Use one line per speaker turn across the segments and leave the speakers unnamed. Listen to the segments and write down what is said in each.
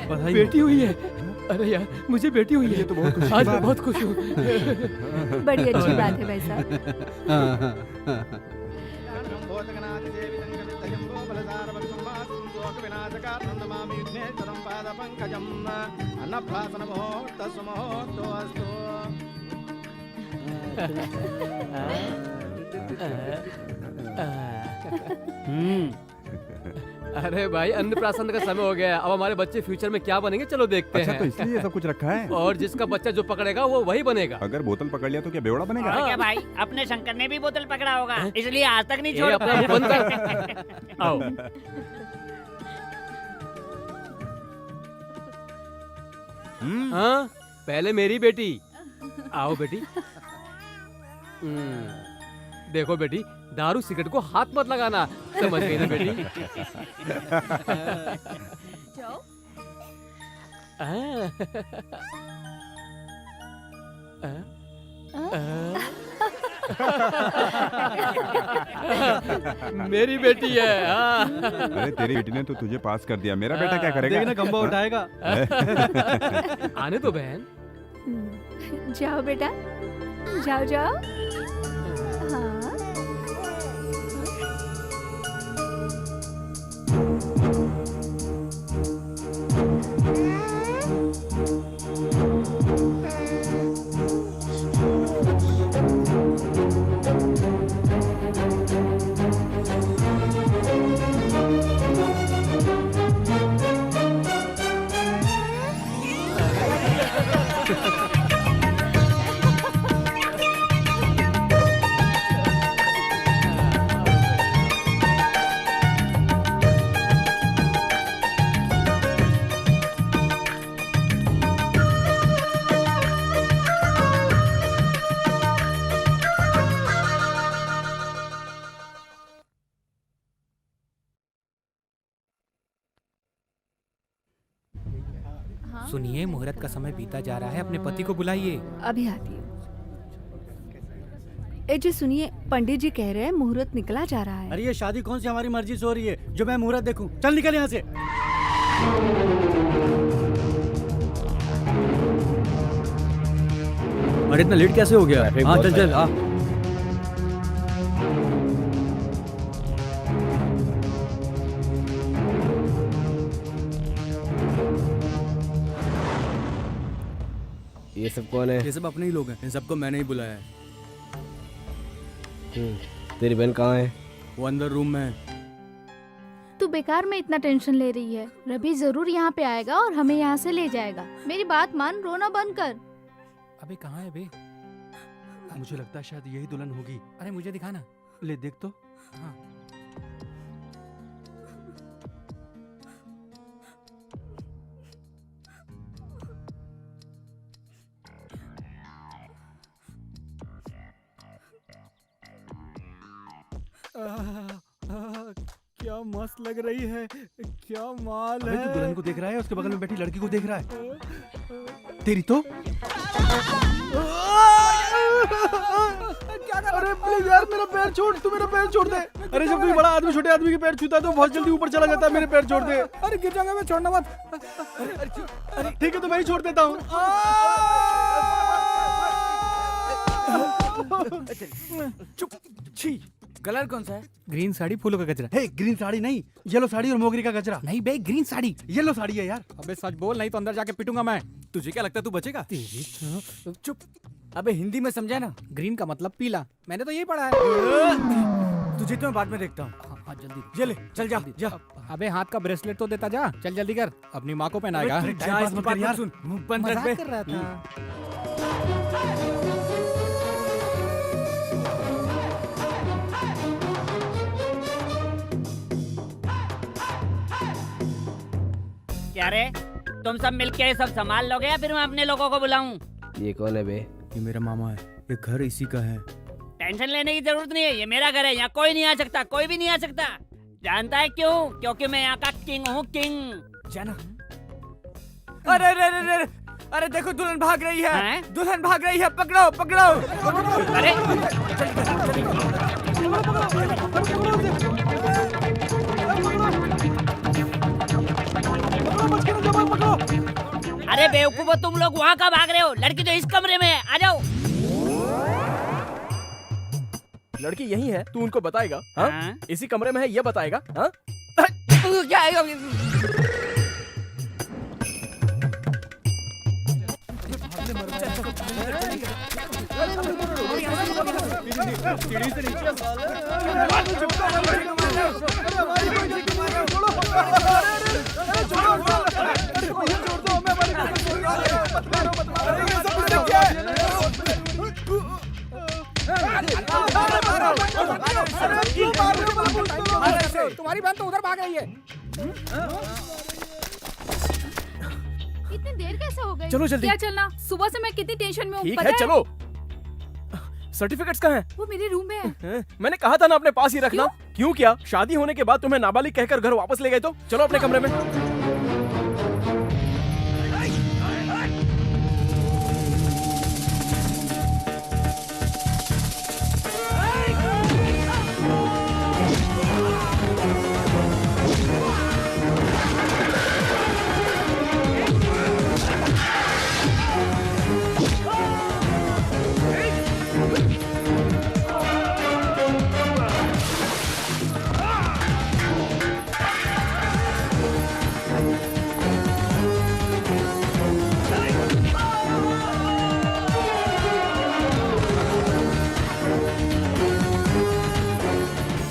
बधाई। बेटी हुई है। अरे यार मुझे बेटी हुई है, तो बहुत खुशी आज मैं बहुत खुश हूँ।
बड़ी अच्छी बात है भाई साहब।
अरे भाई अन्नप्राशन का समय हो गया है। अब हमारे बच्चे फ्यूचर में क्या बनेंगे, चलो देखते हैं।
अच्छा तो इसलिए ये सब कुछ रखा है।
और जिसका बच्चा जो पकड़ेगा वो वही बनेगा।
अगर बोतल पकड़ लिया तो क्या बेवड़ा बनेगा?
और क्या भाई, अपने शंकर ने भी बोतल पकड़ा होगा, इसलिए आज तक नहीं छोड़
अपना मुंह बंद कर। आओ। हाँ पहले मेरी बेटी। आओ बेटी। देखो बेटी, दारू सिगरेट को हाथ मत लगाना, समझ गई ना बेटी?
जाओ। मेरी बेटी है।
अरे तेरी बेटी ने तो तुझे पास कर दिया, मेरा बेटा क्या करेगा?
देखना खंबा उठाएगा। आने दो बहन।
जाओ बेटा, जाओ जाओ। हाँ।
सुनिए, मुहूर्त का समय बीता जा रहा है, अपने पति को बुलाइए।
अभी आती हूँ। ए जी सुनिए, पंडित जी कह रहे हैं मुहूर्त निकला जा रहा है।
अरे ये शादी कौन सी हमारी मर्जी से हो रही है जो मैं मुहूर्त देखूं? चल निकल यहाँ से।
अरे इतना लेट कैसे हो गया? हाँ चल चल आ।
ये सब कौन है?
ये सब अपने ही लोग हैं, इन सबको मैंने ही बुलाया है।
तेरी बहन कहाँ है?
वो अंदर रूम में है।
तू बेकार में इतना टेंशन ले रही है। रवि जरूर यहाँ पे आएगा और हमें यहाँ से ले जाएगा। मेरी बात मान, रोना बंद कर।
अबे कहाँ है बे?
मुझे लगता है शायद यही दुल्हन होगी।
अरे मुझे दिखाना।
ले देख तो।
हाँ।
क्या मस्त लग रही है, क्या माल
अबे
है।
तू दुल्हन को देख रहा है, उसके बगल में बैठी लड़की को देख रहा है। तेरी तो
क्या कर? अरे प्लीज यार मेरा पैर छोड़, तू मेरा पैर छोड़ दे। अरे जब कोई बड़ा आदमी छोटे आदमी के पैर छूता है तो बहुत जल्दी ऊपर चला जाता है। मेरे पैर छोड़ दे। अरे गिर जाऊंगा मैं, छोड़ना मत। अरे ठीक है तो मैं ही छोड़ देता हूँ। चुप। छी। कलर कौन सा है?
ग्रीन साड़ी, फूलों का गजरा।
हे ग्रीन साड़ी नहीं, येलो साड़ी और मोगरी का गजरा।
नहीं बे, ग्रीन साड़ी।
येलो साड़ी है यार।
अबे सच बोल, नहीं तो अंदर जाके पिटूंगा मैं।
तुझे क्या लगता है तू बचेगा?
चुप।
अबे हिंदी में समझा ना।
ग्रीन का मतलब पीला, मैंने तो यही पढ़ा है।
तुझे तो मैं बाद में देखता हूँ।
हाँ जल्दी।
ये ले, चल जा जा।
अबे हाथ का ब्रेसलेट तो देता जा। चल जल्दी कर, अपनी माँ को पहनाएगा।
अरे जा, इसकी बात मत सुन, मुंह बंद रख बे।
मजाक कर रहा था।
क्या रे, तुम सब मिलके ये सब संभाल लोगे या फिर मैं अपने लोगों को बुलाऊं?
ये कौन है बे?
ये मेरा मामा है, ये घर इसी का है।
टेंशन लेने की जरूरत नहीं है, ये मेरा घर है, यहाँ कोई नहीं आ सकता, कोई भी नहीं आ सकता। जानता है क्यों? क्योंकि मैं यहाँ का किंग हूँ, किंग।
जाना। अरे अरे अरे अरे अरे देखो दुल्हन भाग रही है, दुल्हन भाग रही है, पकड़ो पकड़ो।
अरे बेवकूफो, तुम लोग वहाँ का भाग रहे हो? लड़की तो इस कमरे में है, आ जाओ।
लड़की यही है, तू उनको बताएगा? हाँ?
हाँ?
इसी कमरे में है, ये बताएगा? हाँ?
क्या है?
सीढ़ी से नीचे
तुम्हारी बहन तो उधर भाग रही है।
इतनी देर कैसे हो गई?
चलो जल्दी।
क्या चलना? सुबह से मैं कितनी टेंशन में हूँ,
ठीक
पता
है, चलो। सर्टिफिकेट्स कहाँ हैं?
वो मेरे रूम में है।
हैं? मैंने कहा था ना अपने पास ही रखना। क्यों किया? शादी होने के बाद तुम्हें नाबालिग कहकर घर वापस ले गए तो? चलो अपने कमरे में।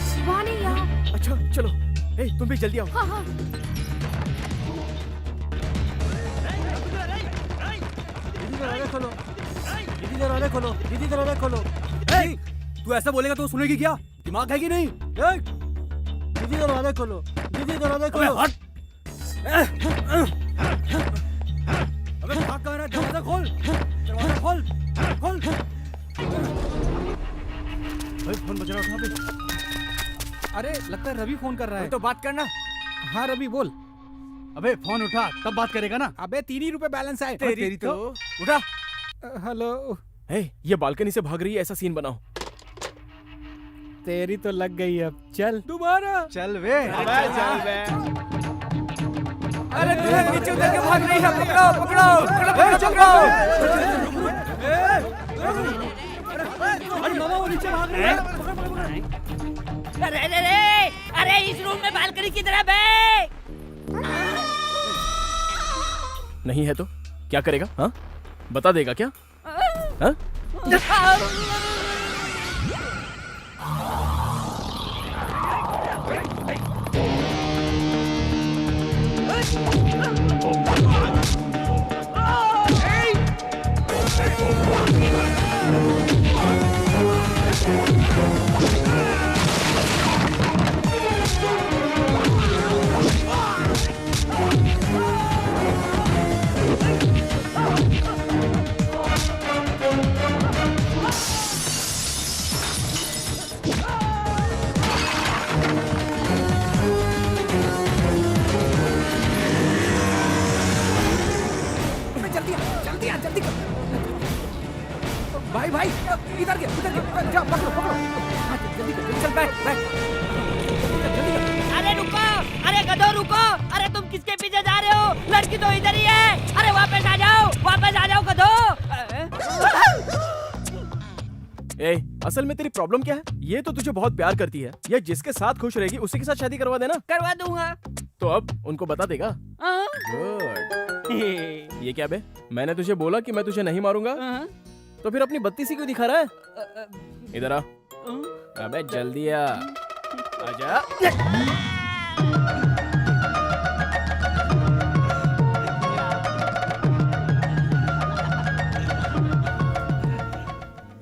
शिवानी यहाँ।
अच्छा चलो, ए तुम भी जल्दी आओ।
हाँ हाँ।
तू ऐसा बोलेगा तो सुनेगी क्या? दिमाग है कि नहीं? दीदी दरवाजा खोलो, दीदी दरवाजा खोलो। हट! अबे भाग कहाँ रहा है? दरवाजा खोल, दरवाजा खोल, खोल। भाई फोन बज रहा है पे।
अरे लगता है रवि फोन कर रहा है।
तो बात करना।
हाँ रवि बोल।
अबे फोन उठा, तब बात करेगा ना।
अबे 3 ही रुपए बैलेंस आए।
तेरी तो उठा।
हेलो।
ए, ये बालकनी से भाग रही है, ऐसा सीन बनाओ।
तेरी तो लग गई अब। चल दोबारा।
चल वे, चल वे।
अरे तू नीचे उतर के भाग रही है। पकड़ो पकड़ो पकड़ो।
अरे मामा वो नीचे भाग रही है।
अरे अरे अरे अरे इस रूम में बालकनी की तरफ है।
नहीं है तो क्या करेगा? हाँ, बता देगा क्या? हाँ?
जल्दी कर। भाई भाई इधर के जा पकड़ो पकड़ो। जल्दी कर, चल बैठ बैठ।
अरे रुको, अरे गधो रुको। अरे तुम किसके पीछे जा रहे हो? लड़की तो इधर ही है। अरे वापस आ जाओ गधो।
ए, असल में तेरी प्रॉब्लम क्या है? ये तो तुझे बहुत प्यार करती है। ये जिसके साथ खुश रहेगी उसी के साथ शादी करवा देना।
करवा दूंगा।
तो अब उनको बता देगा। गुड। ये क्या बे? मैंने तुझे बोला कि मैं तुझे नहीं मारूंगा, तो फिर अपनी बत्तीसी क्यों दिखा रहा है? इधर आ। अबे जल्दी आ। आजा।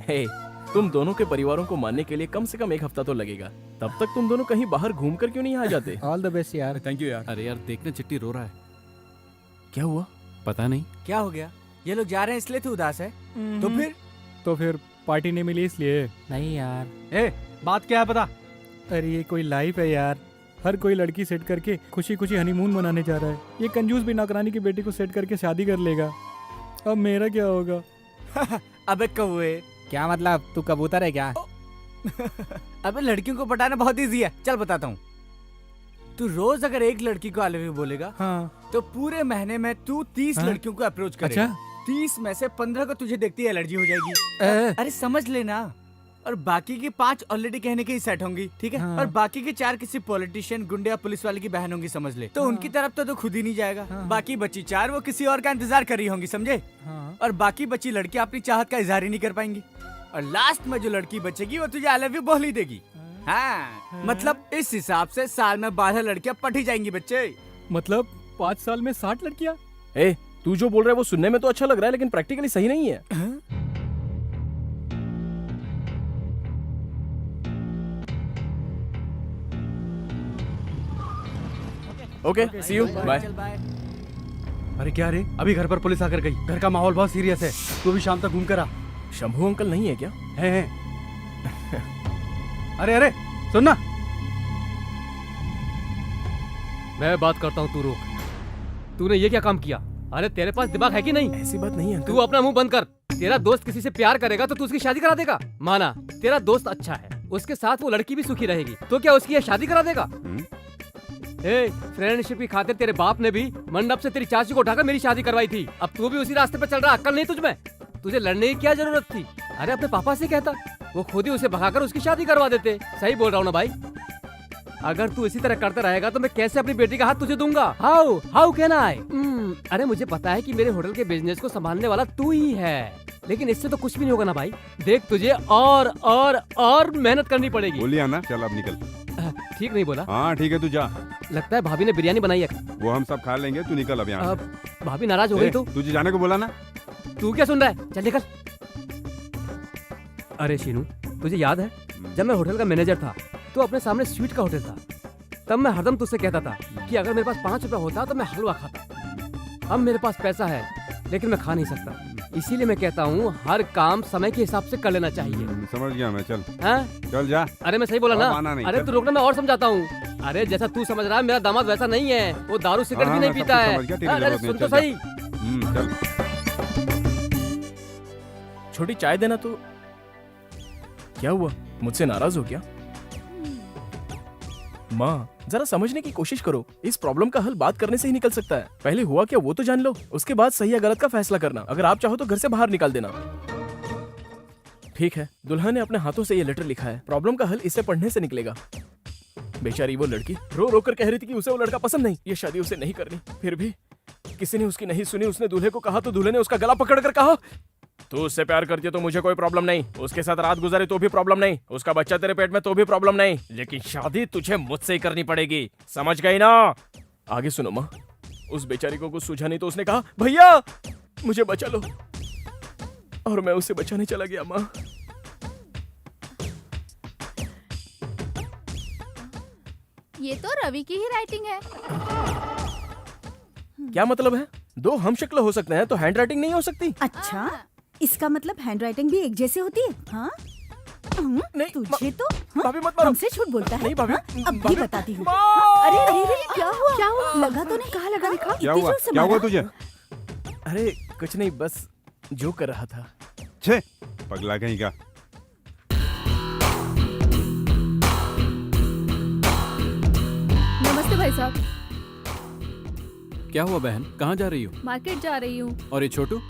हे, तुम दोनों के परिवारों को मानने के लिए कम से कम 1 हफ्ता तो लगेगा। तब तक तुम दोनों कहीं बाहर घूमकर क्यों नहीं आ जाते?
ऑल द बेस्ट यार।
थैंक यू यार।
अरे यार देखना, चिट्टी रो रहा है।
क्या हुआ?
पता नहीं
क्या हो गया? ये लोग जा रहे हैं इसलिए तू उदास है?
तो फिर पार्टी नहीं मिली इसलिए?
नहीं यार।
ए, बात क्या है पता?
अरे ये कोई लाइफ है यार। हर कोई लड़की सेट करके खुशी खुशी हनीमून मनाने जा रहा है। ये कंजूस भी नौकरानी की बेटी को सेट करके शादी कर लेगा। अब मेरा क्या होगा?
अबे कौवे,
क्या मतलब? तू कबूतर है क्या?
अबे लड़कियों को पटाना बहुत इजी है, चल बताता हूँ। तू रोज अगर एक लड़की को आई लव यू बोलेगा
हाँ।
तो पूरे महीने में तू 30
हाँ?
लड़कियों को अप्रोच करेगा।
अच्छा।
30 में से 15 को तुझे देखती है एलर्जी हो जाएगी। अरे समझ लेना। और बाकी की 5 ऑलरेडी कहने के ही सेट होंगी, ठीक है।
हाँ।
और बाकी के 4 किसी पॉलिटिशियन, गुंडे या पुलिस वाले की बहन होंगी, समझ ले। तो उनकी तरफ तो खुद ही नहीं जाएगा। बाकी बची 4 वो किसी और का इंतजार कर रही होंगी, समझे। और बाकी बची लड़की अपनी चाहत का इजहार ही नहीं कर पाएंगी। और लास्ट में जो लड़की बचेगी वो तुझे आई लव यू बोल ही देगी। हाँ, मतलब इस हिसाब से साल में 12 लड़कियां पट ही जाएंगी बच्चे।
मतलब 5 साल में 60 लड़कियाँ?
ए, तू जो बोल रहा है वो सुनने में तो अच्छा लग रहा है, लेकिन प्रैक्टिकली सही नहीं है। Okay, see you, bye.
अरे क्या रे, अभी घर पर पुलिस आकर गई। घर का माहौल बहुत सीरियस है। तू भी शाम तक घूम कर आ।
शंभू अंकल नहीं है क्या?
है। अरे अरे सुन ना।
मैं बात करता हूँ, तू रुक। तूने ये क्या काम किया? अरे तेरे पास दिमाग है कि नहीं?
ऐसी बात नहीं है
तू अपना मुंह बंद कर। तेरा दोस्त किसी से प्यार करेगा तो तू उसकी शादी करा देगा? माना तेरा दोस्त अच्छा है, उसके साथ वो लड़की भी सुखी रहेगी, तो क्या उसकी ये शादी करा देगा? फ्रेंडशिप की खातिर तेरे बाप ने भी मंडप से तेरी चाची को उठाकर मेरी शादी करवाई थी। अब तू भी उसी रास्ते पे चल रहा। अक्ल नहीं तुझमें? तुझे लड़ने की क्या जरूरत थी? अरे अपने पापा से कहता, वो खुद ही उसे भगाकर उसकी शादी करवा देते। सही बोल रहा हूँ ना भाई? अगर तू इसी तरह करता रहेगा तो मैं कैसे अपनी बेटी का हाथ तुझे दूंगा? How can I? अरे मुझे पता है कि मेरे होटल के बिजनेस को संभालने वाला तू ही है, लेकिन इससे तो कुछ भी नहीं होगा ना भाई। देख तुझे और मेहनत करनी पड़ेगी।
बोलिए ना, चल अब निकल।
ठीक नहीं बोला?
हाँ ठीक है, तू जा।
लगता है भाभी ने बिरयानी बनाई है।
वो हम सब खा लेंगे, तू निकल अब यहाँ से।
भाभी नाराज हो गई तो?
तुझे जाने को बोला ना।
तू क्या सुन रहा है? चल निकल। अरे शीनू, तुझे याद है जब मैं होटल का मैनेजर था तो अपने सामने स्वीट का होटल था, तब मैं हरदम तुझसे कहता था कि अगर मेरे पास 5 रुपया होता तो मैं हलवा खाता। अब मेरे पास पैसा है लेकिन मैं खा नहीं सकता, इसीलिए मैं कहता हूँ हर काम समय के हिसाब से कर लेना चाहिए।
समझ गया मैं, चल।
हाँ?
चल जा।
अरे मैं सही बोला
अब आना
ना?
नहीं,
अरे
चल।
तू रुकना, मैं और समझाता हूँ। अरे जैसा तू समझ रहा है मेरा दामाद वैसा नहीं है, वो दारू सिगरेट भी
हाँ,
नहीं
मैं सब
पीता
कुछ
है।
समझ गया, तेरी
अरे
जरूरत
सुन
नहीं,
तो
चल
सही।
चल।
छोटी चाय देना। तो क्या हुआ, मुझसे नाराज हो क्या? माँ, जरा समझने की कोशिश करो। इस प्रॉब्लम का हल बात करने से ही निकल सकता है। पहले हुआ क्या वो तो जान लो, उसके बाद सही या गलत का फैसला करना। अगर आप चाहो तो घर से बाहर निकाल देना। ठीक है, दुल्हन ने अपने हाथों से ये लेटर लिखा है। प्रॉब्लम का हल इसे पढ़ने से निकलेगा। बेचारी वो लड़की रो रो कर कह रही थी कि उसे वो लड़का पसंद नहीं, ये शादी उसे नहीं करनी। फिर भी किसी ने उसकी नहीं सुनी। उसने दूल्हे को कहा तो दूल्हे ने उसका गला पकड़ कर कहा, तू उससे प्यार करती है तो मुझे कोई प्रॉब्लम नहीं, उसके साथ रात गुजारे तो भी प्रॉब्लम नहीं, उसका बच्चा तेरे पेट में तो भी प्रॉब्लम नहीं, लेकिन शादी तुझे मुझसे ही करनी पड़ेगी। समझ गई ना? आगे सुनो माँ। उस बेचारी को कुछ सूझा नहीं तो उसने कहा, भैया मुझे बचा लो, और मैं उसे बचाने चला गया। माँ,
ये तो रवि की ही राइटिंग है।
क्या मतलब है? 2 हम शक्ल हो सकते हैं तो हैंड राइटिंग नहीं हो सकती?
अच्छा, इसका मतलब हैंडराइटिंग भी एक जैसी होती है? हाँ?
नहीं,
तुझे तो
भाभी मत मारो।
हमसे झूठ बोलता है।
नहीं भाभी,
हाँ? अब भी
भाभी,
बताती हूँ।
माँ!
अरे अरे क्या हुआ? क्या हुआ? लगा तो नहीं? कहाँ लगा? दिखा।
क्या हुआ? क्या हुआ तुझे?
अरे कुछ नहीं, बस जो कर रहा था।
छे, पगला कहीं का।
नमस्ते भाई साहब।
क्या हुआ बहन, कहाँ जा रही हो?
मार्केट जा रही हूँ।
और ये छोटू?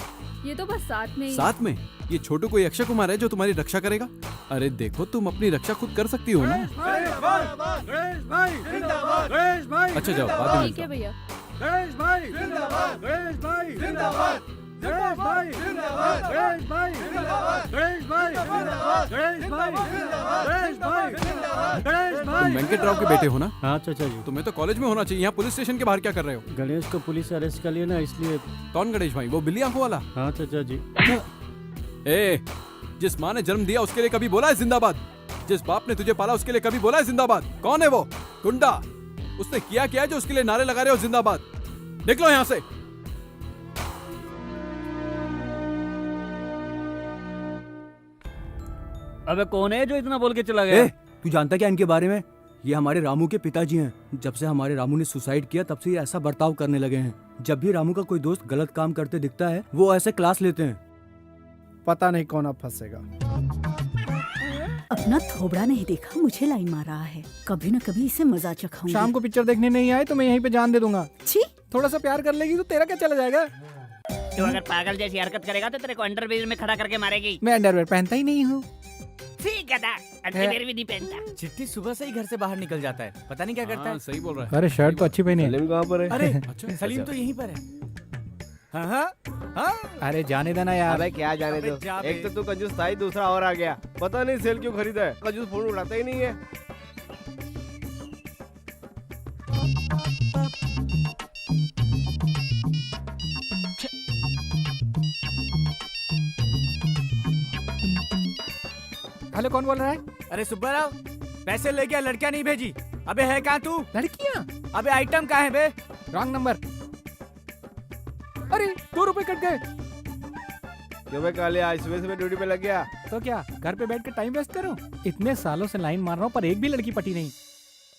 ये तो बस साथ में ही।
साथ में? ये छोटू कोई अक्षय कुमार है जो तुम्हारी रक्षा करेगा? अरे देखो, तुम अपनी रक्षा खुद कर सकती हो ना। अच्छा जाओ, बाद में
ठीक है भैया।
तुम वेंकट राव के बेटे हो ना?
हाँ चाचा जी।
तुम्हें तो कॉलेज में होना चाहिए, यहाँ पुलिस स्टेशन के बाहर क्या कर रहे हो?
गणेश को पुलिस अरेस्ट कर लिया ना, इसलिए।
कौन गणेश भाई? वो बिल्ली आंखों वाला?
हाँ चाचा जी।
ए, जिस माँ ने जन्म दिया उसके लिए कभी बोला है जिंदाबाद? जिस बाप ने तुझे पाला उसके लिए कभी बोला है जिंदाबाद? कौन है वो गुंडा? उसने किया क्या है जो उसके लिए नारे लगा रहे हो जिंदाबाद? निकलो यहाँ से।
अबे कौन है जो इतना बोल के चला गया?
तू जानता क्या इनके बारे में? ये हमारे रामू के पिताजी हैं। जब से हमारे रामू ने सुसाइड किया तब से ये ऐसा बर्ताव करने लगे हैं। जब भी रामू का कोई दोस्त गलत काम करते दिखता है वो ऐसे क्लास लेते हैं।
पता नहीं कौन अब फंसेगा।
अपना थोबड़ा नहीं देखा मुझे लाइन मार रहा है। कभी न कभी इसे मजा चखाऊंगी।
शाम को पिक्चर देखने नहीं आए तो मैं यहीं पे जान दे दूंगा।
छी,
थोड़ा सा प्यार कर लेगी तो तेरा क्या चला जाएगा।
तू अगर पागल जैसी हरकत करेगा तो तेरे को अंडरवेयर में खड़ा करके मारेगी।
मैं अंडरवेयर पहनता ही नहीं हूँ।
ठीक है, अंडरवेयर भी नहीं पहनता।
चिट्ठी सुबह से ही घर से बाहर निकल जाता है, पता नहीं क्या करता है।
सही बोल रहा है।
अरे शर्ट तो अच्छी पहनी है।
सलीम कहाँ पर है?
अरे
अच्छा
सलीम तो यहीं पर है। हाँ,
अरे जाने देना यार।
अबे क्या जाने
अबे
दो,
जा बे।
एक तो तू कंजूस था ही, दूसरा और आ गया। पता नहीं सेल क्यों खरीदा है, कंजूस फोन उठाता ही नहीं है।
हेलो, कौन बोल रहा है?
अरे सुब्बा राव, पैसे लेके लड़कियां नहीं भेजी। अबे है कहाँ तू?
लड़कियाँ?
अबे आइटम कहाँ है बे?
Wrong number. अरे 2 रुपए कट गए।
क्यों बे काले, आज सुबह सुबह ड्यूटी पे लग गया?
तो क्या घर पे बैठ के टाइम वेस्ट करूं? इतने सालों से लाइन मार रहा हूँ पर एक भी लड़की पटी नहीं।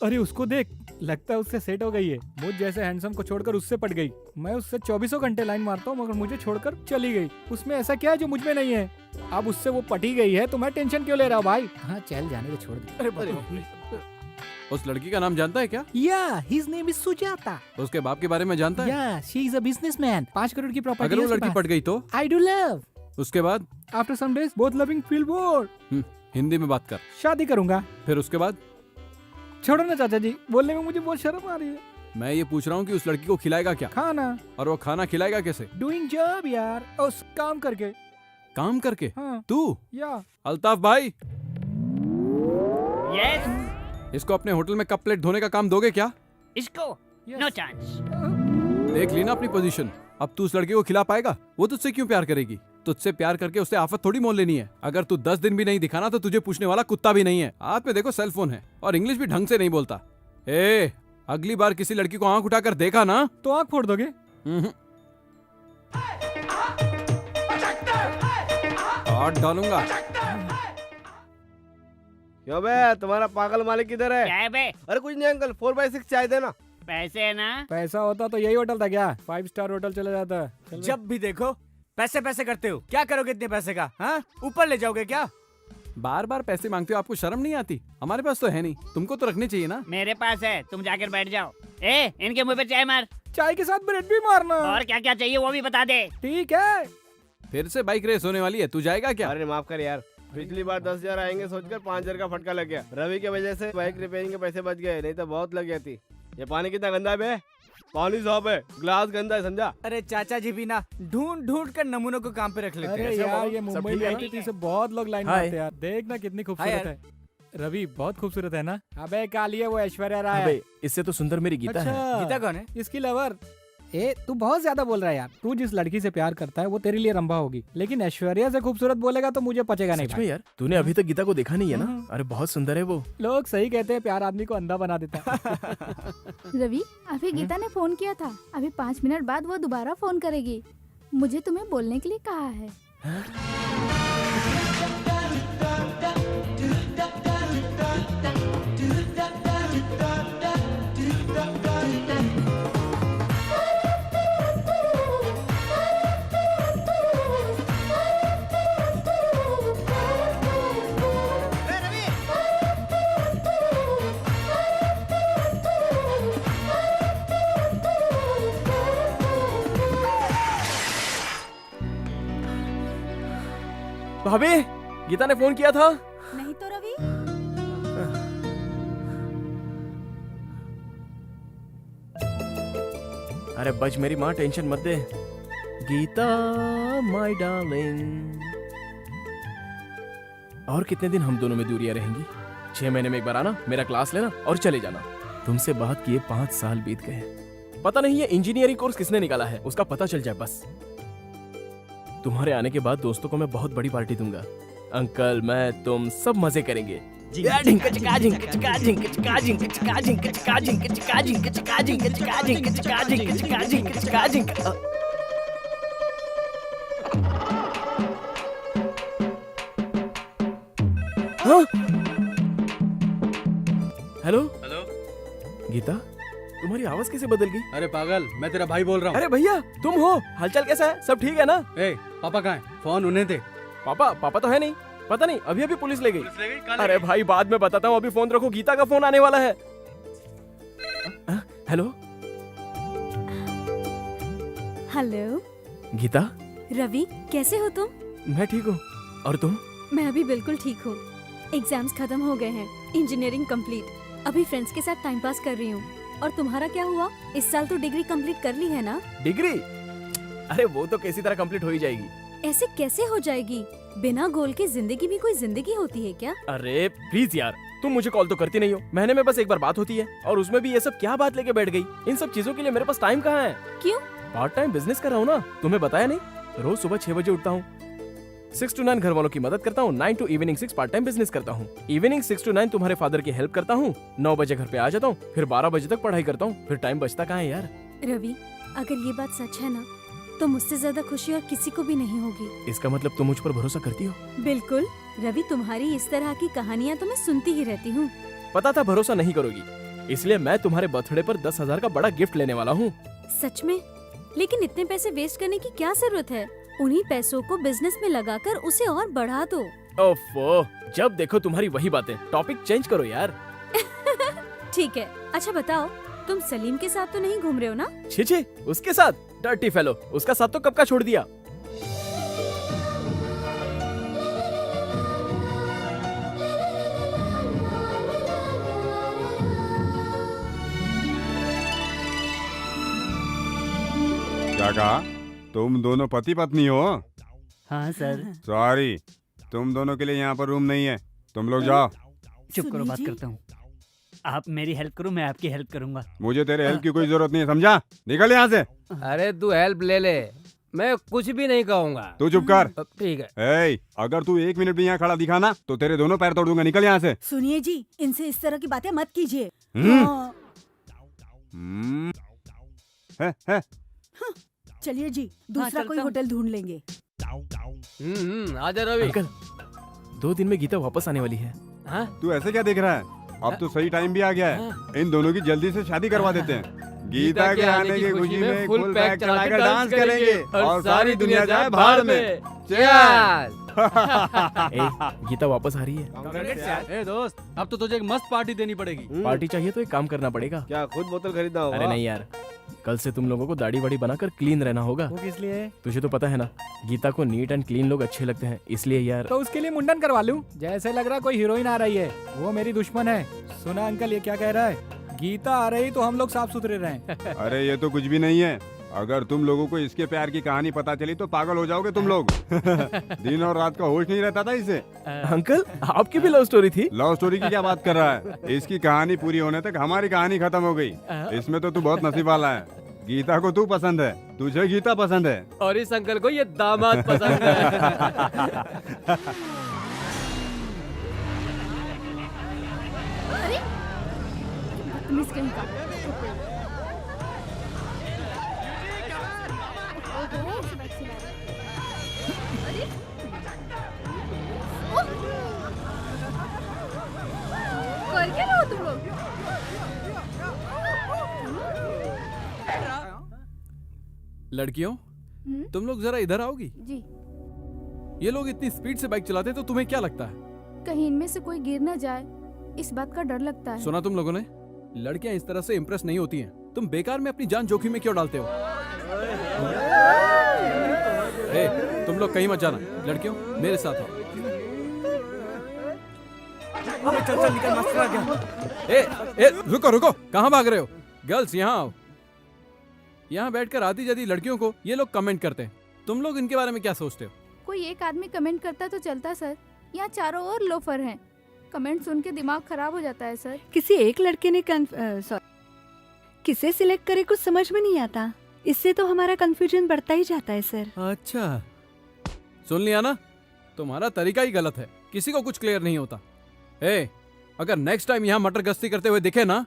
अरे उसको देख, लगता है उससे सेट हो गई है। मुझ जैसे हैंडसम को छोड़कर उससे पट गई। मैं उससे 24 घंटे लाइन मारता हूँ मगर मुझे छोड़कर चली गई। उसमें ऐसा क्या है जो मुझ में नहीं है? अब उससे वो पटी गई है तो मैं टेंशन क्यों ले रहा हूँ भाई? हाँ चल जाने दे, छोड़ दे।
अरे
उस लड़की का नाम जानता है क्या?
या हिज नेम इज सुजाता।
उसके बाप के बारे में जानता है?
या she is a businessman. 5 crore की प्रॉपर्टी।
अगर वो लड़की पट गई तो?
I do love.
उसके बाद?
After some days both loving feel bored.
Hindi में बात कर।
शादी करूंगा।
फिर उसके बाद?
छोड़ो ना चाचा जी, बोलने में मुझे बहुत शर्म आ रही है।
मैं ये पूछ रहा हूँ कि उस लड़की को खिलाएगा क्या?
खाना।
और वो खाना खिलाएगा कैसे?
डूइंग जॉब यार, उस काम करके।
काम करके?
हाँ।
तू?
या
अल्ताफ भाई,
यस,
इसको अपने होटल में कप प्लेट धोने का काम दोगे क्या?
इसको नो चांस।
देख ली ना अपनी पोजीशन। अब तू उस लड़की को खिला पाएगा? वो तुझसे क्यों प्यार करेगी? तुझसे प्यार करके उससे आफत थोड़ी मोल लेनी है। अगर तू 10 दिन भी नहीं दिखाना तो तुझे पूछने वाला कुत्ता भी नहीं है। हाथ में देखो सेल फोन है और इंग्लिश भी ढंग से नहीं बोलता। ए, अगली बार किसी लड़की को आंख उठाकर देखा ना
तो आंख फोड़ दोगे?
काट डालूंगा।
क्यों बे, तुम्हारा पागल मालिक किधर है?
क्या है बे?
अरे कुछ नहीं अंकल, 4x6 चाय देना।
पैसे है ना?
पैसा होता तो यही होटल था क्या? 5 स्टार होटल चला जाता। चल
जब भी देखो पैसे पैसे करते हो। क्या करोगे इतने पैसे का? हाँ, ऊपर ले जाओगे क्या?
बार बार पैसे मांगते हो, आपको शर्म नहीं आती? हमारे पास तो है नहीं, तुमको तो रखने चाहिए ना।
मेरे पास है, तुम जाकर बैठ जाओ। ए, इनके मुंह पे चाय मार।
चाय के साथ ब्रेड भी मारना।
और क्या क्या चाहिए वो भी बता दे।
ठीक है।
फिर से बाइक रेस होने वाली है, तू जाएगा क्या?
अरे माफ कर यार, पिछली बार 10,000 आएंगे सोचकर 5,000 का फटका लग गया। रवि की वजह से बाइक रिपेयरिंग के पैसे बच गए, नहीं तो बहुत लग गई थी। ये पानी कितना गंदा है बे? पानी साफ है, ग्लास गंदा है, समझा?
अरे चाचा जी भी ना ढूंढ ढूंढ कर नमूनों को काम पे रख लेते
अरे
हैं।
यार, ये
सब
मुंबई
ठीक
में
है
रहती थी, से बहुत लोग लाइन
हाय।
मारते हैं यार। देखना कितनी खूबसूरत
हाय
है। रवि बहुत खूबसूरत है ना? अबे काली है वो ऐश्वर्या राय।
अबे इससे तो सुंदर मेरी गीता है।
अच्छा,
गीता कौन है?
इसकी लवर। ए तू बहुत ज्यादा बोल रहा है यार। तू जिस लड़की से प्यार करता है वो तेरे लिए रंभा होगी, लेकिन ऐश्वर्या से खूबसूरत बोलेगा तो मुझे पचेगा नहीं
सच
भाई।
में यार, तूने अभी तक गीता को देखा नहीं है ना?
हम्म।
अरे बहुत सुंदर है वो।
लोग सही कहते हैं, प्यार आदमी को अंधा बना देता है।
रवि, अभी गीता ने फोन किया था। अभी 5 मिनट बाद वो दोबारा फोन करेगी। मुझे तुम्हें बोलने के लिए कहा है।
भाभी, गीता ने फोन किया था।
नहीं तो रवि,
अरे बच मेरी माँ, टेंशन मत दे। Gita my darling. और कितने दिन हम दोनों में दूरियां रहेंगी? 6 महीने में एक बार आना, मेरा क्लास लेना और चले जाना। तुमसे बात किए 5 साल बीत गए। पता नहीं ये इंजीनियरिंग कोर्स किसने निकाला है, उसका पता चल जाए बस। तुम्हारे आने के बाद दोस्तों को मैं बहुत बड़ी पार्टी दूंगा। अंकल, मैं, तुम सब मजे करेंगे। हेलो
हेलो,
गीता, तुम्हारी आवाज कैसे बदल गई?
अरे पागल, मैं तेरा भाई बोल रहा
अरे भैया, तुम हो? हालचाल कैसा है? सब ठीक है ना?
ए, पापा कहाँ है? फोन उन्हें दे।
पापा तो है नहीं। पता नहीं, अभी अभी पुलिस ले गई। अरे भाई बाद में बताता हूँ, अभी फोन रखो, गीता का फोन आने वाला है। Hello
hello
Gita.
रवि, कैसे हो तुम?
मैं ठीक हूँ, और तुम?
मैं भी बिल्कुल ठीक हूँ। एग्जाम्स खत्म हो गए हैं, इंजीनियरिंग कंप्लीट। अभी फ्रेंड्स के साथ टाइम पास कर रही हूँ। और तुम्हारा क्या हुआ? इस साल तो डिग्री कंप्लीट कर ली है ना?
डिग्री? अरे वो तो किसी तरह कंप्लीट हो ही जाएगी।
ऐसे कैसे हो जाएगी? बिना गोल के जिंदगी भी कोई जिंदगी होती है क्या?
अरे प्लीज यार, तुम मुझे कॉल तो करती नहीं हो। महीने में बस एक बार बात होती है, और उसमें भी ये सब क्या बात लेके बैठ गई? इन सब चीजों के लिए मेरे पास टाइम कहाँ है?
क्यों?
पार्ट टाइम बिजनेस कर रहा हूँ ना, तुम्हें बताया नहीं? रोज सुबह 6 बजे उठता हूँ, 6 to 9 घर वालों की मदद करता हूँ, 9 to evening 6 part time business करता हूँ, इवनिंग 6 to 9 तुम्हारे फादर की हेल्प करता हूँ, 9 बजे घर पे आ जाता हूँ, फिर 12 बजे तक पढ़ाई करता हूँ, फिर टाइम बचता कहाँ है यार?
रवि, अगर ये बात सच है ना, तो मुझसे ज्यादा खुशी और किसी को भी नहीं होगी।
इसका मतलब तुम मुझ पर भरोसा करती हो?
बिल्कुल रवि, तुम्हारी इस तरह की कहानियाँ तो मैं सुनती ही रहती हूँ।
पता था भरोसा नहीं करोगी, इसलिए मैं तुम्हारे बर्थडे पर 10,000 का बड़ा गिफ्ट लेने वाला हूँ।
सच में? लेकिन इतने पैसे वेस्ट करने की क्या जरूरत है? उन्हीं पैसों को बिजनेस में लगाकर उसे और बढ़ा दो।
ओफो, जब देखो तुम्हारी वही बातें। टॉपिक चेंज करो यार।
ठीक है, अच्छा बताओ, तुम सलीम के साथ तो नहीं घूम रहे हो ना?
छे छे, उसके साथ? डर्टी फेलो, उसका साथ तो कब का छोड़ दिया।
क्या कहा? तुम दोनों पति पत्नी हो?
हाँ सर।
सॉरी, तुम दोनों के लिए यहाँ पर रूम नहीं है, तुम लोग जाओ।
चुप करो,
सुनिए
बात
जी।
करता हूँ। आप मेरी हेल्प करो, मैं आपकी हेल्प करूंगा।
मुझे तेरे हेल्प की कोई जरूरत नहीं है, समझा? निकल यहाँ से।
अरे तू हेल्प ले ले, मैं कुछ भी नहीं कहूँगा।
तू चुप कर।
ठीक है।
ए, अगर तू 1 मिनट भी यहाँ खड़ा दिखा ना, तो तेरे दोनों पैर तोड़ दूंगा। निकल यहाँ से।
सुनिए जी, इनसे इस तरह की बातें मत कीजिए।
हम्म।
हाँ,
हम्म। है।
चलिए जी, दूसरा
चलता
कोई
हूँ।
होटल ढूंढ लेंगे।
आजा रवि।
अंकल, 2 दिन में गीता वापस आने वाली है।
हाँ?
तू ऐसे क्या देख रहा है? अब तो सही टाइम भी आ गया है, इन दोनों की जल्दी से शादी करवा देते हैं। गीता के आने की खुशी में फुल पैक चलाकर डांस करेंगे और सारी दुनिया जाए भाड़ में।
चल।
ए, गीता वापस आ रही है।
ए दोस्त, अब तो तुझे एक मस्त पार्टी देनी पड़ेगी।
पार्टी चाहिए तो एक काम करना पड़ेगा।
क्या खुद बोतल खरीदना होगा?
अरे नहीं यार, कल से तुम लोगों को दाढ़ी वाड़ी बनाकर क्लीन रहना होगा।
वो किस लिए?
तुझे तो पता है ना, गीता को नीट एंड क्लीन लोग अच्छे लगते हैं, इसलिए यार।
तो उसके लिए मुंडन करवा लूं? जैसे लग रहा कोई हीरोइन आ रही है, वो मेरी दुश्मन है। सुना अंकल, ये क्या कह रहा है? गीता आ रही तो हम लोग साफ सुथरे रहें।
अरे ये तो कुछ भी नहीं है। अगर तुम लोगों को इसके प्यार की कहानी पता चली तो पागल हो जाओगे तुम लोग। दिन और रात का होश नहीं रहता था इसे।
अंकल, आपकी भी लव स्टोरी थी?
लव स्टोरी की क्या बात कर रहा है? इसकी कहानी पूरी होने तक हमारी कहानी खत्म हो गई। इसमें तो तू बहुत नसीब वाला है। गीता को तू पसंद है, तुझे गीता पसंद है,
और इस अंकल को ये दामाद पसंद है।
अरे मिस कहीं का। अरे कर क्या रहे हो तुम लोग?
लड़कियों, तुम लोग जरा इधर आओगी।
जी,
ये लोग इतनी स्पीड से बाइक चलाते हैं, तो तुम्हें क्या लगता है?
कहीं इनमें से कोई गिर न जाए, इस बात का डर लगता है।
सुना तुम लोगों ने? लड़कियां इस तरह से इम्प्रेस नहीं होती हैं। तुम बेकार में अपनी जान जोखिम में क्यों डालते हो? ए, तुम लोग कहीं मत जाना। लड़कियों, मेरे साथ आओ।
चल चल निकल, मास्टर आ गया।
ए, रुको रुको, कहाँ भाग रहे हो? गर्ल्स यहाँ आओ। यहाँ बैठकर आधी जाती लड़कियों को ये लोग कमेंट करते हैं। तुम लोग इनके बारे में क्या सोचते हो?
कोई एक आदमी कमेंट करता तो चलता सर, यहाँ चारों ओर लोफर हैं। कमेंट सुन के दिमाग खराब हो जाता है सर।
किसी एक लड़के ने किसे सिलेक्ट करे कुछ समझ में नहीं आता। इससे तो हमारा कंफ्यूजन बढ़ता ही जाता है सर।
अच्छा, सुन लिया ना? तुम्हारा तरीका ही गलत है, किसी को कुछ क्लियर नहीं होता। ए, अगर नेक्स्ट टाइम यहाँ मटर गश्ती करते हुए दिखे ना,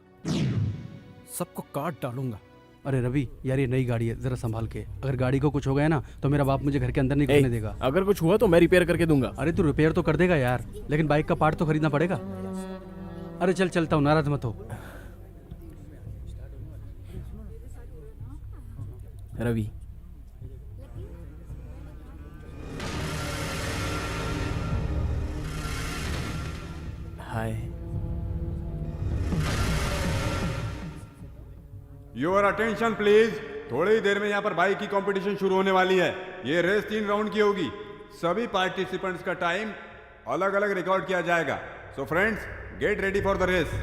सबको काट डालूंगा।
अरे रवि यार, ये नई गाड़ी है, जरा संभाल के। अगर गाड़ी को कुछ हो गया ना, तो मेरा बाप मुझे घर के अंदर नहीं घुसने देगा।
अगर कुछ हुआ तो मैं रिपेयर करके दूंगा।
अरे तू रिपेयर तो कर देगा यार, लेकिन बाइक का पार्ट तो खरीदना पड़ेगा। अरे चल, चलता हूँ, नाराज मत हो।
Ravi, hi.
Your attention please. थोड़ी ही देर में यहाँ पर बाइक की कंपटीशन शुरू होने वाली है। ये रेस 3 राउंड की होगी। सभी पार्टिसिपेंट्स का टाइम अलग अलग रिकॉर्ड किया जाएगा। So friends, get ready for the race.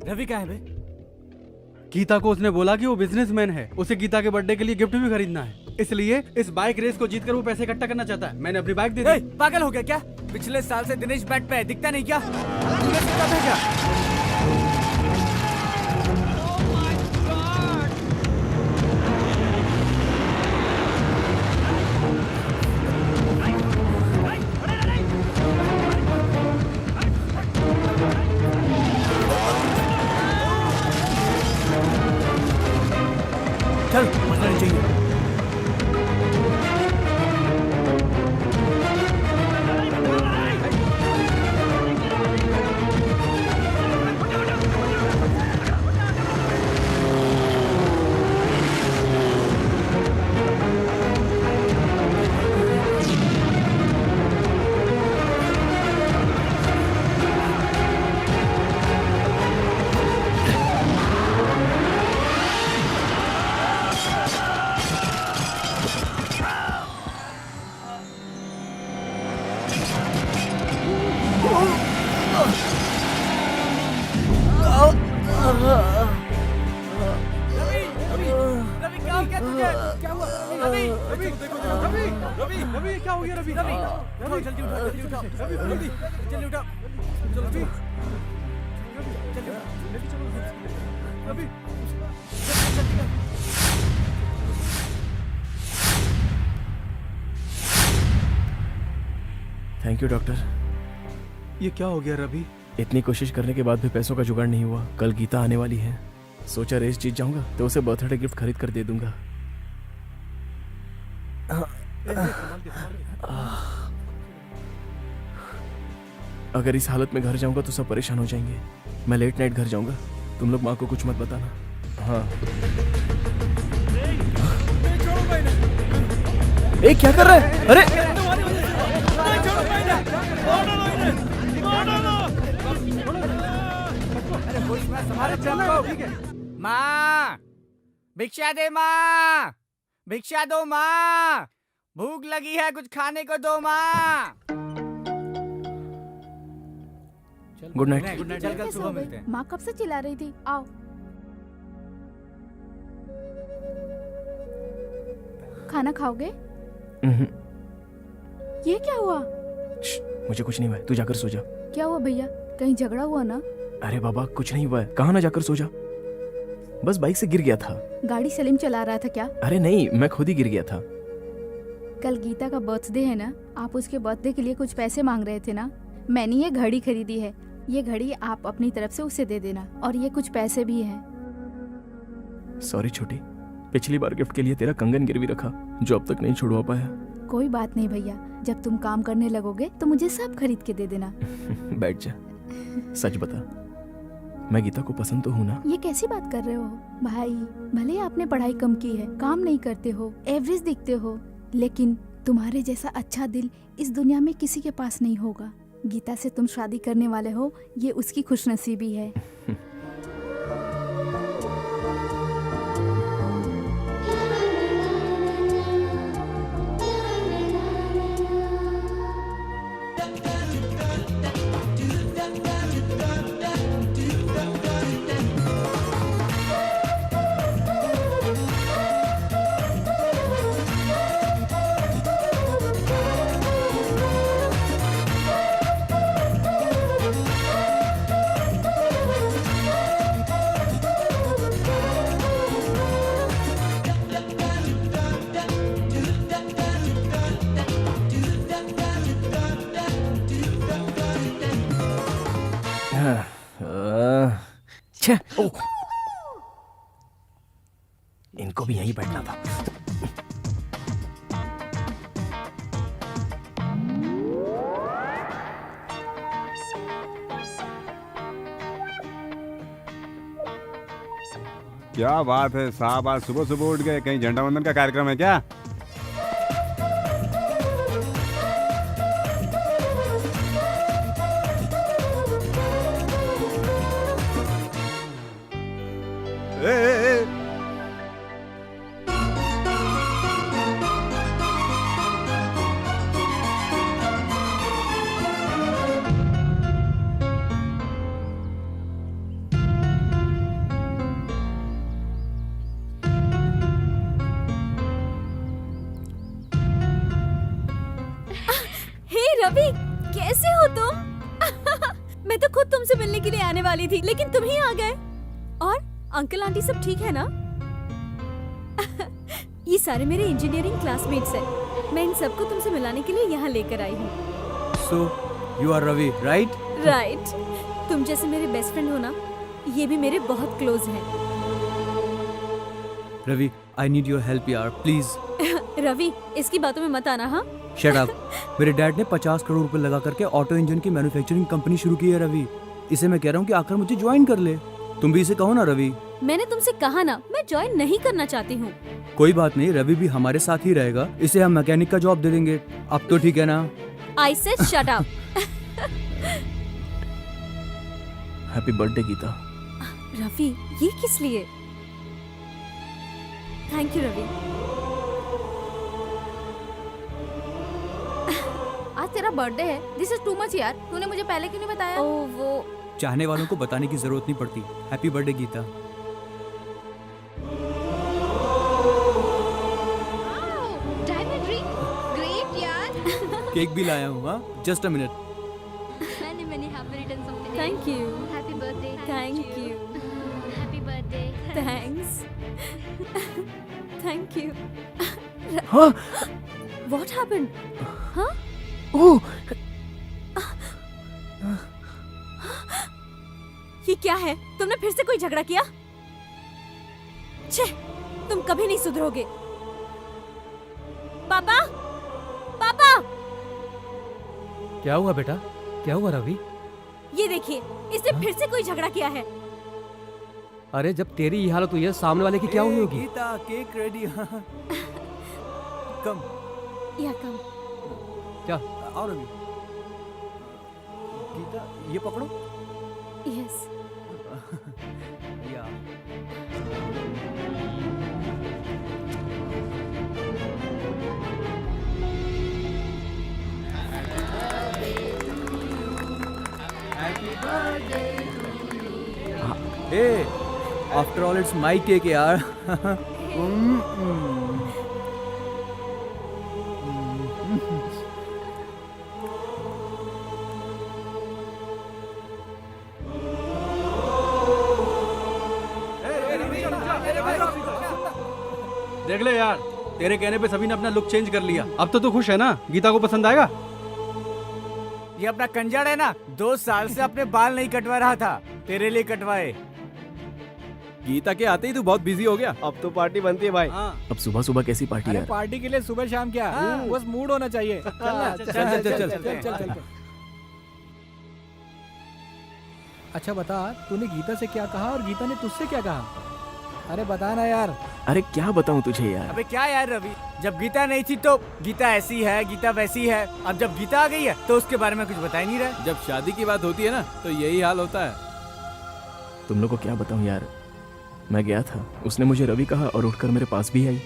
Ravi कहाँ है बे?
गीता को उसने बोला कि वो बिजनेसमैन है, उसे गीता के बर्थडे के लिए गिफ्ट भी खरीदना है, इसलिए इस बाइक रेस को जीतकर वो पैसे इकट्ठा करना चाहता है। मैंने अपनी बाइक दे दी।
पागल हो गया क्या? पिछले साल से दिनेश बैट पे है, दिखता नहीं क्या? तूने सीधा भेजा। चल मरना चाहिए।
रवि क्या हो गया? रवि रवि जल्दी उठा, जल्दी उठा, रवि जल्दी जल्दी उठा, चलो रवि, जल्दी लेके चलो रवि, जल्दी कर।
Thank you doctor.
ये क्या हो गया रवि?
इतनी कोशिश करने के बाद भी पैसों का जुगाड़ नहीं हुआ। कल गीता आने वाली है, सोचा रेस जीत जाऊंगा तो उसे बर्थडे गिफ्ट खरीद कर दे दूंगा। अगर इस हालत में घर जाऊंगा तो सब परेशान हो जाएंगे। मैं लेट नाइट घर जाऊंगा। तुम लोग माँ को कुछ मत बताना। हाँ। ए क्या कर रहा है? अरे
माँ, भिक्षा दे माँ, भिक्षा दो माँ, भूख लगी है, कुछ खाने को दो माँ।
Good night.
Good night. कल सुबह मिलते हैं।
माँ कब से चिल्ला रही थी? आओ। खाना खाओगे? ये क्या हुआ?
मुझे कुछ नहीं हुआ है, तू जाकर सो जा।
क्या हुआ भैया? कहीं झगड़ा हुआ ना?
अरे बाबा कुछ नहीं हुआ है, कहाँ ना जाकर सो जा। बस बाइक से गिर गया था।
गाड़ी सलीम चला रहा था क्या?
अरे नहीं, मैं खुद ही गिर गया था।
कल गीता का बर्थडे है ना, आप उसके बर्थडे के लिए कुछ पैसे मांग रहे थे ना। मैंने ये घड़ी खरीदी है, ये घड़ी आप अपनी तरफ से उसे दे देना, और ये कुछ पैसे भी हैं।
सॉरी छोटी, पिछली बार गिफ्ट के लिए तेरा कंगन गिरवी रखा जो अब तक नहीं छुड़वा पाया।
कोई बात नहीं भैया, जब तुम काम करने लगोगे तो मुझे सब खरीद के दे देना।
बैठ जा, सच बता, मैं गीता को पसंद तो हूँ ना?
ये कैसी बात कर रहे हो भाई? भले आपने पढ़ाई कम की है, काम नहीं करते हो, एवरेज दिखते हो, लेकिन तुम्हारे जैसा अच्छा दिल इस दुनिया में किसी के पास नहीं होगा। गीता से तुम शादी करने वाले हो, ये उसकी खुशनसीबी है।
छे, ओह, इनको भी यहीं बैठना था।
क्या बात है साहब, आज सुबह सुबह उठ गए, कहीं झंडा वंदन का कार्यक्रम है क्या? ए,
हे रवि, कैसे हो तुम? मैं तो खुद तुमसे मिलने के लिए आने वाली थी, लेकिन तुम ही आ गए। और अंकल आंटी सब ठीक है ना? ये सारे मेरे इंजीनियरिंग क्लासमेट्स हैं। मैं इन सबको तुमसे मिलाने के लिए यहाँ लेकर आई हूँ।
So you are Ravi, right?
Right. तुम जैसे मेरे बेस्ट फ्रेंड हो ना, ये भी मेरे बहुत क्लोज हैं।
Ravi, I need your help यार, प्लीज।
रवि, इसकी बातों में मत आना। हाँ,
शट अप। मेरे डैड ने 50 करोड़ रुपए लगा करके ऑटो इंजन की मैन्युफैक्चरिंग कंपनी शुरू की है रवि। इसे मैं कह रहा हूँ कि आकर मुझे ज्वाइन कर ले। तुम भी इसे कहो ना रवि।
मैंने तुमसे कहा ना, मैं ज्वाइन नहीं करना चाहती हूँ।
कोई बात नहीं, रवि भी हमारे साथ ही रहेगा। इसे हम मैकेनिक का जॉब दे देंगे। अब तो ठीक है ना?
I said shut up.
Happy birthday Geeta.
Ravi, ये किस लिए? Thank you Ravi.
आज तेरा बर्थडे है। दिस इज टू मच यार, तूने मुझे पहले क्यों नहीं बताया?
ओ वो
चाहने वालों को बताने की जरूरत नहीं पड़ती। Happy birthday Geeta.
Diamond ring, great यार।
केक भी लाया हूँ। हाँ, जस्ट अ मिनट।
मैंने happy returns of the day.
Thank you.
Happy birthday.
Thank you.
Happy birthday.
Thanks. Thank you.
हाँ,
व्हाट हैपेंड? हाँ?
ओह,
ये क्या है? तुमने फिर से कोई झगड़ा किया? छे, तुम कभी नहीं सुधरोगे। पापा, पापा,
क्या हुआ बेटा? क्या हुआ रवि?
ये देखिए, इसने फिर से कोई झगड़ा किया है।
अरे जब तेरी ये हालत हुई है, सामने वाले की क्या हुई होगी?
Gita, cake ready. कम
या कम।
क्या?
आओ रवि। गीता, ये पकड़ो।
यस।
या Hey, after all, it's my cake, यार।
देख ले यार, तेरे कहने पे सभी ने अपना लुक चेंज कर लिया। अब तो तू खुश है ना? गीता को पसंद आएगा?
ये अपना कंजड़ है ना, 2 साल से अपने बाल नहीं कटवा रहा था, तेरे लिए कटवाए।
गीता के आते ही तू बहुत बिजी हो गया।
अब तो पार्टी बनती है भाई।
अब सुबह सुबह कैसी पार्टी
अरे
यार?
पार्टी के लिए सुबह शाम क्या, बस मूड होना चाहिए। चल ना,
चल, चल, चल,
चल, चल, चल। अच्छा बता, तूने गीता से क्या कहा और गीता ने तुझसे क्या कहा? अरे बता ना यार।
अरे क्या बताऊं तुझे यार?
अबे क्या यार रवि, जब गीता नहीं थी तो गीता ऐसी है, गीता वैसी है। अब जब गीता आ गई है तो उसके बारे में कुछ बता ही नहीं रहा।
जब शादी की बात होती है ना, तो यही हाल होता है।
तुम लोग को क्या बताऊं यार, मैं गया था, उसने मुझे रवि कहा और उठकर मेरे पास भी आई।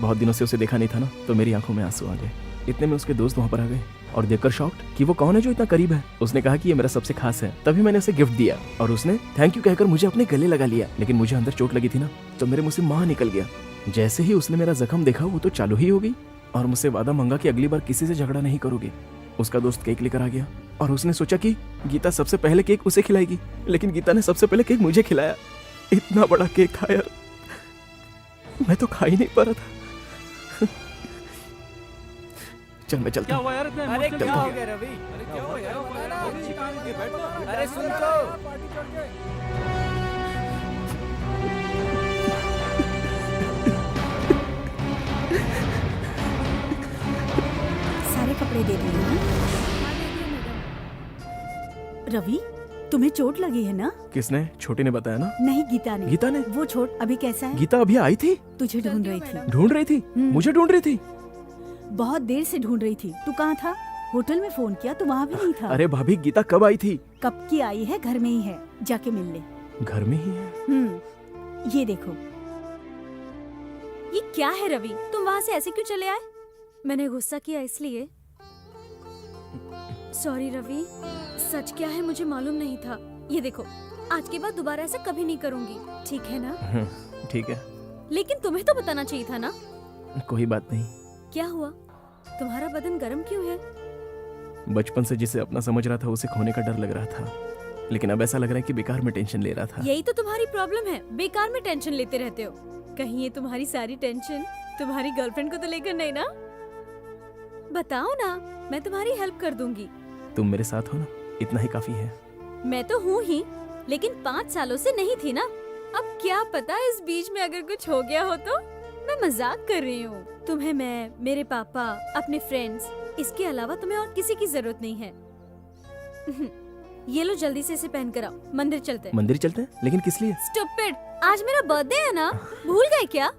बहुत दिनों से उसे देखा नहीं था ना, तो मेरी आंखों में आंसू आ गए। इतने में उसके दोस्त वहां पर आ गए और देखकर शॉक्ड कि वो कौन है जो इतना करीब है। उसने कहा कि ये मेरा सबसे खास है। तभी मैंने उसे गिफ्ट दिया और उसने थैंक यू कहकर मुझे अपने गले लगा लिया। लेकिन मुझे अंदर चोट लगी थी ना, तो मेरे मुंह से मां निकल गया। जैसे ही उसने मेरा जख्म देखा, वो तो चालू ही हो गई और मुझसे वादा मांगा कि अगली बार किसी से झगड़ा नहीं करोगे। उसका दोस्त केक लेकर आ गया और उसने सोचा कि गीता सबसे पहले केक उसे खिलाएगी, लेकिन गीता ने सबसे पहले केक मुझे खिलाया। इतना बड़ा केक था यार, मैं तो खा ही नहीं पा रहा था। चल मैं चलता हूँ।
अरे क्या हो गया रवि? अरे क्या हो गया? अरे सुन तो।
कपड़े दे रही हूँ। रवि, तुम्हें चोट लगी है ना?
किसने? छोटी ने बताया ना।
नहीं, गीता ने।
गीता ने?
वो चोट अभी कैसा है?
गीता अभी आई थी?
तुझे ढूंढ रही थी।
ढूंढ रही थी? मुझे ढूंढ रही थी?
बहुत देर से ढूंढ रही थी। तू कहाँ था? होटल में फोन किया तो वहाँ भी नहीं था।
अरे भाभी, गीता कब आई थी?
कब की आई है? घर में ही है, जाके मिल ले।
घर में ही है?
ये देखो।
ये क्या है रवि? तुम वहाँ से ऐसे क्यों चले आए? मैंने गुस्सा किया इसलिए। सॉरी रवि, सच क्या है मुझे मालूम नहीं था। ये देखो, आज के बाद दोबारा ऐसा कभी नहीं करूँगी, ठीक है ना?
ठीक है।
लेकिन तुम्हें तो बताना चाहिए था ना।
कोई बात नहीं।
क्या हुआ? तुम्हारा बदन गर्म क्यों है?
बचपन से जिसे अपना समझ रहा था उसे खोने का डर लग रहा था, लेकिन अब ऐसा लग रहा है कि बेकार में टेंशन ले रहा था।
यही तो तुम्हारी प्रॉब्लम है, बेकार में टेंशन लेते रहते हो। कहीं ये तुम्हारी सारी टेंशन तुम्हारी गर्लफ्रेंड को तो लेकर नहीं ना? बताओ ना, मैं तुम्हारी हेल्प कर दूंगी।
तुम मेरे साथ हो ना, इतना ही काफी है।
मैं तो हूँ ही, लेकिन 5 सालों से नहीं थी ना। अब क्या पता इस बीच में अगर कुछ हो गया हो तो। मैं मजाक कर रही हूँ। तुम्हें मैं, मेरे पापा, अपने फ्रेंड्स, इसके अलावा तुम्हें और किसी की जरूरत नहीं है। ये लो, जल्दी से इसे पहन कर आओ। मंदिर चलते हैं।
मंदिर चलते हैं? लेकिन किस लिए?
स्टूपिड, आज मेरा बर्थडे है ना, भूल गए क्या?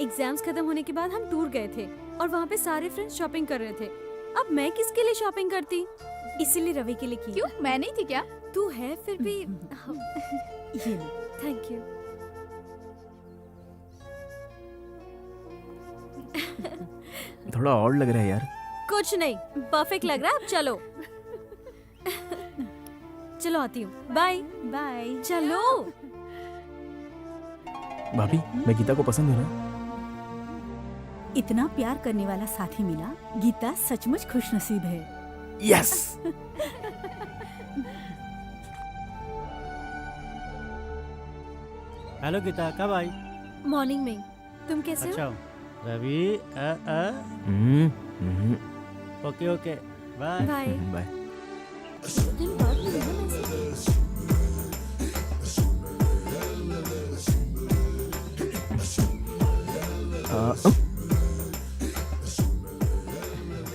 एग्जाम्स खत्म होने के बाद हम टूर गए थे और वहाँ पे सारे फ्रेंड्स शॉपिंग कर रहे थे। अब मैं किसके लिए शॉपिंग करती? इसीलिए रवि के लिए की।
क्यों, मैं नहीं थी क्या?
तू है फिर भी।
ये लो।
Thank you.
थोड़ा और लग रहा है यार।
कुछ नहीं, परफेक्ट लग रहा है। अब चलो। चलो आती हूँ। Bye bye. चलो।
भाभी, मैं गीता को पसंद हूँ ना?
इतना प्यार करने वाला साथी मिला। गीता सचमुच खुशनसीब है।
यस।
हेलो गीता, कब आई?
मॉर्निंग में। तुम कैसे हो?
Ravi, okay okay, bye
bye.
Bye.
दिन बाद मिले ना वैसे।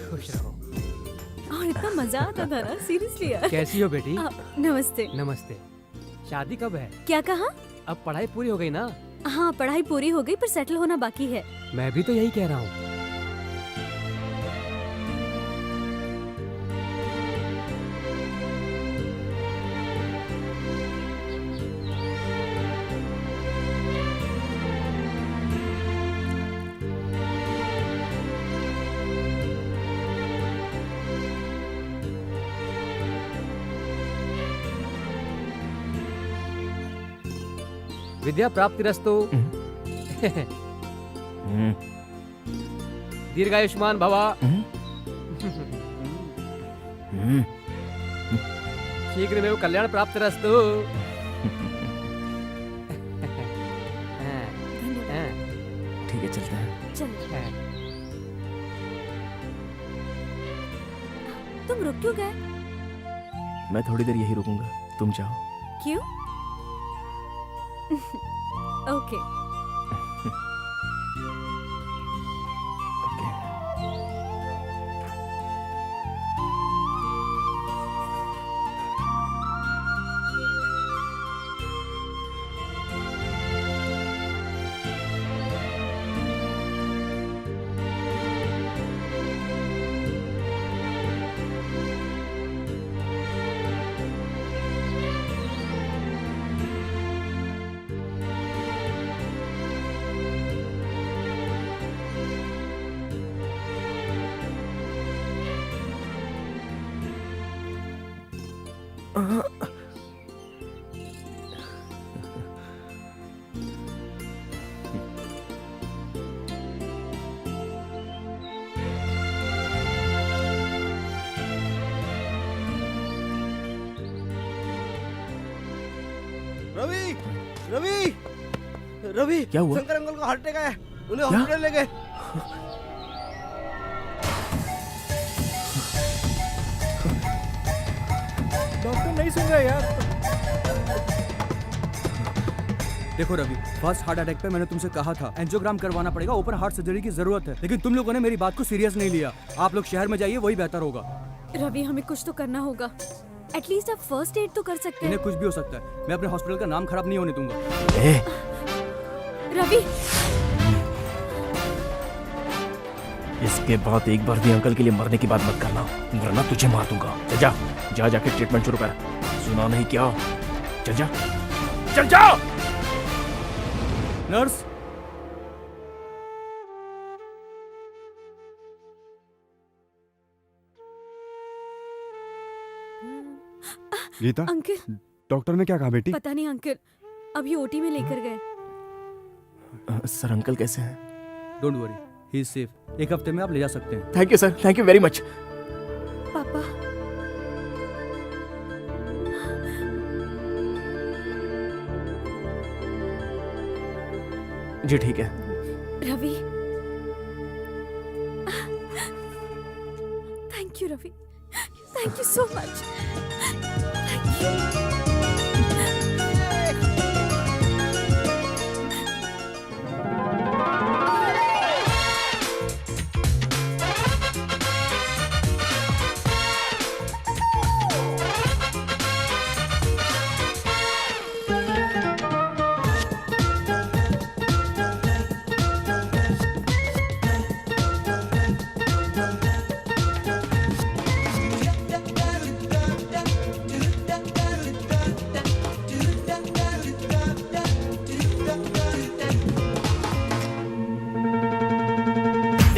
खुश रहो।
और इतना मजा आता था ना, सीरियसली यार।
कैसी हो बेटी?
नमस्ते।
नमस्ते। शादी कब है?
क्या कहा?
अब पढ़ाई पूरी हो गई ना?
हाँ, पढ़ाई पूरी हो गई पर सेटल होना बाकी है।
मैं भी तो यही कह रहा हूँ। विद्या प्राप्तिरस्तु। दीर्घायुष्मान भवा। शीघ्रमेव कल्याण प्राप्तिरस्तु।
ठीक है, चलते हैं।
चलो। तुम रुक क्यों गए?
मैं थोड़ी देर यही रुकूंगा, तुम जाओ।
क्यों? ओके।
रवि, रवि, रवि,
क्या हुआ?
शंकर अंकल को हार्ट अटैक आया, उन्हें
क्या?
हॉस्पिटल ले गए।
डॉक्टर नहीं सुन रहे यार।
देखो रवि, फर्स्ट हार्ट अटैक पे मैंने तुमसे कहा था एंजियोग्राम करवाना पड़ेगा, ओपन हार्ट सर्जरी की जरूरत है, लेकिन तुम लोगों ने मेरी बात को सीरियस नहीं लिया। आप लोग शहर में जाइए, वही बेहतर होगा।
रवि हमें कुछ तो करना होगा, एटलीस्ट आप फर्स्ट एड तो कर सकते हैं।
इन्हें कुछ भी हो सकता है, मैं अपने हॉस्पिटल का नाम खराब नहीं होने दूंगा।
रवि
इसके बाद एक बार भी अंकल के लिए मरने की बात मत करना, वरना तुझे मार दूंगा। चल जा, जा जाके ट्रीटमेंट शुरू कर। सुना नहीं क्या? चल जा, चल जा।
नर्स,
गीता,
अंकल
डॉक्टर ने क्या कहा बेटी?
पता नहीं अंकल, अभी ओटी में लेकर गए।
सर अंकल कैसे हैं?
Don't worry, he is safe. एक हफ्ते में आप ले जा सकते हैं।
Thank you sir, thank you very much.
पापा
जी ठीक है।
Ravi, thank you Ravi, thank you so much. Thank you.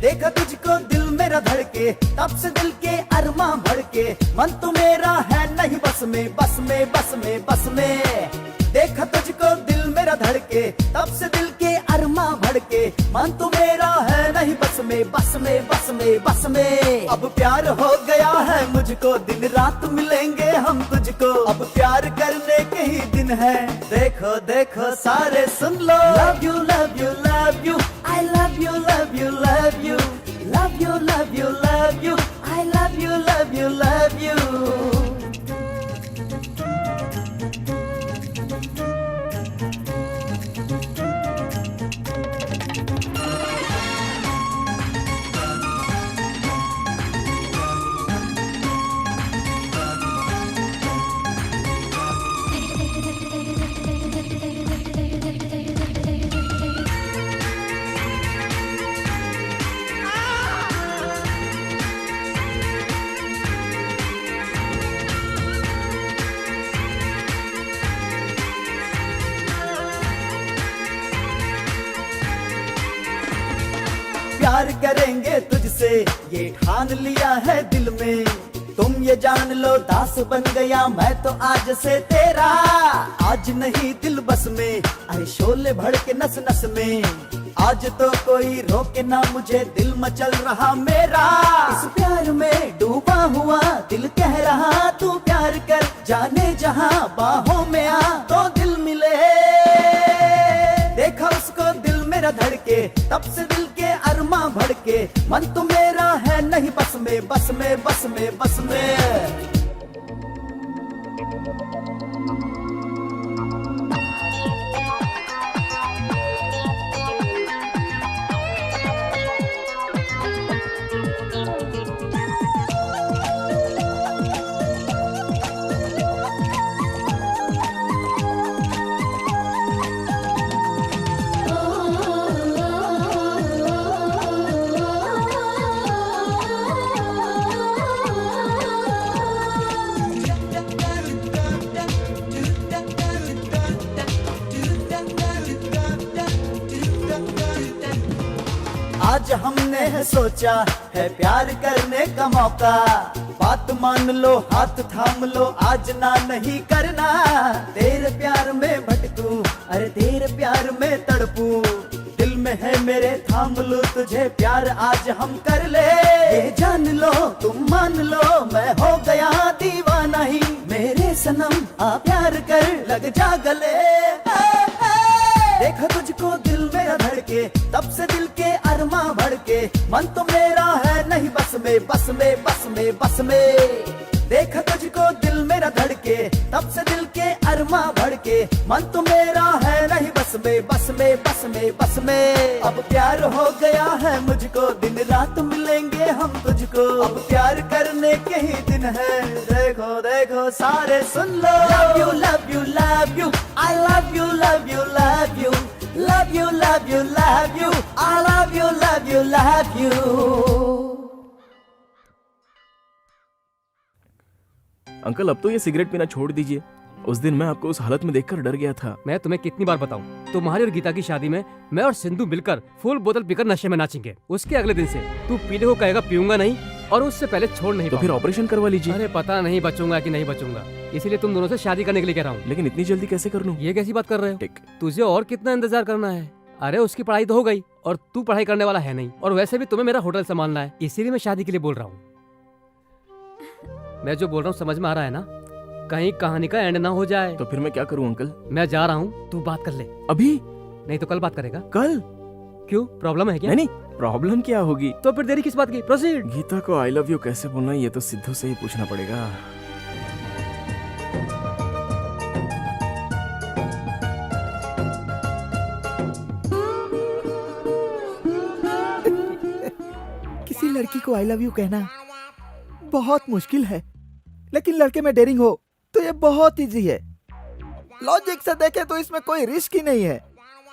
देखा तुझको दिल मेरा धड़के, तब से दिल के अरमा भड़के, मन तो मेरा है नहीं बस में, बस में, बस में, बस में। देखा तुझको दिल मेरा धड़के, तब से दिल के अरमा भड़के, मन तो मेरा है नहीं बस में, बस में, बस में, बस में। अब प्यार हो गया है मुझको, दिन रात मिलेंगे हम तुझको, अब प्यार करने के ही दिन है। देखो देखो सारे सुन लो, love you love you love you, I love you love you love you, love you love you love you, I love you love you love you। प्यार करेंगे तुझसे ये ठान लिया है दिल में, तुम ये जान लो दास बन गया मैं तो आज से तेरा। आज नहीं दिल बस में, अरे शोले भड़के नस नस में, आज तो कोई रोके ना मुझे, दिल मचल रहा मेरा। इस प्यार में डूबा हुआ दिल कह रहा तू प्यार कर, जाने जहां बाहों में आ तो दिल मिले। देखा उसको दिल मेरा धड़के, तब से दिल के अरमा भड़के, मन तो मेरा है नहीं बस में, बस में, बस में, बस में। आज हमने है सोचा है प्यार करने का मौका, बात मान लो हाथ थाम लो, आज ना नहीं करना। तेरे प्यार में भटकूं, अरे तेरे प्यार में तड़पूं, दिल में है मेरे थाम लो तुझे, प्यार आज हम कर ले। ये जान लो तुम मान लो मैं हो गया दीवाना ही, मेरे सनम आ प्यार कर लग जा गले। देखा तुझको दिल मेरा धड़के, तब से दिल के अरमा भड़के, मन तो मेरा है नहीं बस में, बस में, बस में, बस में। देखा तुझको दिल मेरा धड़के, तब से दिल के अरमा भड़के, मन तो मेरा है नहीं बस बस में बस में बस में बस में। अब प्यार हो गया है मुझको, दिन रात मिलेंगे हम तुझको। अब प्यार करने के ही दिन है, देखो देखो सारे सुन लो। Love you love you love you, I love you love you love you, love you love you love you, I love you love you love you.
Uncle अब तो ये सिगरेट पीना छोड़ दीजिए। उस दिन मैं आपको उस हालत में देखकर डर गया था।
मैं तुम्हें कितनी बार बताऊं, तुम्हारी और गीता की शादी में मैं और सिंधु मिलकर फुल बोतल पीकर नशे में नाचेंगे। उसके अगले दिन से तू पीने को कहेगा पीऊंगा नहीं, और उससे पहले छोड़ नहीं
तो फिर ऑपरेशन करवा लीजिए।
अरे पता नहीं बचूंगा कि नहीं बचूंगा, इसीलिए तुम दोनों से शादी करने के लिए कह रहा हूँ।
लेकिन इतनी जल्दी कैसे कर लूं?
ये कैसी बात कर रहे हो?
ठीक।
तुझे और कितना इंतजार करना है? अरे उसकी पढ़ाई तो हो गई और तू पढ़ाई करने वाला है नहीं, और वैसे भी तुम्हें मेरा होटल संभालना है, इसीलिए मैं शादी के लिए बोल रहा हूँ। मैं जो बोल रहा हूँ समझ में आ रहा है ना? कहीं कहानी का एंड ना हो जाए।
तो फिर मैं क्या करूं अंकल?
मैं जा रहा हूँ, तू बात कर ले।
अभी
नहीं तो कल बात करेगा।
कल?
क्यों, प्रॉब्लम है क्या?
नहीं प्रॉब्लम क्या होगी?
तो फिर देरी किस बात की? प्रोसीड।
गीता को आई लव यू कैसे बोलना है ये तो सिद्धू से ही पूछना पड़ेगा।
किसी लड़की को आई लव यू कहना बहुत मुश्किल है, लेकिन लड़के में डेयरिंग हो तो ये बहुत इजी है। लॉजिक से देखें तो इसमें कोई रिस्क ही नहीं है।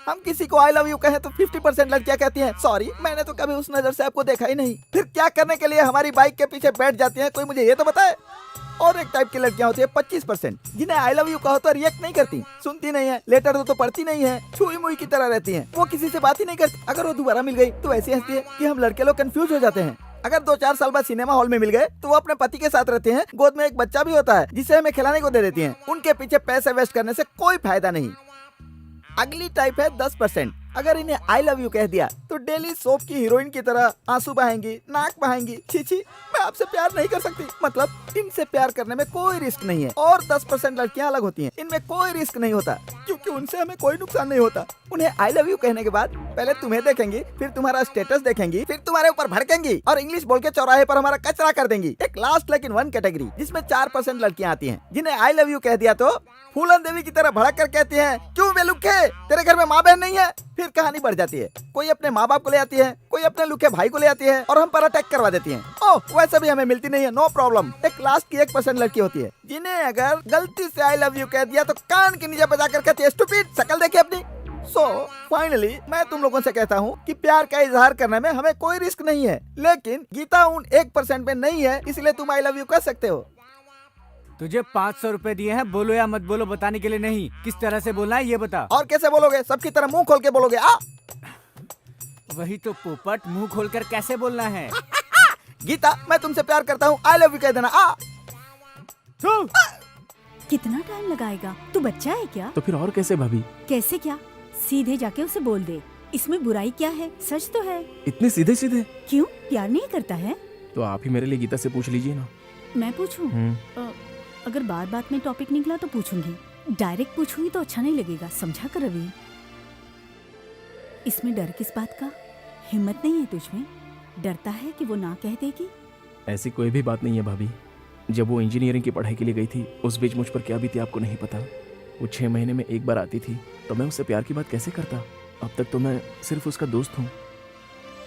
हम किसी को आई लव यू कहें तो 50% लड़कियां कहती हैं सॉरी मैंने तो कभी उस नजर से आपको देखा ही नहीं। फिर क्या करने के लिए हमारी बाइक के पीछे बैठ जाती हैं, कोई मुझे ये तो बताए। और एक टाइप की लड़कियां होती है 25%, जिन्हें आई लव यू कहो तो रिएक्ट नहीं करती, सुनती नहीं है, लेटर तो पढ़ती नहीं है, छुई मुई की तरह रहती हैं। वो किसी से बात ही नहीं करती। अगर वो दोबारा मिल गई तो ऐसी हंसती है कि हम लड़के लोग कंफ्यूज हो जाते हैं। अगर 2-4 साल बाद सिनेमा हॉल में मिल गए तो वो अपने पति के साथ रहते हैं, गोद में एक बच्चा भी होता है जिसे हमें खिलाने को दे देती हैं। उनके पीछे पैसे वेस्ट करने से कोई फायदा नहीं। अगली टाइप है 10%। अगर इन्हें आई लव यू कह दिया तो डेली सोप की हीरोइन की तरह आंसू बहाएंगी, नाक बहाएंगी, छी मैं आपसे प्यार नहीं कर सकती। मतलब इनसे प्यार करने में कोई रिस्क नहीं है। और 10% लड़कियां अलग होती हैं, इनमें कोई रिस्क नहीं होता क्योंकि उनसे हमें कोई नुकसान नहीं होता। उन्हें आई लव यू कहने के बाद पहले तुम्हें देखेंगी, फिर तुम्हारा स्टेटस देखेंगी, फिर तुम्हारे ऊपर भड़केंगी और इंग्लिश बोल के चौराहे पर हमारा कचरा कर देंगी। एक लास्ट लेकिन वन कैटेगरी जिसमें 4% लड़कियां आती हैं, जिन्हें आई लव यू कह दिया तो फूलन देवी की तरह भड़क कर कहती हैं क्यों बेलुखे, तेरे घर में माँ बहन नहीं है। फिर कहानी बढ़ जाती है, कोई अपने माँ बाप को ले आती है, कोई अपने लुखे भाई को ले आती है और हम पर अटैक करवा देती हैं। ओह वैसे भी हमें मिलती नहीं है, नो प्रॉब्लम। एक लास्ट की 1% लड़की होती है जिन्हें अगर गलती से आई लव यू कह दिया तो कान के नीचे बजा कर कहती है स्टूपिड, शक्ल देखिए अपनी। सो फाइनली मैं तुम लोगों से कहता हूँ कि प्यार का इजहार करने में हमें कोई रिस्क नहीं है, लेकिन गीता उन 1% में नहीं है, इसलिए तुम आई लव यू कह सकते हो।
तुझे 500 रुपए दिए हैं, बोलो या मत बोलो बताने के लिए नहीं, किस तरह से बोलना है ये बता।
और कैसे बोलोगे? सबकी तरह मुंह खोल के बोलोगे। आ
वही तो पोपट, मुंह खोलकर कैसे बोलना है?
गीता मैं तुमसे प्यार करता हूँ, आई लव यू कह देना।
कितना टाइम लगाएगा? तू बच्चा है क्या?
तो फिर और कैसे भाभी?
कैसे क्या? सीधे जाके उसे बोल दे, इसमें बुराई क्या है? सच तो है।
इतने सीधे सीधे?
क्यों, प्यार नहीं करता है?
तो आप ही मेरे लिए गीता से पूछ लीजिए ना।
मैं पूछूं? अगर बात बात में टॉपिक निकला तो पूछूंगी, डायरेक्ट पूछूंगी तो अच्छा नहीं लगेगा, समझा कर रवि। इसमें डर किस बात का? हिम्मत नहीं है तुझमें? डरता है कि वो ना कह देगी?
ऐसी कोई भी बात नहीं है भाभी। जब वो इंजीनियरिंग की पढ़ाई के लिए गई थी उस बीच मुझ पर क्या बीती आपको नहीं पता। वो 6 महीने में एक बार आती थी तो मैं उससे प्यार की बात कैसे करता? अब तक तो मैं सिर्फ उसका दोस्त हूँ।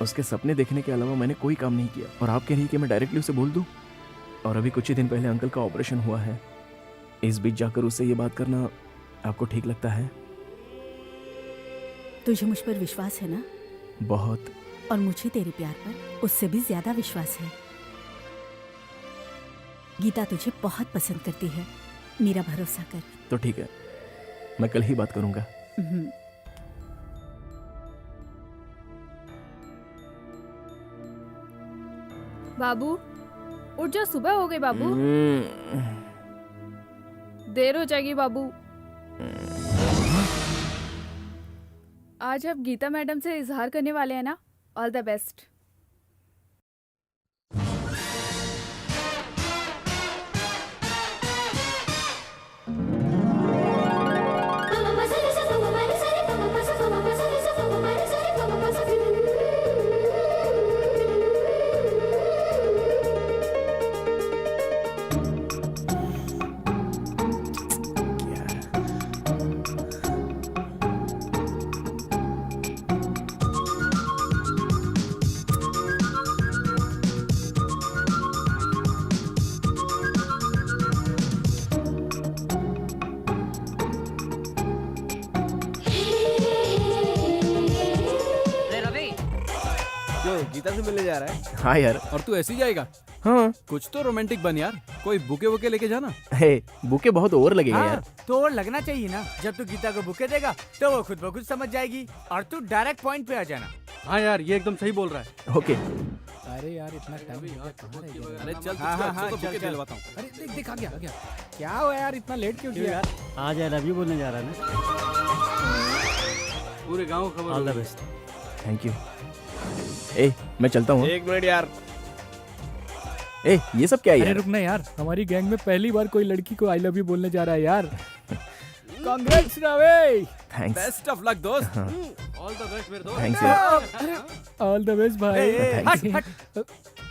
उसके सपने देखने के अलावा मैंने कोई काम नहीं किया, और आप कह रही कि मैं डायरेक्टली उसे बोल दूँ? और अभी कुछ ही दिन पहले अंकल का ऑपरेशन हुआ है, इस बीच जाकर उससे ये बात करना आपको ठीक लगता है?
तुझे मुझ पर विश्वास है ना?
बहुत।
और मुझे तेरे प्यार पर उससे भी ज्यादा विश्वास है। गीता तुझे बहुत पसंद करती है, मेरा भरोसा कर।
तो ठीक है, मैं कल ही बात करूंगा।
बाबू उठ जा, सुबह हो गई बाबू। देर हो जाएगी बाबू। आज आप गीता मैडम से इजहार करने वाले हैं ना? All the best.
तो गीता से मिलने जा रहा है।
हाँ यार।
और तू ऐसे ही जाएगा?
हाँ।
कुछ तो रोमांटिक बन यार, कोई बुके वुके लेके जाना।
हे, बुके बहुत ओवर लगेगा
हाँ,
यार।
तो और लगना चाहिए ना। जब तू गीता को बुके देगा तो वो खुद ब खुद समझ जाएगी और तू डायरेक्ट पॉइंट पे आ जाना।
हाँ यार, ये एकदम सही बोल रहा है।
ओके।
अरे यार इतना टाइम
अरे चल
हाँ, हाँ, हाँ,
तो
चल,
बुके
चल।
दिलवाता हूँ।
अरे देख देख आ गया। क्या हुआ यार, इतना लेट क्यों किया यार?
आज आई लव यू बोलने जा रहा है ना, पूरे गांव को खबर। All the best.
Thank you. ए, मैं चलता हूँ।
1 मिनट यार।
ए, ये सब क्या है
अरे
यार?
रुकना यार, हमारी गैंग में पहली बार कोई लड़की को आई लव यू बोलने जा रहा है यार। Congrats Ravi.
Thanks.
Best of luck दोस्त।
ऑल द बेस्ट मेरे दोस्त।
थैंक्स यार।
ऑल द बेस्ट भाई।
हट हट।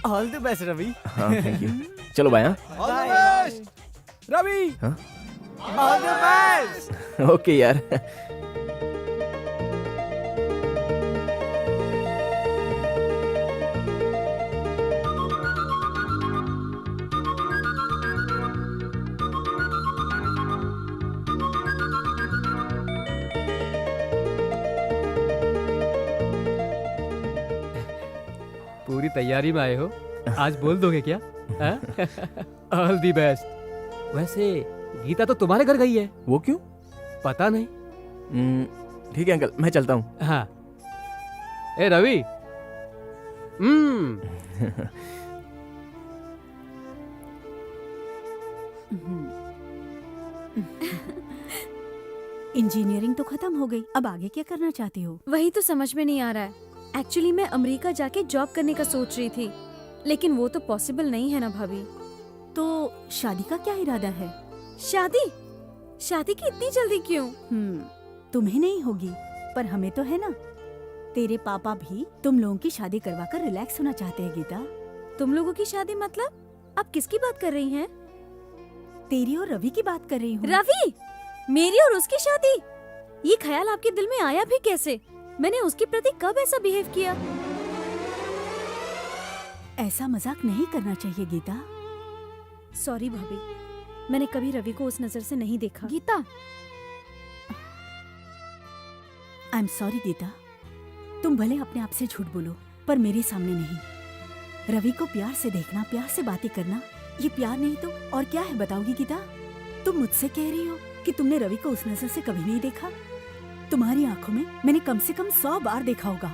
All the best Ravi.
हाँ, थैंक यू। चलो बाय। हाँ।
All the best
Ravi.
हाँ?
All the best.
ओके यार।
पूरी तैयारी में आए हो, आज बोल दोगे क्या? All the best. वैसे गीता तो तुम्हारे घर गई है।
वो क्यों?
पता नहीं।
ठीक है अंकल, मैं चलता हूँ।
हाँ। ए रवि।
इंजीनियरिंग तो खत्म हो गई, अब आगे क्या करना चाहती हो?
वही तो समझ में नहीं आ रहा है। एक्चुअली मैं अमेरिका जाके जॉब करने का सोच रही थी, लेकिन वो तो पॉसिबल नहीं है ना भाभी।
तो शादी का क्या इरादा है?
शादी? शादी की इतनी जल्दी क्यों?
तुम्हें नहीं होगी पर हमें तो है ना। तेरे पापा भी तुम लोगों की शादी करवा कर रिलैक्स होना चाहते हैं गीता।
तुम लोगों की शादी मतलब? आप किसकी बात कर रही हैं?
तेरी और रवि की बात कर रही हूँ।
रवि? मेरी और उसकी शादी? ये ख्याल आपके दिल में आया भी कैसे? मैंने उसके प्रति कब ऐसा बिहेव किया?
ऐसा मजाक नहीं करना चाहिए गीता।
सॉरी भाभी, मैंने कभी रवि को उस नजर से नहीं देखा।
Geeta,
I am sorry Geeta. तुम भले अपने आप से झूठ बोलो पर मेरे सामने नहीं। रवि को प्यार से देखना, प्यार से बातें करना, ये प्यार नहीं तो और क्या है बताओगी गीता? तुम मुझसे कह रही हो कि तुमने रवि को उस नजर से कभी नहीं देखा? तुम्हारी आंखों में मैंने कम से कम 100 बार देखा होगा।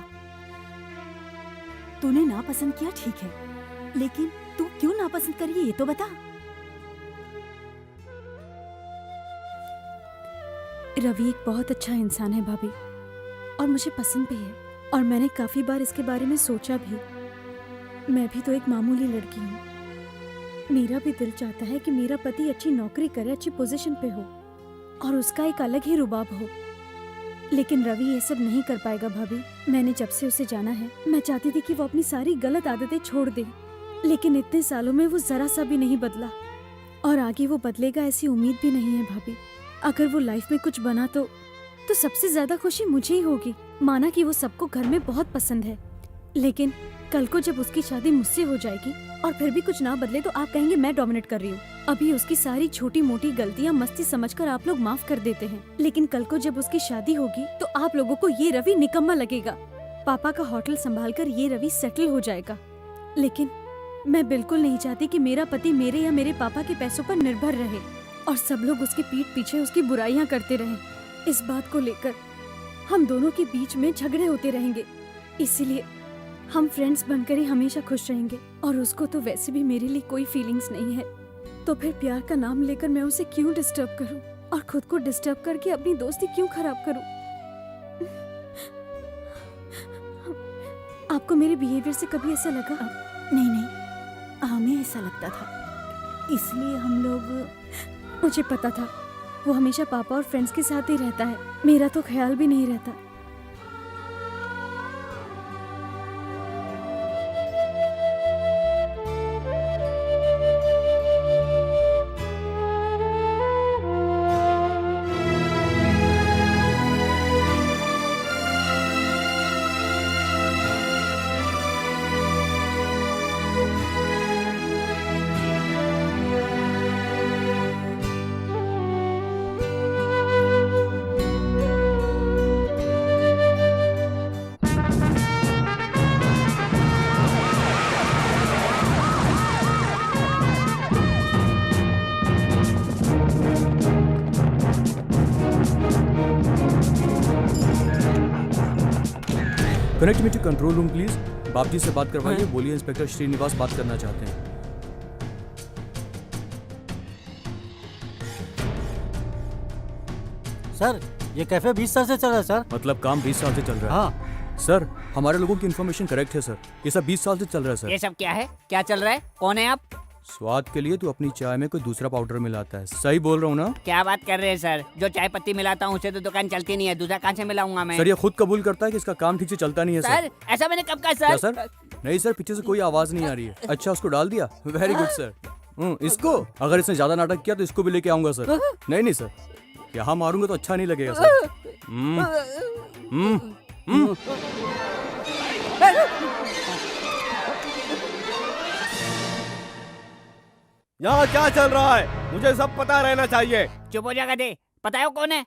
तूने नापसंद किया ठीक है, लेकिन तू क्यों नापसंद करी ये तो बता।
रवि एक बहुत अच्छा इंसान है भाभी, और मुझे पसंद भी है, और मैंने काफी बार इसके बारे में सोचा भी। मैं भी तो एक मामूली लड़की हूँ। मेरा भी दिल चाहता है कि मेरा पति अच्छी नौकरी करे, अच्छी पोजीशन पे हो, और उसका एक अलग ही रुबाब हो। लेकिन रवि ये सब नहीं कर पाएगा भाभी। मैंने जब से उसे जाना है, मैं चाहती थी कि वो अपनी सारी गलत आदतें छोड़ दे, लेकिन इतने सालों में वो जरा सा भी नहीं बदला, और आगे वो बदलेगा ऐसी उम्मीद भी नहीं है भाभी। अगर वो लाइफ में कुछ बना तो सबसे ज्यादा खुशी मुझे ही होगी। माना कि वो सबको घर में बहुत पसंद है, लेकिन कल को जब उसकी शादी मुझसे हो जाएगी और फिर भी कुछ ना बदले तो आप कहेंगे मैं डोमिनेट कर रही हूँ। अभी उसकी सारी छोटी मोटी गलतियाँ मस्ती समझकर आप लोग माफ कर देते हैं, लेकिन कल को जब उसकी शादी होगी तो आप लोगों को ये रवि निकम्मा लगेगा। पापा का होटल संभालकर ये रवि सेटल हो जाएगा, लेकिन मैं बिल्कुल नहीं चाहती कि मेरा पति मेरे या मेरे पापा के पैसों पर निर्भर रहे और सब लोग उसकी पीठ पीछे उसकी बुराइयां करते रहें। इस बात को लेकर हम दोनों के बीच में झगड़े होते रहेंगे, इसीलिए हम फ्रेंड्स बनकर ही हमेशा खुश रहेंगे। और उसको तो वैसे भी मेरे लिए कोई फीलिंग्स नहीं है, तो फिर प्यार का नाम लेकर मैं उसे क्यों डिस्टर्ब करूं और खुद को डिस्टर्ब करके अपनी दोस्ती क्यों खराब करूं? आपको मेरे बिहेवियर से कभी ऐसा लगा?
नहीं, हमें ऐसा लगता था, इसलिए हम लोग।
मुझे पता था वो हमेशा पापा और फ्रेंड्स के साथ ही रहता है, मेरा तो ख्याल भी नहीं रहता।
Connect me to control room please. बाप जी से बात करवाइए, बोलिए इंस्पेक्टर श्रीनिवास बात करना चाहते हैं।
सर ये कैफे 20 साल से चल रहा है सर।
मतलब काम 20 साल से चल रहा है?
हाँ
सर हमारे लोगों की इन्फॉर्मेशन करेक्ट है सर, ये सब 20 साल से चल रहा है सर।
ये सब क्या है? क्या चल रहा है? कौन है आप?
स्वाद के लिए तू अपनी चाय में कोई दूसरा पाउडर मिलाता है, सही बोल रहा हूँ ना?
क्या बात कर रहे हैं सर? जो चाय पत्ती मिलाता हूँ उसे तो दुकान चलती नहीं है, दूसरा कहाँ से मिलाऊंगा मैं?
सर ये खुद कबूल करता है कि इसका काम ठीक से चलता नहीं है सर।
सर ऐसा मैंने कब कहा
क्या
सर?
सर? नहीं सर, पीछे से कोई आवाज नहीं आ रही है। अच्छा उसको डाल दिया, वेरी गुड सर। इसको अगर इसने ज्यादा नाटक किया तो इसको भी लेके आऊंगा सर। नहीं नहीं सर, यहाँ मारूंगा तो अच्छा नहीं लगेगा सर।
यहाँ क्या चल रहा है? मुझे सब पता रहना चाहिए।
चुप हो जाएगा दे, पता है वो कौन है?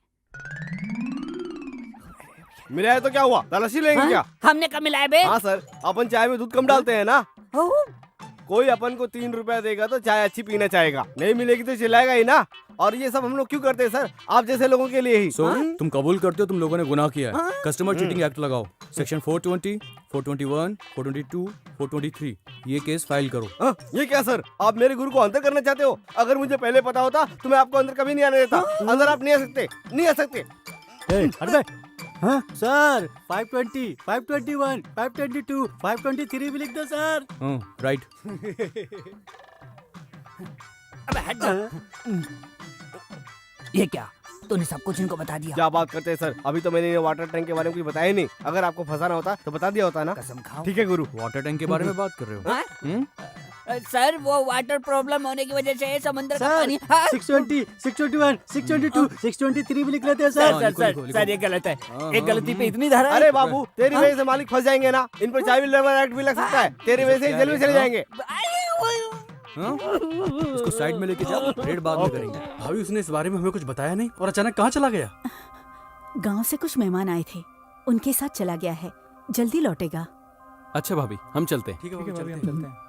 मिला है तो क्या हुआ? तलाशी लेंगे क्या?
हमने कब मिलाया बे?
हाँ सर, अपन चाय में दूध कम डालते हैं ना। कोई अपन को 3 रुपया देगा तो चाय अच्छी पीना चाहेगा, नहीं मिलेगी तो चिल्लाएगा ही ना। और ये सब हम लोग क्यों करते हैं सर? आप जैसे लोगों के लिए ही।
तुम कबूल करते हो तुम लोगों ने गुनाह किया है। कस्टमर चीटिंग एक्ट लगाओ, सेक्शन 420, 421, 422, 423, ये केस फाइल करो।
ये क्या सर? आप मेरे गुरु को अंदर करना चाहते हो? अगर मुझे पहले पता होता तो मैं आपको अंदर कभी नहीं आने देता। अंदर आप नहीं आ सकते, नहीं आ सकते।
हाँ सर 520, 521, 522, 523 भी लिख दो सर।
राइट।
अबे हट जा। ये क्या? तूने सब कुछ इनको बता दिया?
क्या बात करते हैं सर? अभी तो मैंने वाटर टैंक के बारे में कुछ बताया ही नहीं। अगर आपको फंसाना होता तो बता दिया होता ना।
कसम खाओ।
ठीक है गुरु।
वाटर टैंक के बारे में बात कर रहे हो?
सर वो वाटर प्रॉब्लम होने की वजह से समुद्र का
सर
पानी
620, 621, 622, 623 भी लिख लेते हैं सर।
सर ये गलत है। एक गलती पे इतनी धारा।
अरे बाबू तेरी वजह से मालिक फंस जाएंगे ना। इन पर चाइल्ड लेबर एक्ट भी लग सकता है। तेरी वजह से जेल में चले जाएंगे।
इसको साइड में लेके जाओ, रेड बाद में करेंगे।
भाभी उसने इस बारे में हमें कुछ बताया नहीं और अचानक कहाँ चला गया?
गांव से कुछ मेहमान आए थे, उनके साथ चला गया है, जल्दी लौटेगा।
अच्छा भाभी हम चलते हैं।
ठीक है भाभी, हम चलते हैं।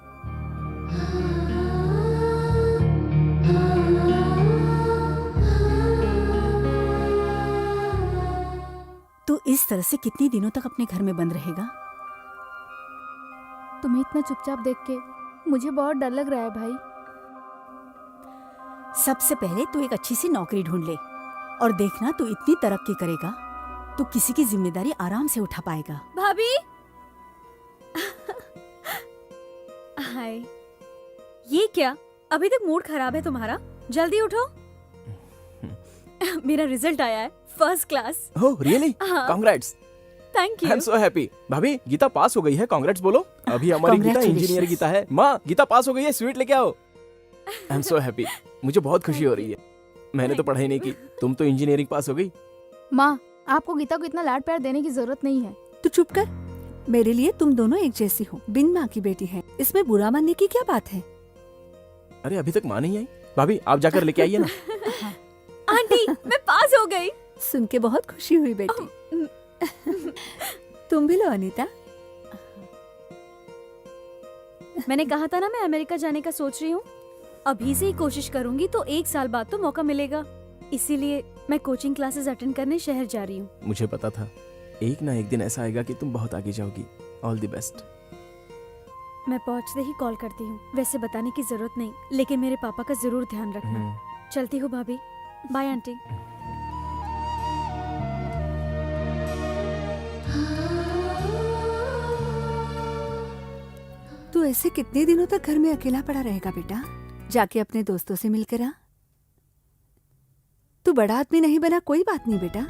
तू इस तरह से कितने दिनों तक अपने घर में बंद रहेगा?
तुम्हें इतना चुपचाप देख के मुझे बहुत डर लग रहा है भाई।
सबसे पहले तू एक अच्छी सी नौकरी ढूंढ ले और देखना तू इतनी तरक्की करेगा तो किसी की जिम्मेदारी आराम से उठा पाएगा।
भाभी हाय। ये क्या? अभी तक मूड खराब है तुम्हारा? जल्दी उठो। मेरा रिजल्ट आया है, फर्स्ट क्लास।
Oh really?
हाँ।
Congrats.
Thank
I
you.
Am so happy. भाभी गीता पास हो गई है, कांग्रेट्स बोलो। अभी हमारी गीता
Congratulations.
इंजीनियर गीता है। माँ गीता पास हो गई है, स्वीट लेके आओ। आई एम सो हैप्पी, मुझे बहुत खुशी हो रही है। मैंने तो पढ़ाई नहीं की, तुम तो इंजीनियरिंग पास हो गई।
माँ आपको गीता को इतना लाड प्यार देने की जरूरत नहीं है।
तू चुप कर। मेरे लिए तुम दोनों एक जैसी हो, बिन माँ की बेटी है, इसमें बुरा मानने की क्या बात है?
अरे अभी तक माँ नहीं आई। भाभी आप जाकर लेके आइए ना।
आंटी मैं पास हो गई।
सुन के बहुत खुशी हुई बेटी। तुम भी लो अनीता।
मैंने कहा था ना मैं अमेरिका जाने का सोच रही हूँ। अभी से ही कोशिश करूंगी तो 1 साल बाद तो मौका मिलेगा। इसीलिए मैं कोचिंग क्लासेस अटेंड करने शहर जा रही हूँ।
मुझे पता था एक ना एक दिन ऐसा आएगा कि तुम बहुत आगे जाओगी। All the best.
मैं पहुँचते ही कॉल करती हूँ। वैसे बताने की जरूरत नहीं, लेकिन मेरे पापा का जरूर ध्यान रखना। चलती हूँ भाभी। Bye aunty.
तू ऐसे कितने दिनों तक घर में अकेला पड़ा रहेगा बेटा? जाके अपने दोस्तों से मिलकर आ। तू बड़ा आदमी नहीं बना कोई बात नहीं बेटा,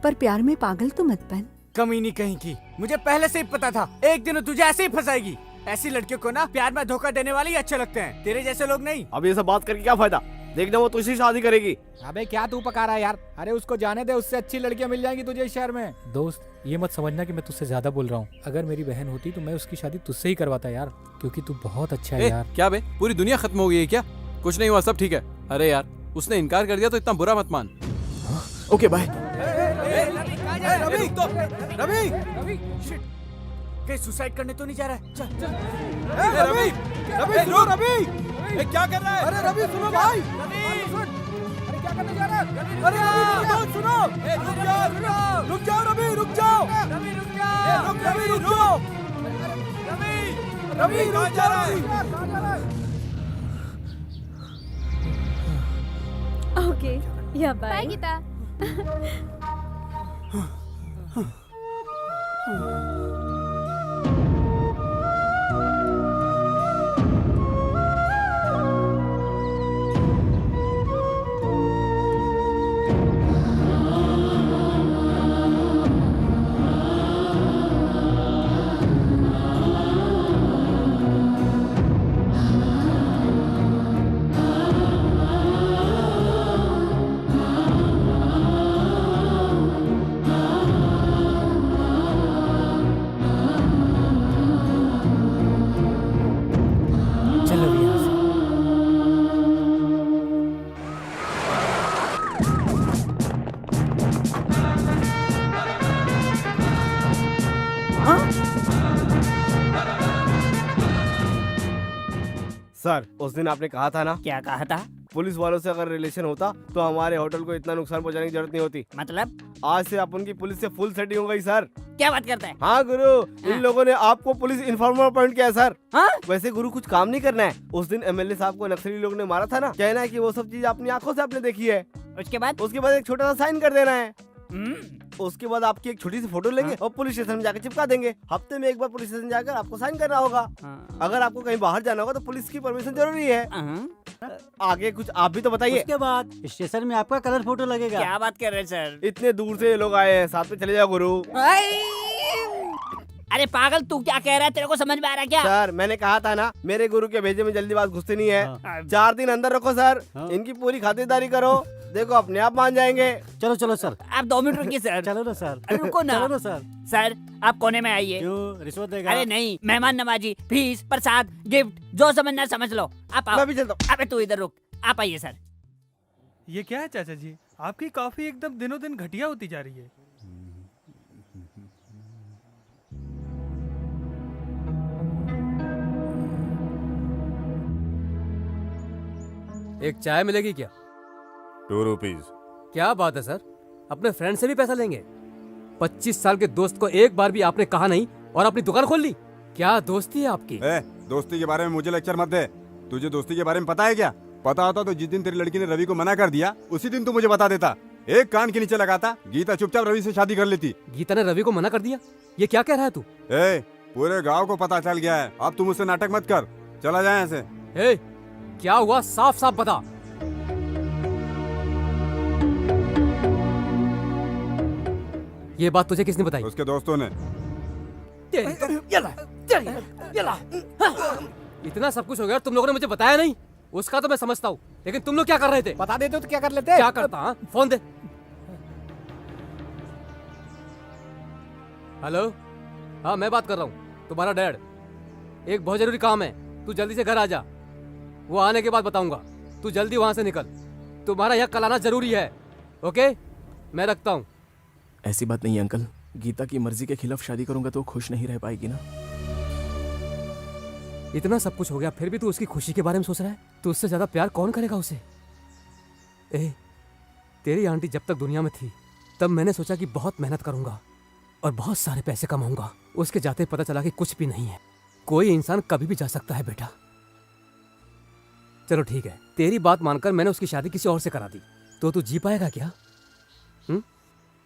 पर प्यार में पागल तो मत बन।
कमीनी कहीं की, मुझे पहले से ही पता था एक दिन तुझे ऐसे ही फंसाएगी। ऐसी लड़कियों को ना प्यार में धोखा देने वाले ही अच्छे लगते हैं, तेरे जैसे लोग नहीं।
अब ये सब बात करके क्या फायदा? देखना वो तुझसे शादी करेगी।
अबे क्या तू पका रहा है यार? अरे उसको जाने दे, उससे अच्छी लड़कियां मिल जाएंगी तुझे इस शहर में। दोस्त ये मत समझना कि मैं तुझसे ज्यादा बोल रहा हूँ। अगर मेरी बहन होती तो मैं उसकी शादी तुझसे ही करवाता यार, क्योंकि तू बहुत अच्छा है यार।
क्या बे पूरी दुनिया खत्म हो गई है क्या? कुछ नहीं हुआ, सब ठीक है। अरे यार उसने इनकार कर दिया तो इतना बुरा मत मान।
Okay bye.
रवि कहीं सुसाइड करने तो नहीं जा रहा है? चल चल।
रवि रवि सुनो रवि, क्या कर रहा है? अरे रवि सुनो भाई।
करने जा रहा है? अरे रवि सुनो, रुक जाओ रवि, रुक जाओ रवि, रुक जाओ रवि, रुक जाओ रवि, रुक जा रहा है।
ओके, या बाय
गीता।
चलो अभी यहाँ से।
सर, उस दिन आपने कहा था ना,
क्या कहा था?
पुलिस वालों से अगर रिलेशन होता तो हमारे होटल को इतना नुकसान पहुंचाने की जरूरत नहीं होती।
मतलब
आज से अपन की पुलिस से फुल सेटिंग हो गई सर।
क्या बात करता है?
हाँ गुरु, इन लोगों ने आपको पुलिस इन्फॉर्मर अपॉइंट किया है सर।
हाँ?
वैसे गुरु कुछ काम नहीं करना है। उस दिन एमएलए साहब को नक्सली लोग ने मारा था ना, कहना है कि वो सब चीज अपनी आंखों से आपने देखी है।
उसके बाद
एक छोटा सा साइन कर देना है। उसके बाद आपकी एक छोटी सी फोटो लेंगे और पुलिस स्टेशन में जाकर चिपका देंगे। हफ्ते में एक बार पुलिस स्टेशन जाकर आपको साइन करना होगा। अगर आपको कहीं बाहर जाना होगा तो पुलिस की परमिशन जरूरी है। आगे कुछ आप भी तो बताइए।
उसके बाद स्टेशन में आपका कलर फोटो लगेगा।
क्या बात कर रहे हैं सर?
इतने दूर से ये लोग आए हैं, साथ में चले जाओ गुरु।
अरे पागल, तू क्या कह रहा है? तेरे को समझ में आ रहा है क्या?
सर, मैंने कहा था ना, मेरे गुरु के भेजे में जल्दीबाज घुसती नहीं है। 4 दिन अंदर रखो सर, इनकी पूरी खातिरदारी करो, देखो अपने आप मान जाएंगे।
चलो चलो सर।
आप 2 मिनट रुकिए सर।
चलो ना सर।
अरे रुको ना।
चलो ना सर।
सर, आप कोने में आइए।
क्यों, रिश्वत देगा?
अरे नहीं, मेहमान नवाजी, फीस, प्रसाद, गिफ्ट, जो समझना समझ लो। आप आओ।
मैं भी चलता हूँ।
अबे तू इधर रुक, आप आइए सर।
ये क्या है चाचा जी? आपकी कॉफी एकदम दिनों दिन घटिया होती जा रही है।
एक चाय मिलेगी क्या?
2 रुपीज।
क्या बात है सर, अपने फ्रेंड से भी पैसा लेंगे? 25 साल के दोस्त को एक बार भी आपने कहा नहीं और अपनी दुकान खोल ली। क्या दोस्ती है आपकी?
दोस्ती के बारे में मुझे लेक्चर मत दे। तुझे दोस्ती के बारे में पता है क्या? पता होता तो जिस दिन तेरी लड़की ने रवि को मना कर दिया उसी दिन तू मुझे बता देता। एक कान के नीचे लगाता, गीता चुपचाप रवि से शादी कर लेती।
गीता ने रवि को मना कर दिया? ये क्या कह रहा है तू?
पूरे गांव को पता चल गया है, अब तुम मुझसे नाटक मत कर, चला जाए यहाँ से।
क्या हुआ, साफ साफ बता। ये बात तुझे किसने बताई?
उसके दोस्तों ने।
इतना सब कुछ हो गया, तुम लोगों ने मुझे बताया नहीं। उसका तो मैं समझता हूँ, लेकिन तुम लोग क्या कर रहे थे?
बता देते तो क्या कर लेते?
क्या करता? हाँ, फोन दे। हेलो, हाँ मैं बात कर रहा हूँ, तुम्हारा डैड। एक बहुत जरूरी काम है, तू जल्दी से घर आ जा। वो आने के बाद बताऊंगा, तू जल्दी वहां से निकल। तुम्हारा यहाँ कल आना जरूरी है। ओके, मैं रखता हूँ।
ऐसी बात नहीं है अंकल, गीता की मर्जी के खिलाफ शादी करूंगा तो खुश नहीं रह पाएगी ना।
इतना सब कुछ हो गया फिर भी तू उसकी खुशी के बारे में सोच रहा है? तू उससे ज्यादा प्यार कौन करेगा उसे? तेरी आंटी जब तक दुनिया में थी तब मैंने सोचा कि बहुत मेहनत करूंगा और बहुत सारे पैसे कमाऊंगा। उसके जाते पता चला कि कुछ भी नहीं है। कोई इंसान कभी भी जा सकता है बेटा। चलो ठीक है, तेरी बात मानकर मैंने उसकी शादी किसी और से करा दी, तो तू जी पाएगा क्या?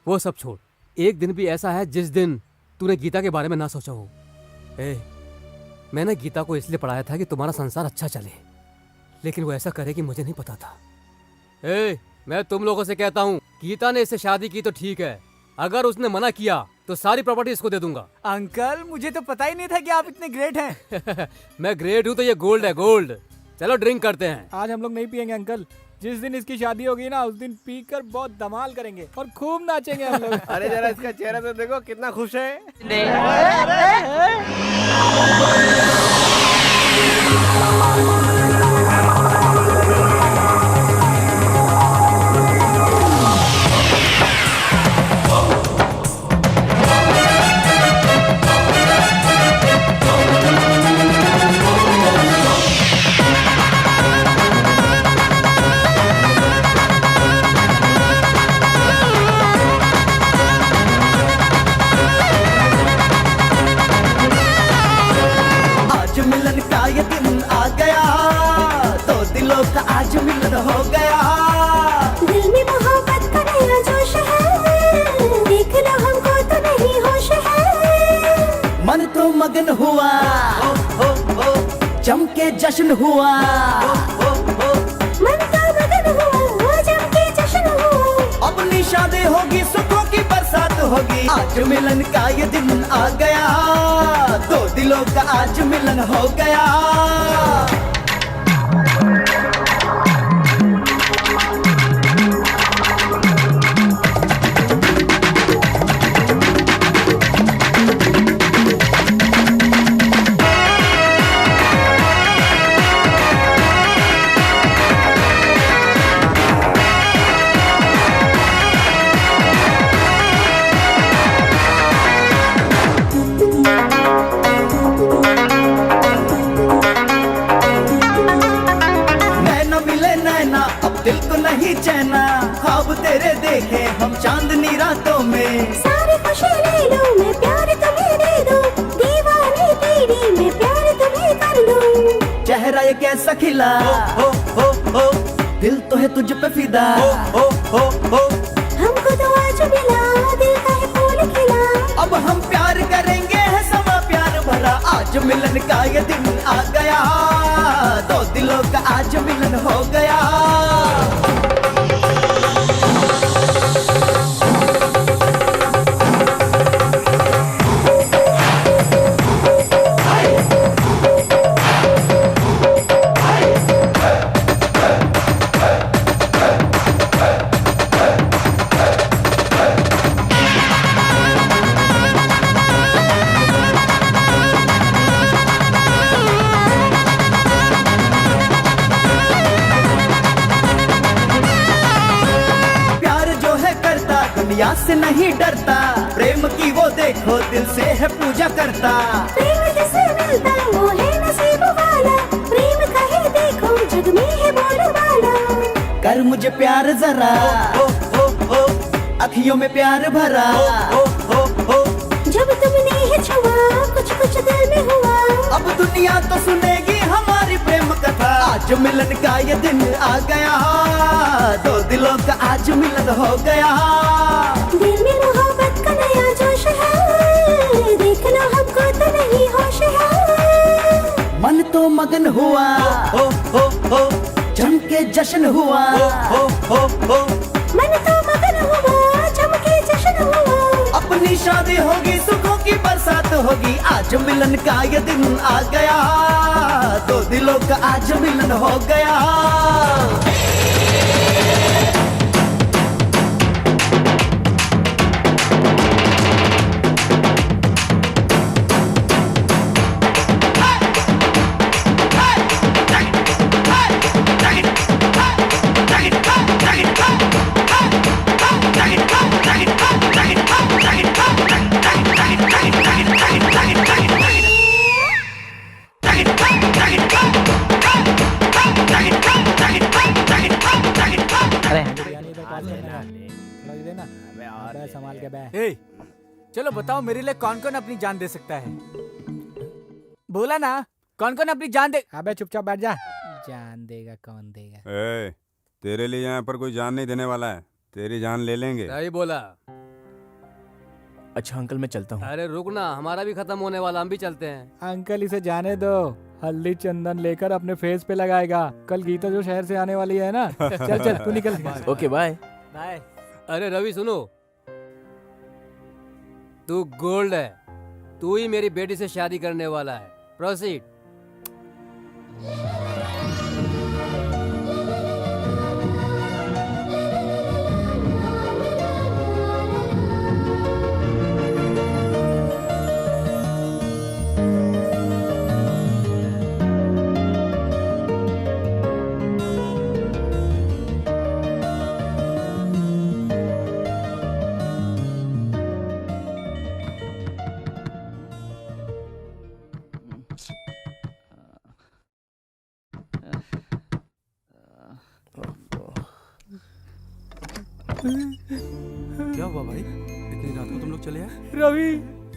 वो सब छोड़, एक दिन भी ऐसा है जिस दिन तूने गीता के बारे में ना सोचा हो। मैंने गीता को इसलिए पढ़ाया था कि तुम्हारा संसार अच्छा चले, लेकिन वो ऐसा करेगी मुझे नहीं पता था। मैं तुम लोगों से कहता हूँ, गीता ने इससे शादी की तो ठीक है, अगर उसने मना किया तो सारी प्रॉपर्टी इसको दे दूंगा।
अंकल, मुझे तो पता ही नहीं था कि आप इतने ग्रेट हैं।
मैं ग्रेट हूँ तो ये गोल्ड है, गोल्ड। चलो ड्रिंक करते हैं।
आज हम लोग नहीं पियेंगे अंकल, जिस दिन इसकी शादी होगी ना उस दिन पीकर बहुत धमाल करेंगे और खूब नाचेंगे हम लोग।
अरे जरा इसका चेहरा तो देखो, कितना खुश है।
जम के जश्न हुआ, मन का मगन हुआ, जम के जश्न हुआ। अपनी शादी होगी, सुखों की बरसात होगी, आज मिलन का ये दिन आ गया, दो दिलों का आज मिलन हो गया। दिल को नहीं चैना, ख्वाब तेरे देखे हम चांदनी रातों में, सारी खुशी ले लो मैं प्यार तुम्हें दे दूं, दीवानी तेरी मैं प्यार तुम्हें कर लूं। चेहरा ये कैसा खिला, हो दिल तो है तुझ पे फिदा, हो हमको तो आज मिला, दिल का है फूल खिला। अब हम प्यार करेंगे, है समा प्यार भरा, आज मिलन का ये दिन आ गया, दो दिलों का आज मिलन हो गया। दुनिया से नहीं डरता, प्रेम की वो देखो दिल से है पूजा करता, प्रेम जिसे मिलता वो है नसीब वाला, प्रेम का ही देखो जग में है बोल वाला। कर मुझे प्यार जरा, हो अखियों में प्यार भरा, हो जब तुमने ही छुआ कुछ कुछ दिल में हुआ, अब दुनिया तो सुनेगी हमारी प्रेम कथा, आज मिलन का ये दिन आ गया, दो दिलों का आज मिलन हो गया। दिल में मोहब्बत का नया जोश है, देख लो हमको तो नहीं होश है, मन तो मगन हुआ, हो जम के जश्न हुआ, हो मन तो मगन हुआ, जम के जश्न हुआ। अपनी शादी होगी, सुखों की बरसात होगी, आज मिलन का ये दिन आ गया, दो दिलों का आज मिलन हो गया।
संभाल के बैठ।
ए, चलो बताओ मेरे लिए कौन कौन अपनी जान दे सकता है? बोला ना, कौन कौन अपनी जान दे।
अबे चुपचाप बैठ जा। जान देगा कौन देगा?
ए, तेरे लिए यहाँ पर कोई जान नहीं देने वाला है, तेरी जान ले लेंगे।
सही बोला।
अच्छा अंकल मैं चलता हूँ।
अरे रुक ना, हमारा भी खत्म होने वाला, हम भी चलते हैं।
अंकल इसे जाने दो, हल्दी चंदन लेकर अपने फेस पे लगाएगा, कल गीता जो शहर से आने वाली है ना। चल चल तू निकल।
Okay bye
bye.
अरे रवि सुनो, तू गोल्ड है, तू ही मेरी बेटी से शादी करने वाला है। प्रोसीड।
क्या हुआ भाई, इतनी रात को तुम लोग चले आए?
रवि,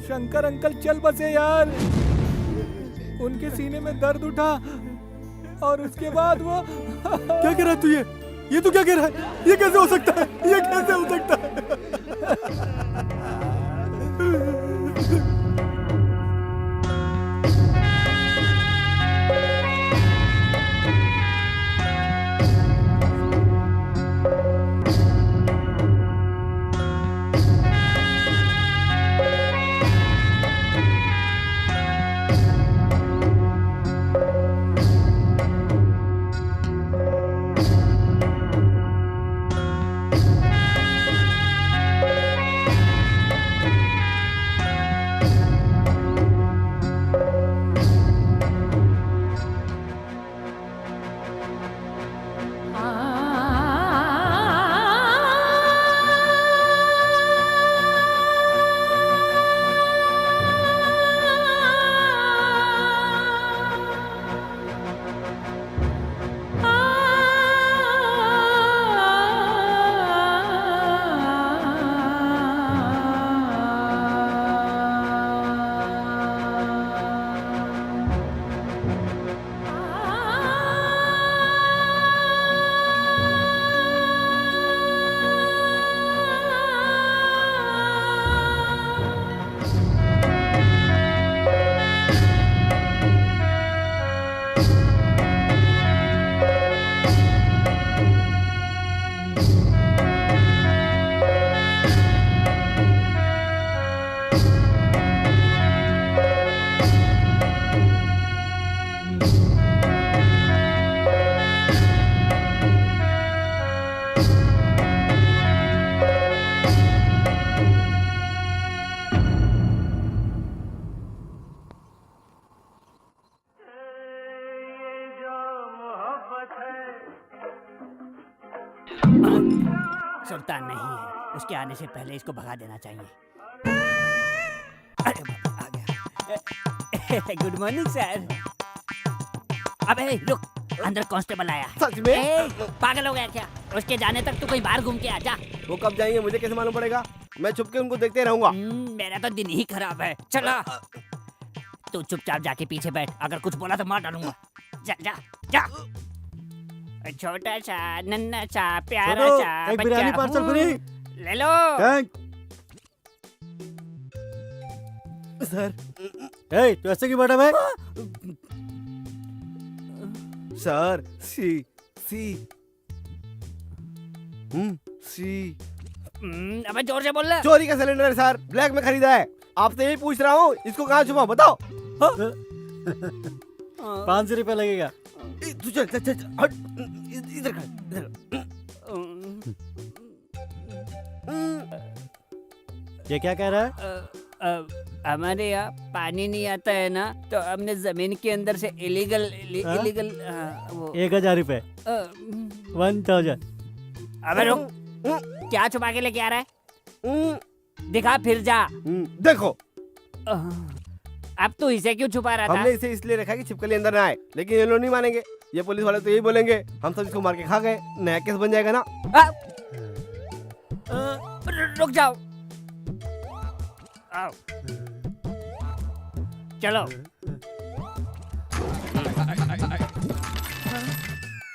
शंकर अंकल चल बसे यार। उनके सीने में दर्द उठा और उसके बाद वो
क्या कह रहा है तू? ये तू क्या कह रहा है? ये कैसे हो सकता है? ये कैसे हो सकता है?
सुल्तान नहीं है, उसके आने से पहले इसको भगा देना चाहिए। अरे बाप, आ गया। Good morning sir. अबे रुक, अंदर कांस्टेबल आया है।
सच में?
ए, पागल हो गया क्या? उसके जाने तक तू कहीं बाहर घूम के आ जा।
वो कब जाएंगे मुझे कैसे मालूम पड़ेगा? मैं छुप के उनको देखते रहूंगा।
मेरा तो दिन ही खराब है। चला, तू चुपचाप जाके पीछे बैठ, अगर कुछ बोला तो मार डालूंगा। जा जा जा। छोटा सा नन्ना सा प्यारा
छोटू,
सा
एक
बच्चा
बिरयानी पार्सल
हूँ।
फ्री।
ले लो।
सर, तू ऐसे क्यों बैठा भाई? सर, सी
अबे जोर से बोल ले।
चोरी का सिलेंडर है सर, ब्लैक में खरीदा है। आपसे यही पूछ रहा हूँ, इसको कहाँ छुपा बताओ।
500 रुपया लगेगा।
तू चल चल चल हट, इधर खा, इधर।
ये क्या कह रहा है?
हमारे यहाँ पानी नहीं आता है ना, तो हमने जमीन के अंदर से इलीगल वो
1000 रुपए। 1000।
अबे रुक, क्या छुपा के लेके आ रहा है? दिखा फिर जा।
देखो,
अब तू इसे क्यों छुपा रहा था?
हमने इसे इसलिए रखा कि छिपकली अंदर ना आए, लेकिन ये लोग नहीं मानेंगे। ये पुलिस वाले तो यही बोलेंगे, हम सब इसको मार के खा गए, नया केस बन जाएगा ना।
रुक जाओ। आओ। चलो,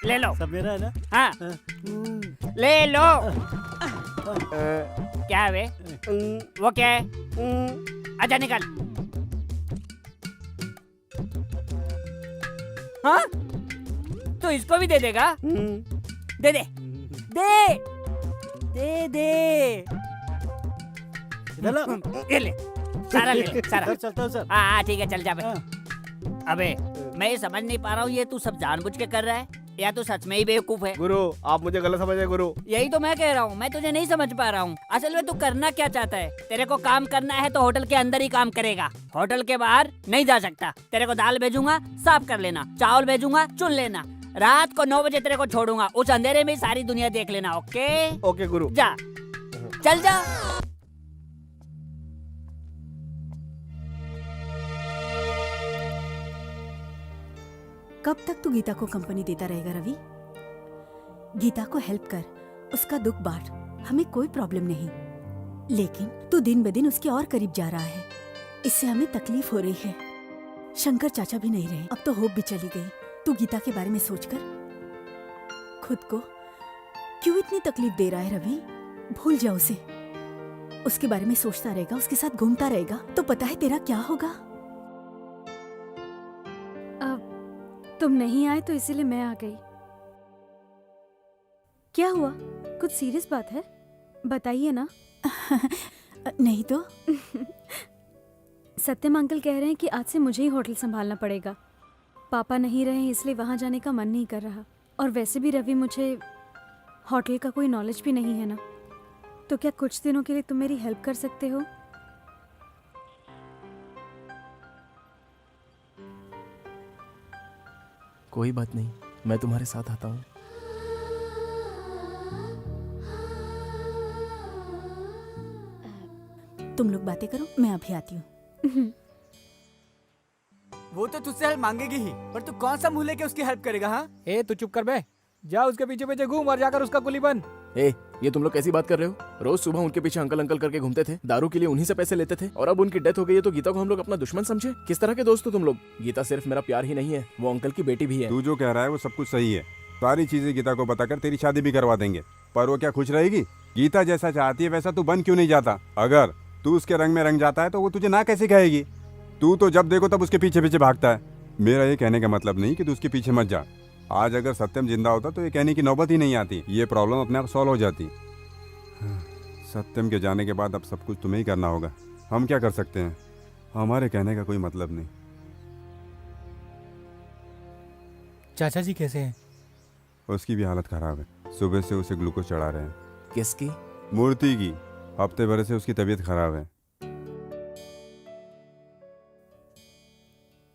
ले लो।
सब मेरा है ना?
हाँ, ले लो। क्या है वे? वो क्या है? आजा निकल। हाँ, तो इसको भी दे देगा? दे दे, दे दे दे। ये ले, सारा ले ले, सारा।
चलता हूँ सर।
हाँ ठीक है, चल जा बे। अबे मैं ये समझ नहीं पा रहा हूँ, ये तू सब जानबूझ के कर रहा है या तू सच में ही बेवकूफ है?
गुरु, आप मुझे गलत समझ रहे गुरु।
यही तो मैं कह रहा हूँ, मैं तुझे नहीं समझ पा रहा हूँ। असल में तू करना क्या चाहता है? तेरे को काम करना है तो होटल के अंदर ही काम करेगा, होटल के बाहर नहीं जा सकता। तेरे को दाल भेजूंगा, साफ कर लेना। चावल भेजूंगा, चुन लेना। रात को 9 बजे तेरे को छोड़ूंगा, उस अंधेरे में सारी दुनिया देख लेना। ओके
ओके गुरु।
जा, चल जा।
कब तक तू गीता को कंपनी देता रहेगा रवि? गीता को हेल्प कर, उसका दुख बांट, हमें कोई प्रॉब्लम नहीं। लेकिन तू दिन ब दिन उसके और करीब जा रहा है, इससे हमें तकलीफ हो रही है। शंकर चाचा भी नहीं रहे, अब तो होप भी चली गई। तू गीता के बारे में सोचकर खुद को क्यों इतनी तकलीफ दे रहा है रवि? भूल जा उसे। उसके बारे में सोचता रहेगा, उसके साथ घूमता रहेगा, तो पता है तेरा क्या होगा?
तुम नहीं आए तो इसीलिए मैं आ गई। क्या हुआ? कुछ सीरियस बात है? बताइए ना।
नहीं तो।
सत्यम अंकल कह रहे हैं कि आज से मुझे ही होटल संभालना पड़ेगा। पापा नहीं रहे इसलिए वहाँ जाने का मन नहीं कर रहा। और वैसे भी रवि, मुझे होटल का कोई नॉलेज भी नहीं है ना, तो क्या कुछ दिनों के लिए तुम मेरी हेल्प कर सकते हो?
कोई बात नहीं, मैं तुम्हारे साथ आता हूँ।
तुम लोग बातें करो, मैं अभी आती हूँ।
वो तो तुझसे हेल्प मांगेगी ही, पर तू कौन सा मुंह लेके उसकी हेल्प करेगा? हाँ,
तू चुप कर बे। जा उसके पीछे पीछे घूम और जाकर उसका कुली बन।
ये तुम लोग कैसी बात कर रहे हो? रोज सुबह उनके पीछे अंकल अंकल करके घूमते थे, दारू के लिए उन्हीं से पैसे लेते थे, और अब उनकी डेथ हो गई है तो गीता को हम लोग अपना दुश्मन समझे? किस तरह के दोस्त हो तुम लोग? गीता सिर्फ मेरा प्यार ही नहीं है, वो अंकल की बेटी भी है।
तू जो कह रहा है वो सब कुछ सही है। सारी चीजें गीता को बताकर तेरी शादी भी करवा देंगे, पर वो क्या खुश रहेगी? गीता जैसा चाहती है वैसा तू बन क्यों नहीं जाता? अगर तू उसके रंग में रंग जाता है तो वो तुझे ना कैसे कहेगी? तू तो जब देखो तब उसके पीछे पीछे भागता है। मेरा ये कहने का मतलब नहीं कि तू उसके पीछे मत जा। आज अगर सत्यम जिंदा होता तो ये कहने की नौबत ही नहीं आती, ये प्रॉब्लम अपने आप सॉल्व हो जाती। सत्यम के जाने के बाद अब सब कुछ तुम्हें ही करना होगा। हम क्या कर सकते हैं? हमारे कहने का कोई मतलब नहीं।
चाचा जी कैसे हैं?
उसकी भी हालत खराब है, सुबह से उसे ग्लूकोज चढ़ा रहे हैं।
किसकी?
मूर्ति की। हफ्ते भर से उसकी तबीयत खराब है।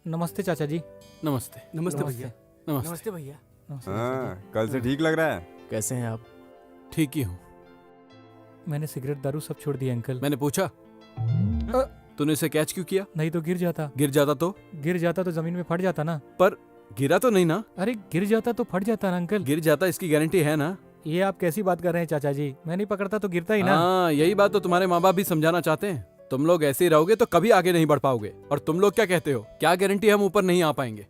नमस्ते चाचा जी।
नमस्ते।
नमस्ते
भैया।
नमस्ते भैया।
हाँ, कल से ठीक लग रहा है।
कैसे हैं आप?
ठीक ही हूँ।
मैंने सिगरेट दारू सब छोड़ दिया अंकल।
मैंने पूछा तूने इसे कैच क्यों किया?
नहीं तो गिर जाता।
गिर जाता तो जमीन में फट जाता ना। पर गिरा तो नहीं ना?
अरे गिर जाता तो फट जाता ना अंकल।
गिर जाता इसकी गारंटी है ना?
ये आप कैसी बात कर रहे हैं चाचा जी? मैं नहीं पकड़ता तो गिरता ही ना।
हाँ, यही बात तो तुम्हारे माँ बाप भी समझाना चाहते हैं। तुम लोग ऐसे ही रहोगे तो कभी आगे नहीं बढ़ पाओगे। और तुम लोग क्या कहते हो, क्या गारंटी हम ऊपर नहीं आ पाएंगे?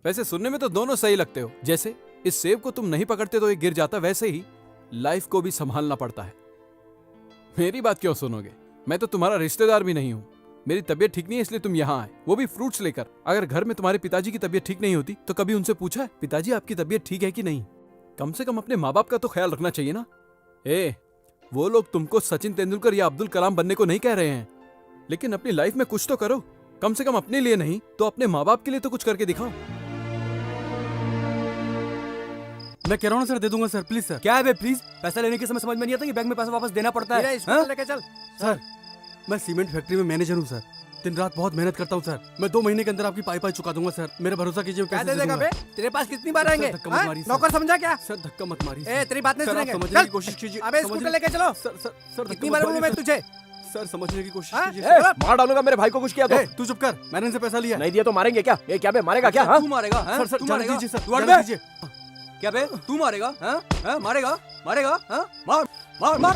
वैसे सुनने में तो दोनों सही लगते हो। जैसे इस सेब को तुम नहीं पकड़ते तो ये गिर जाता, वैसे ही लाइफ को भी संभालना पड़ता है। मेरी बात क्यों सुनोगे? मैं तो तुम्हारा रिश्तेदार भी नहीं हूँ। मेरी तबीयत ठीक नहीं है इसलिए तुम यहाँ आए, वो भी फ्रूट्स लेकर। अगर घर में तुम्हारे पिताजी की तबीयत ठीक नहीं होती तो कभी उनसे पूछा है पिताजी आपकी तबीयत ठीक है कि नहीं? कम से कम अपने माँ बाप का तो ख्याल रखना चाहिए ना। वो लोग तुमको सचिन तेंदुलकर या अब्दुल कलाम बनने को नहीं कह रहे हैं, लेकिन अपनी लाइफ में कुछ तो करो। कम से कम अपने लिए नहीं तो अपने माँ बाप के लिए तो कुछ करके दिखाओ।
मैं कह रहा हूँ सर, दे दूंगा सर, प्लीज सर। क्या है बे, प्लीज? पैसा लेने के समय समझ में नहीं आता कि बैंक में पैसा वापस देना पड़ता है।
लेके चल
सर, मैं सीमेंट फैक्ट्री में मैनेजर हूँ सर। दिन रात बहुत मेहनत करता हूँ सर। मैं 2 महीने के अंदर आपकी पाई चुका दूंगा सर। मेरा भरोसा कीजिए,
क्या दे देगा बे? तेरे पास कितनी बार आएंगे?
धक्का मत मारिए
नौकर समझा क्या?
सर धक्का मत मारिए।
तेरी बात नहीं सुनेंगे।
समझने की कोशिश कीजिए।
अबे स्कूटर लेके चलो।
सर
कितनी बार बोलूं मैं तुझे?
सर समझने की कोशिश कीजिए।
मार डालूंगा मेरे भाई को कुछ किया तो।
तू चुप कर, मैंने इनसे पैसा लिया।
नहीं दिया तो मारेंगे क्या? ये क्या बे, मारेगा क्या?
तू मारेगा? सर सर जाने दीजिए सर, जाने दीजिए। क्या बे, तू मारेगा? मारेगा? मारेगा? मार मार मार।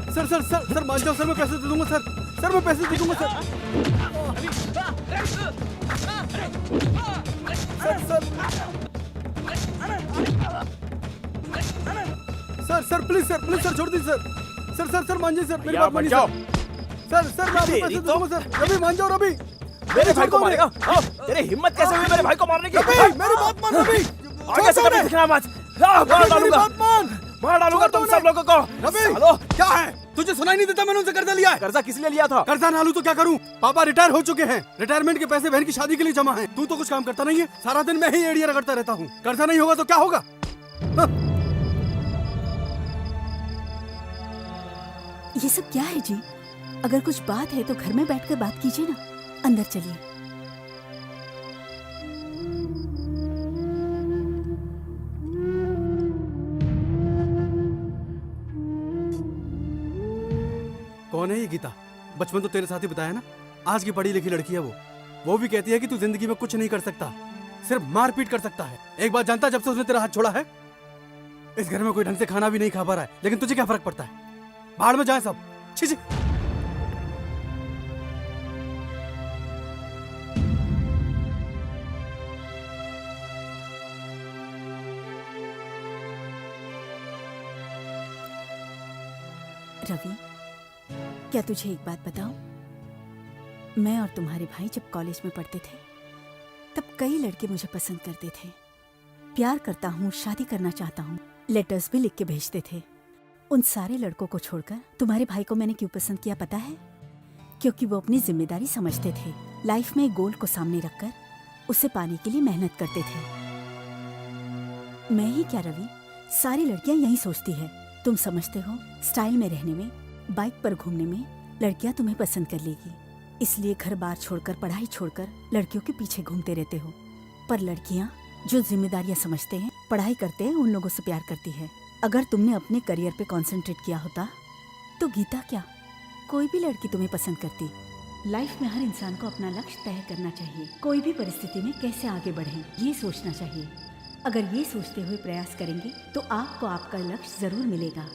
सर सर सर सर मान जाओ सर, मैं पैसे दे दूंगा सर। सर मैं पैसे दे दूंगा sir. Sir sir please sir छोड़ दीजिए सर। सर मान जाइए सर, मेरी बात मानिए सर। सर मैं आपको पैसे दे दूंगा सर। रवि मान जाओ रवि।
मेरे भाई को मारेगा? तेरी हिम्मत कैसे हुई मेरे भाई को मारने की?
मेरी बात मान रवि।
आगे से कभी दिखना मत। मार डालूंगा तुम सब लोगों को।
सालो क्या है, तुझे सुनाई नहीं देता? मैंने उनसे कर्जा लिया है।
कर्जा किस लिए लिया था?
कर्जा ना लूं तो क्या करूं? पापा रिटायर हो चुके हैं। रिटायरमेंट के पैसे बहन की शादी के लिए जमा हैं। तू तो कुछ काम करता नहीं है, सारा दिन मैं ही एड़िया रगड़ता रहता हूँ। कर्जा नहीं होगा तो क्या होगा?
ये सब क्या है जी? अगर कुछ बात है तो घर में बैठकर बात कीजिए ना। अंदर चलिए।
कौन है ये गीता? बचपन तो तेरे साथ ही बताया ना। आज की पढ़ी लिखी लड़की है वो भी कहती है कि तू जिंदगी में कुछ नहीं कर सकता, सिर्फ मारपीट कर सकता है। एक बात जानता, जब से उसने तेरा हाथ छोड़ा है इस घर में कोई ढंग से खाना भी नहीं खा पा रहा है। लेकिन तुझे क्या फर्क पड़ता है? बाहर में जाए सब। छी छी।
रवि, क्या तुझे एक बात बताऊं? मैं और तुम्हारे भाई जब कॉलेज में पढ़ते थे तब कई लड़के मुझे पसंद करते थे। प्यार करता हूँ, शादी करना चाहता हूँ, लेटर्स भी लिख के भेजते थे। उन सारे लड़कों को छोड़कर तुम्हारे भाई को मैंने क्यों पसंद किया पता है? क्योंकि वो अपनी जिम्मेदारी समझते थे। लाइफ में एक गोल को सामने रखकर उसे पाने के लिए मेहनत करते थे। मैं ही क्या रवि, सारी लड़कियां यही सोचती है। तुम समझते हो स्टाइल में रहने में, बाइक पर घूमने में लड़कियां तुम्हें पसंद कर लेगी, इसलिए घर बार छोड़कर, पढ़ाई छोड़कर लड़कियों के पीछे घूमते रहते हो। पर लड़कियां जो जिम्मेदारियां समझते हैं, पढ़ाई करते हैं, उन लोगों से प्यार करती है। अगर तुमने अपने करियर पे कंसंट्रेट किया होता तो गीता क्या, कोई भी लड़की तुम्हें पसंद करती। लाइफ में हर इंसान को अपना लक्ष्य तय करना चाहिए। कोई भी परिस्थिति में कैसे आगे बढ़ें ये सोचना चाहिए। अगर ये सोचते हुए प्रयास करेंगे तो आपको आपका लक्ष्य जरूर मिलेगा।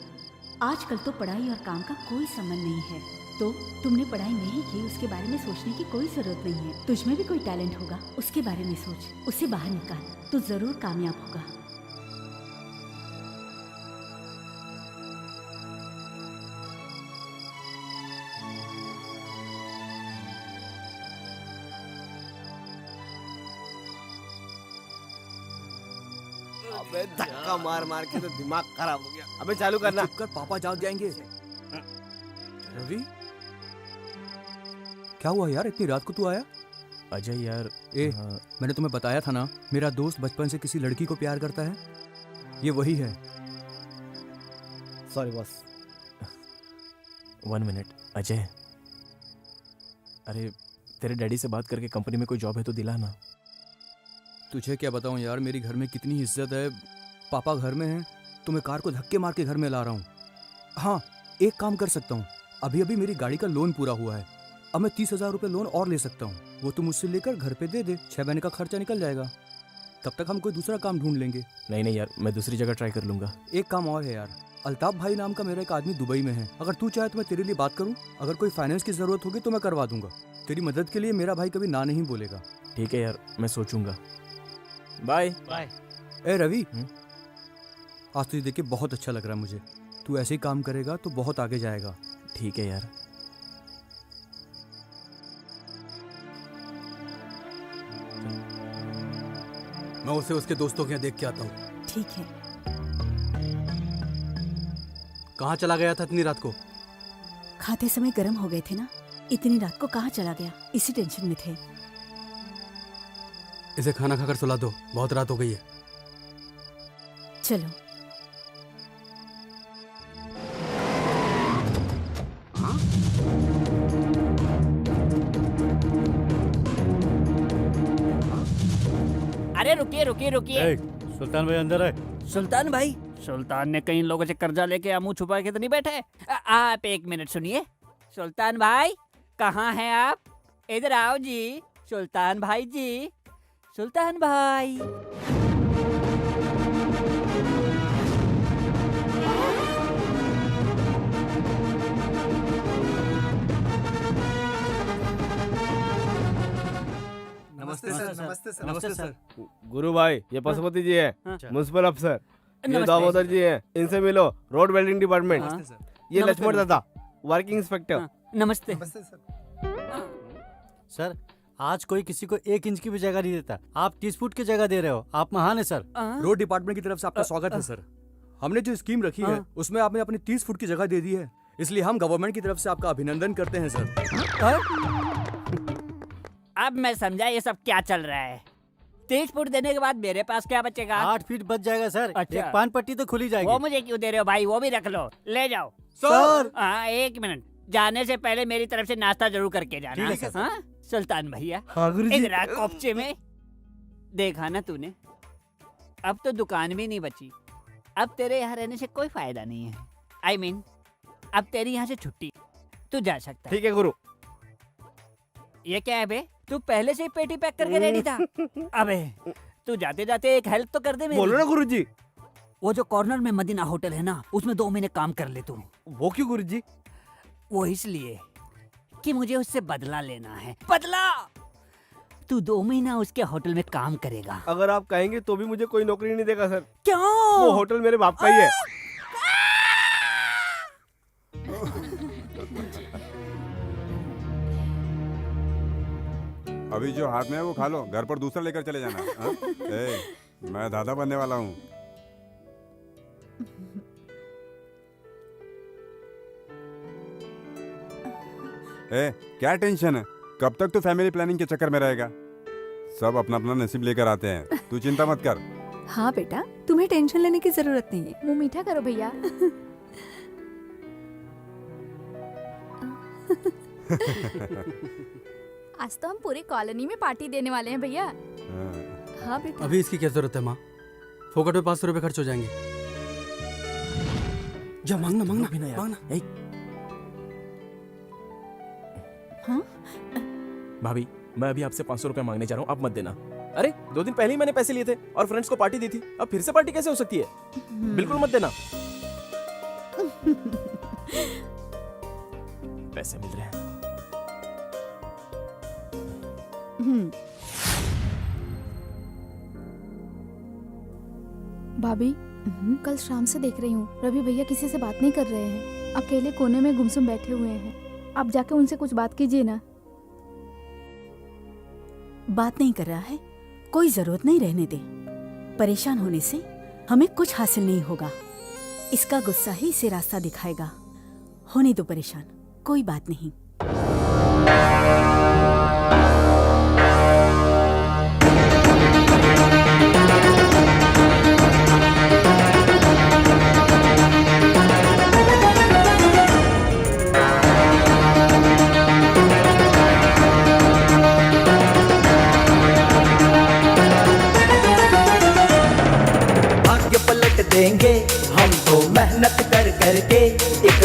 आजकल तो पढ़ाई और काम का कोई संबंध नहीं है, तो तुमने पढ़ाई नहीं की उसके बारे में सोचने की कोई जरूरत नहीं है। तुझमें भी कोई टैलेंट होगा, उसके बारे में सोच, उसे बाहर निकाल, तो जरूर कामयाब होगा।
अबे धक्का मार मार के तो दिमाग खराब हो गया। अबे चालू करना।
चुप कर, पापा जाग जाएंगे। रवि क्या हुआ यार, इतनी रात को तू आया?
अजय यार,
मैंने तुम्हें बताया था ना, मेरा दोस्त बचपन से किसी लड़की को प्यार करता है। ये वही है।
Sorry boss.
1 मिनट अजय, अरे तेरे डैडी से बात करके कंपनी में कोई जॉब है तो दिला ना।
तुझे क्या बताऊं यार, मेरी घर में कितनी इज्जत है। पापा घर में हैं तो मैं कार को धक्के मार के घर में ला रहा हूँ। हाँ, एक काम कर सकता हूँ, अभी अभी मेरी गाड़ी का लोन पूरा हुआ है, अब मैं 30,000 रुपये लोन और ले सकता हूँ। वो तुम मुझसे लेकर घर पे दे दे, 6 महीने का खर्चा निकल जाएगा। तब तक हम कोई दूसरा काम ढूंढ लेंगे।
नहीं नहीं यार, मैं दूसरी जगह ट्राई कर लूंगा।
एक काम और है यार, अल्ताफ भाई नाम का मेरा एक आदमी दुबई में है। अगर तू चाहे तो मैं तेरे लिए बात करूं। अगर कोई फाइनेंस की जरूरत होगी तो मैं करवा दूंगा। तेरी मदद के लिए मेरा भाई कभी ना नहीं बोलेगा।
ठीक है यार, मैं सोचूंगा। Bye
bye.
ए रवि, आज तुझे देख के बहुत अच्छा लग रहा है मुझे। तू ऐसे ही काम करेगा तो बहुत आगे जाएगा।
ठीक है यार।
मैं उसे उसके दोस्तों के यहाँ देख के आता हूँ।
ठीक है।
कहाँ चला गया था इतनी रात को?
खाते समय गर्म हो गए थे ना, इतनी रात को कहाँ चला गया, इसी टेंशन में थे।
इसे खाना खाकर सुला दो, बहुत रात हो गई है।
चलो।
अरे रुकिए रुकिए रुकिए।
सुल्तान भाई अंदर है।
सुल्तान भाई? सुल्तान ने कई लोगों से कर्जा लेके मुंह छुपा के तो नहीं बैठे? आप एक मिनट सुनिए। सुल्तान भाई कहाँ हैं आप? इधर आओ जी। सुल्तान भाई जी, सुल्तान भाई।
नमस्ते सर। नमस्ते सर। नमस्ते सर।
गुरु भाई, ये पशुपति जी है, म्युनिसिपल अफसर। ये
नमस्ते।
दामोदर जी है, इनसे मिलो, रोड वेल्डिंग डिपार्टमेंट।
हाँ।
ये
नमस्ते,
लक्ष्मण दादा, वर्किंग इंस्पेक्टर।
नमस्ते।
सर, आज कोई किसी को 1 इंच की भी जगह नहीं देता। आप 30 फुट की जगह दे रहे हो, आप महान है सर।
रोड डिपार्टमेंट की तरफ से आपका स्वागत है सर। हमने जो स्कीम रखी है उसमें आपने अपनी 30 फुट की जगह दे दी है, इसलिए हम गवर्नमेंट की तरफ से आपका अभिनंदन करते हैं सर।
अब मैं समझा ये सब क्या चल रहा है। 30 फुट देने के बाद मेरे पास क्या बचेगा?
8 फीट बच जाएगा सर।
अच्छा।
एक पान पट्टी तो खुली जाएगी।
वो मुझे क्यों दे रहे हो भाई? वो भी रख लो, ले जाओ।
सर।
हाँ, 1 मिनट। जाने से पहले मेरी तरफ से नाश्ता जरूर करके जाना।
ठीक है सर।
हाँ? सुल्तान भैया,
हाँ गुरुजी।
इधर आ कोपचे में। देखा ना तूने, अब तो दुकान भी नहीं बची। अब तेरे यहाँ रहने से कोई फायदा नहीं है। I mean, अब तेरी यहाँ से छुट्टी, तू जा सकता है।
ठीक है गुरु।
ये क्या है बे? तू पहले से ही पेटी पैक करके रेडी था। अबे तू जाते जाते एक हेल्प तो कर दे मेरी।
बोलो ना गुरुजी।
वो जो कॉर्नर में मदीना होटल है ना, उसमें 2 महीने काम कर ले तू।
वो क्यों गुरुजी?
वो इसलिए कि मुझे उससे बदला लेना है। बदला? तू 2 महीना उसके होटल में काम करेगा।
अगर आप कहेंगे तो भी मुझे कोई नौकरी नहीं देगा सर।
क्यों?
वो होटल मेरे बाप का ही है।
अभी जो हाथ में है वो खा लो, घर पर दूसरा लेकर चले जाना। हाँ? मैं दादा बनने वाला हूँ। क्या टेंशन है? कब तक तो फैमिली प्लानिंग के चक्कर में रहेगा? सब अपना अपना नसीब लेकर आते हैं, तू चिंता मत कर।
हाँ बेटा, तुम्हें टेंशन लेने की जरूरत नहीं है।
मुंह मीठा करो भैया। आज तो हम पूरी कॉलोनी में पार्टी देने वाले हैं भैया।
हाँ बेटा।
अभी इसकी क्या जरूरत है माँ? फोकट में 500 रुपए खर्च हो जाएंगे। जा मांगना मांगना मांगना।
हाँ?
भाभी, मैं अभी आपसे 500 रुपए मांगने जा रहा हूँ, आप मत देना। अरे 2 दिन पहले ही मैंने पैसे लिए थे और फ्रेंड्स को पार्टी दी थी, अब फिर से पार्टी कैसे हो सकती है? बिल्कुल मत देना। पैसे मिल रहे हैं।
भाभी, कल शाम से देख रही हूँ रवि भैया किसी से बात नहीं कर रहे हैं, अकेले कोने में गुमसुम बैठे हुए हैं। आप जाके उनसे कुछ बात कीजिए ना।
बात नहीं कर रहा है, कोई जरूरत नहीं, रहने दे। परेशान होने से हमें कुछ हासिल नहीं होगा। इसका गुस्सा ही इसे रास्ता दिखाएगा। होने दो परेशान, कोई बात नहीं।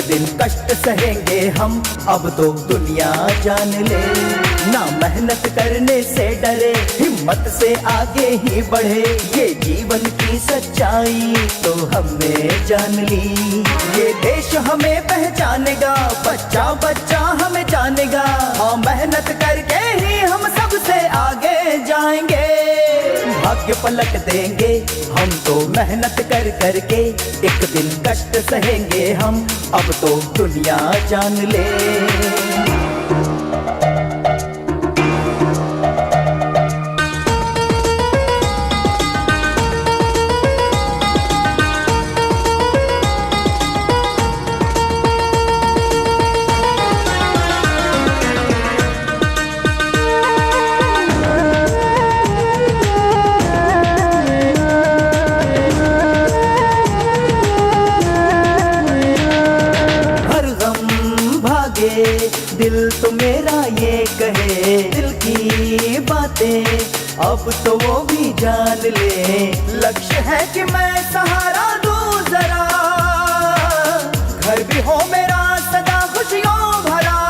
दिन कष्ट सहेंगे हम, अब तो दुनिया जान ले। ना मेहनत करने से डरे, हिम्मत से आगे ही बढ़े, ये जीवन की सच्चाई तो हमने जान ली। ये देश हमें पहचानेगा, बच्चा बच्चा हमें जानेगा। हाँ, मेहनत करके ही हम सबसे आगे जाएंगे। भाग्य पलट देंगे हम तो मेहनत कर करके, एक दिन कष्ट सहेंगे हम, अब तो दुनिया जान ले। दिल तो मेरा ये कहे, दिल की बातें अब तो वो भी जान ले। लक्ष्य है कि मैं सहारा दूं जरा, घर भी हो मेरा सदा खुशियों भरा।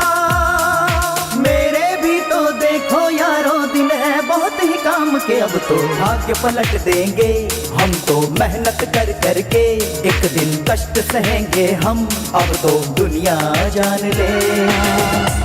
मेरे भी तो देखो यारो दिन है बहुत ही काम के, अब तो भाग्य पलट देंगे हम तो मेहनत कर करके, एक दिन कष्ट सहेंगे हम, अब तो दुनिया जान ले।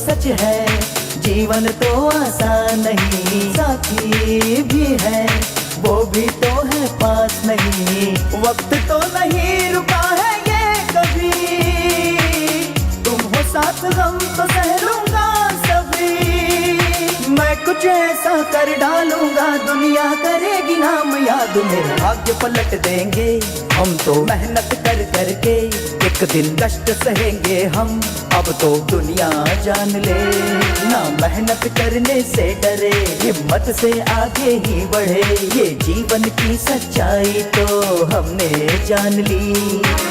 सच है जीवन तो आसान नहीं, साथी भी है वो भी तो है पास नहीं। वक्त तो नहीं रुका है ये कभी, तुम हो साथ गम तो सह लूंगा सभी। मैं कुछ ऐसा कर डालूंगा दुनिया करेगी नाम याद, मेरा भाग्य पलट देंगे हम तो मेहनत कर करके, एक दिन कष्ट सहेंगे हम, अब तो दुनिया जान ले। ना मेहनत करने से डरे, हिम्मत से आगे ही बढ़े, ये जीवन की सच्चाई तो हमने जान ली।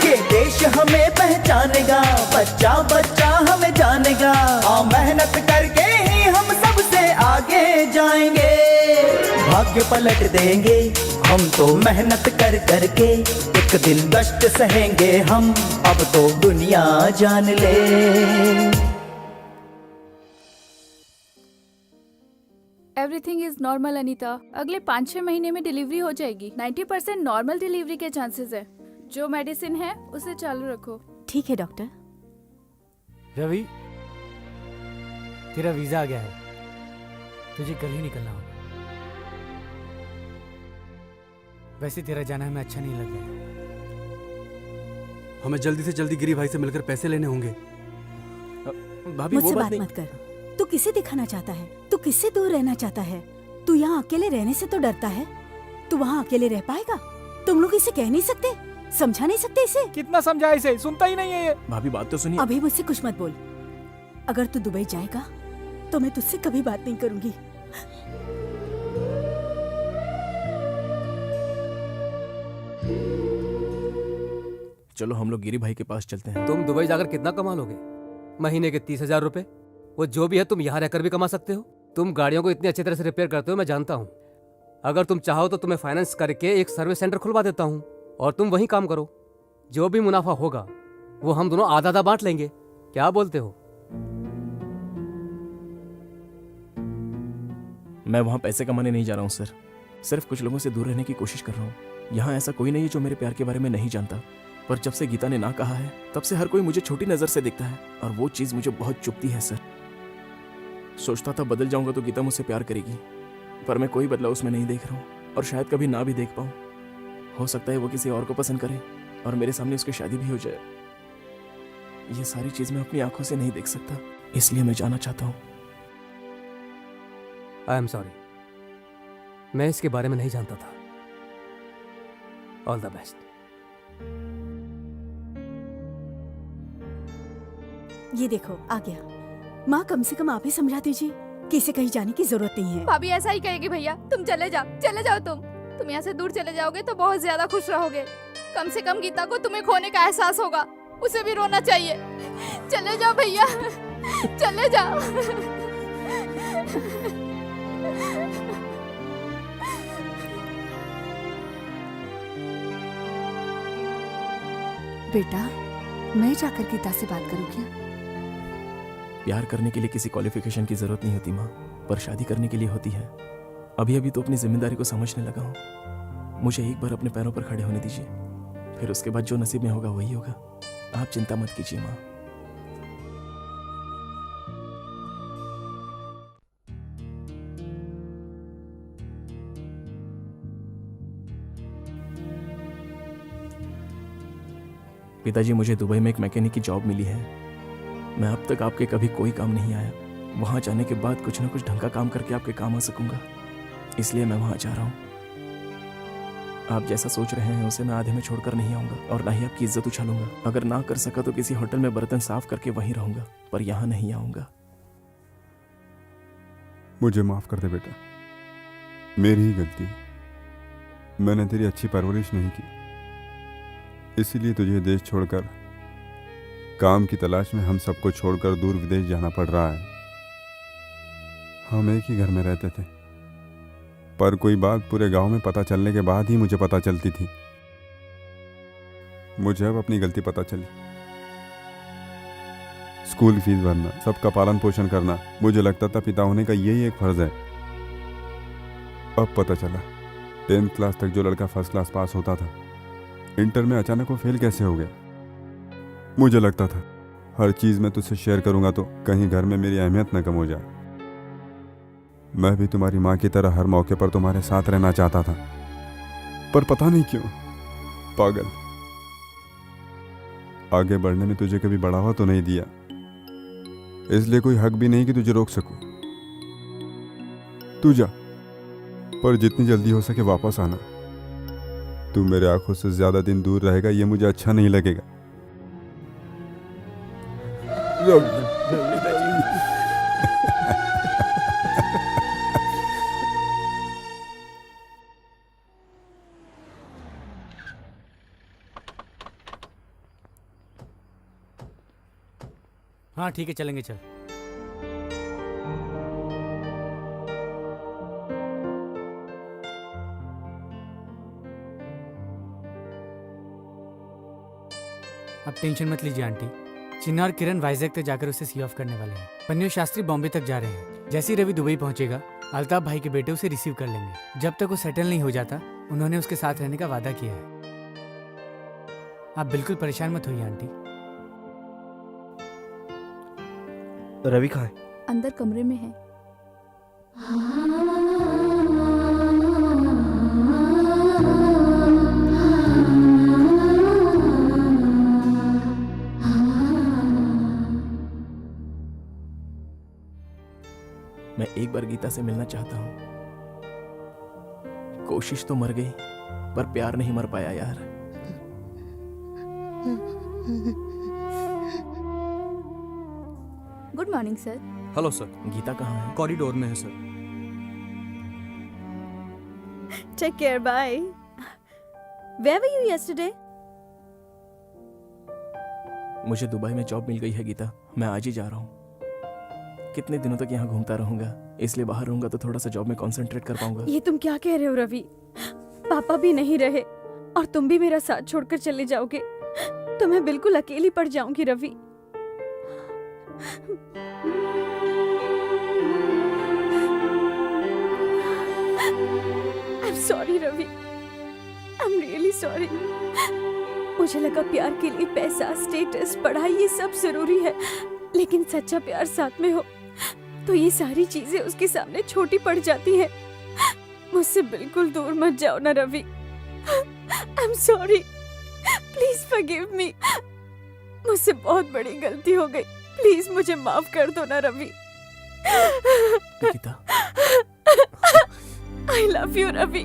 ये देश हमें पहचानेगा, बच्चा बच्चा हमें जानेगा। हाँ, मेहनत करके ही हम सबसे आगे जाएंगे। भाग्य पलट देंगे हम तो मेहनत कर करके, एक दिन कष्ट सहेंगे हम, अब तो दुनिया जान ले।
एवरीथिंग इज नॉर्मल अनीता, अगले 5-6 महीने में डिलीवरी हो जाएगी। 90% नॉर्मल डिलीवरी के चांसेस है। जो मेडिसिन है उसे चालू रखो।
ठीक है डॉक्टर।
रवि, तेरा वीजा आ गया है, तुझे कल ही निकलना होगा। वैसे तेरा जाना हमें अच्छा नहीं लग रहा।
हमें जल्दी से जल्दी गिरी भाई से मिलकर पैसे लेने होंगे।
भाभी वो
मुझसे
बात
बात
नहीं।
मत कर। तू किसे दिखाना चाहता है? तू किससे दूर रहना चाहता है? तू यहाँ अकेले रहने से तो डरता है। तू वहाँ अकेले रह पाएगा? तुम लोग इसे कह नहीं सकते, समझा नहीं सकते इसे?
कितना समझाए इसे, सुनता ही नहीं है ये।
भाभी बात तो सुनिए।
अभी मुझसे कुछ मत बोल। अगर तू दुबई जाएगा तो मैं तुझसे कभी बात नहीं करूंगी।
चलो हम लोग गिरी भाई के पास चलते हैं।
तुम दुबई जाकर कितना कमा लोगे? महीने के 30,000 रुपए। वो जो भी है तुम यहाँ रहकर भी कमा सकते हो। तुम गाड़ियों को इतनी अच्छी तरह से रिपेयर करते हो, मैं जानता हूँ। अगर तुम चाहो तो तुम्हें फाइनेंस करके एक सर्विस सेंटर खुलवा देता हूँ और तुम वहीं काम करो। जो भी मुनाफा होगा वो हम दोनों आधा आधा बांट लेंगे। क्या बोलते हो?
मैं वहाँ पैसे कमाने नहीं जा रहा हूँ सर, सिर्फ कुछ लोगों से दूर रहने की कोशिश कर रहा हूँ। यहाँ ऐसा कोई नहीं है जो मेरे प्यार के बारे में नहीं जानता, पर जब से गीता ने ना कहा है तब से हर कोई मुझे छोटी नजर से देखता है और वो चीज मुझे बहुत चुभती है सर। सोचता था बदल जाऊंगा तो गीता मुझसे प्यार करेगी, पर मैं कोई बदलाव उसमें नहीं देख रहा हूँ और शायद कभी ना भी देख पाऊँ। हो सकता है वो किसी और को पसंद करे और मेरे सामने उसकी शादी भी हो जाए। ये सारी चीज मैं अपनी आंखों से नहीं देख सकता, इसलिए मैं जाना चाहता हूँ।
आई एम सॉरी, मैं इसके बारे में नहीं जानता था। All the best.
ये देखो आ गया। माँ कम से कम आप ही समझा दीजिए कि इसे कहीं जाने की जरूरत नहीं है।
भाभी ऐसा ही कहेगी भैया, तुम चले जाओ तुम यहाँ से दूर चले जाओगे तो बहुत ज्यादा खुश रहोगे। कम से कम गीता को तुम्हें खोने का एहसास होगा, उसे भी रोना चाहिए। चले जाओ भैया, चले जाओ।
बेटा मैं जाकर गीता से बात करूँ क्या?
प्यार करने के लिए किसी क्वालिफिकेशन की जरूरत नहीं होती माँ, पर शादी करने के लिए होती है। अभी अभी तो अपनी जिम्मेदारी को समझने लगा हूँ। मुझे एक बार अपने पैरों पर खड़े होने दीजिए, फिर उसके बाद जो नसीब में होगा वही होगा। आप चिंता मत कीजिए माँ। पिताजी, मुझे दुबई में एक मैकेनिक की जॉब मिली है। मैं अब तक आपके कभी कोई काम नहीं आया। वहां जाने के बाद कुछ ना कुछ ढंग का काम करके आपके काम आ सकूंगा, इसलिए मैं वहां जा रहा हूं। आप जैसा सोच रहे हैं उसे मैं आधे में छोड़कर नहीं आऊंगा, और ना ही आपकी इज्जत उछालूंगा। अगर ना कर सका तो किसी होटल में बर्तन साफ करके वहीं रहूंगा, पर यहां नहीं आऊंगा।
मुझे माफ कर दे बेटा, मेरी ही गलती है। मैंने तेरी अच्छी परवरिश नहीं की, इसीलिए तुझे देश छोड़कर काम की तलाश में हम सबको छोड़कर दूर विदेश जाना पड़ रहा है। हम एक ही घर में रहते थे, पर कोई बात पूरे गांव में पता चलने के बाद ही मुझे पता चलती थी। मुझे अब अपनी गलती पता चली। स्कूल फीस भरना, सबका पालन पोषण करना, मुझे लगता था पिता होने का यही एक फर्ज है। अब पता चला 10th क्लास तक जो लड़का फर्स्ट क्लास पास होता था, इंटर में अचानक वो फेल कैसे हो गया। मुझे लगता था हर चीज में तुझसे शेयर करूंगा तो कहीं घर में मेरी अहमियत न कम हो जाए। मैं भी तुम्हारी माँ की तरह हर मौके पर तुम्हारे साथ रहना चाहता था, पर पता नहीं क्यों पागल आगे बढ़ने में तुझे कभी बढ़ावा तो नहीं दिया, इसलिए कोई हक भी नहीं कि तुझे रोक सकूं। तू जा, पर जितनी जल्दी हो सके वापस आना। तू मेरे आंखों से ज्यादा दिन दूर रहेगा ये मुझे अच्छा नहीं लगेगा।
हाँ ठीक है, चलेंगे। चल अब टेंशन मत लीजिए आंटी। चिन्ना और किरण वाइजैक तक जाकर उसे सी ऑफ करने वाले हैं। पन्नियो शास्त्री बॉम्बे तक जा रहे हैं। जैसे ही रवि दुबई पहुंचेगा, अल्ताफ भाई के बेटे उसे रिसीव कर लेंगे। जब तक वो सेटल नहीं हो जाता, उन्होंने उसके साथ रहने का वादा किया है। आप बिल्कुल परेशान मत होइए आंटी।
रवि कहाँ है?
अंदर कमरे में है।
मैं एक बार गीता से मिलना चाहता हूँ। कोशिश तो मर गई, पर प्यार नहीं मर पाया यार।
Good morning sir.
Hello sir.
Geeta कहाँ है?
कॉरिडोर में है sir.
Take care, bye. Where were you yesterday?
मुझे दुबई में जॉब मिल गई है गीता, मैं आज ही जा रहा हूँ। कितने दिनों तक यहाँ घूमता रहूंगा, इसलिए बाहर रहूंगा तो थोड़ा सा जॉब में कंसंट्रेट कर पाऊंगा।
ये तुम क्या कह रहे हो रवि? पापा भी नहीं रहे और तुम भी मेरा साथ छोड़कर चले जाओगे तो मैं बिल्कुल अकेली पड़ जाऊंगी Ravi. I'm sorry Ravi, I'm really sorry। मुझे लगा प्यार के लिए पैसा, स्टेटस, पढ़ाई ये सब जरूरी है, लेकिन सच्चा प्यार साथ में हो तो ये सारी चीजें उसके सामने छोटी पड़ जाती हैं। मुझसे बिल्कुल दूर मत जाओ ना Ravi. I'm sorry, please forgive me। मुझसे बहुत बड़ी गलती हो गई, प्लीज मुझे माफ कर दो ना Ravi.
Gita,
I love you Ravi,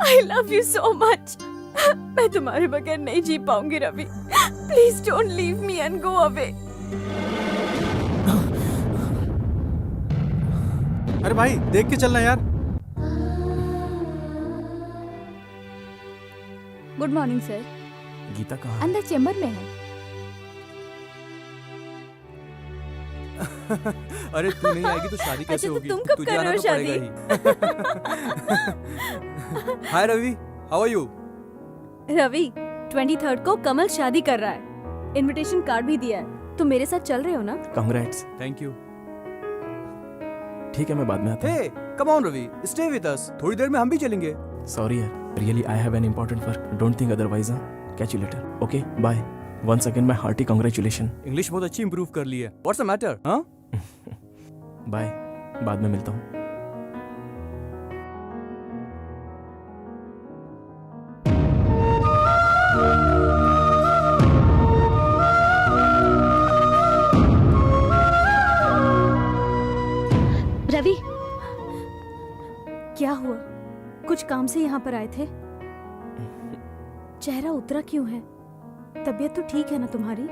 I love you so much। मैं तुम्हारे बगैर नहीं जी पाऊंगी Ravi. Please don't leave me and go away.
अरे भाई देख के चलना यार।
Good morning sir.
गीता कहाँ?
अंदर चेम्बर में है।
अरे तू नहीं आएगी तो शादी कैसे
अच्छा, तो
होगी?
तुम कब
तुझे
कर रहे
आना
हो
तो पड़ेगा ही। Hi Ravi, how are you?
Ravi 23rd को कमल शादी कर रहा है, इनविटेशन कार्ड भी दिया है। तुम मेरे साथ चल रहे हो ना?
कांग्रेट्स।
Thank you.
ठीक है, मैं बाद में आता हूँ।
Hey, come on Ravi, stay with us. थोड़ी देर में हम भी चलेंगे।
सॉरी यार, really I have an important work, don't think otherwise. Catch you later, okay bye. Once again my hearty congratulation.
English बहुत अच्छी इंप्रूव कर ली है। What's the matter? हाँ,
बाय, बाद में मिलता हूँ।
रवि, क्या हुआ? कुछ काम से यहाँ पर आए थे? चेहरा उतरा क्यों है? तबीयत तो ठीक है ना तुम्हारी?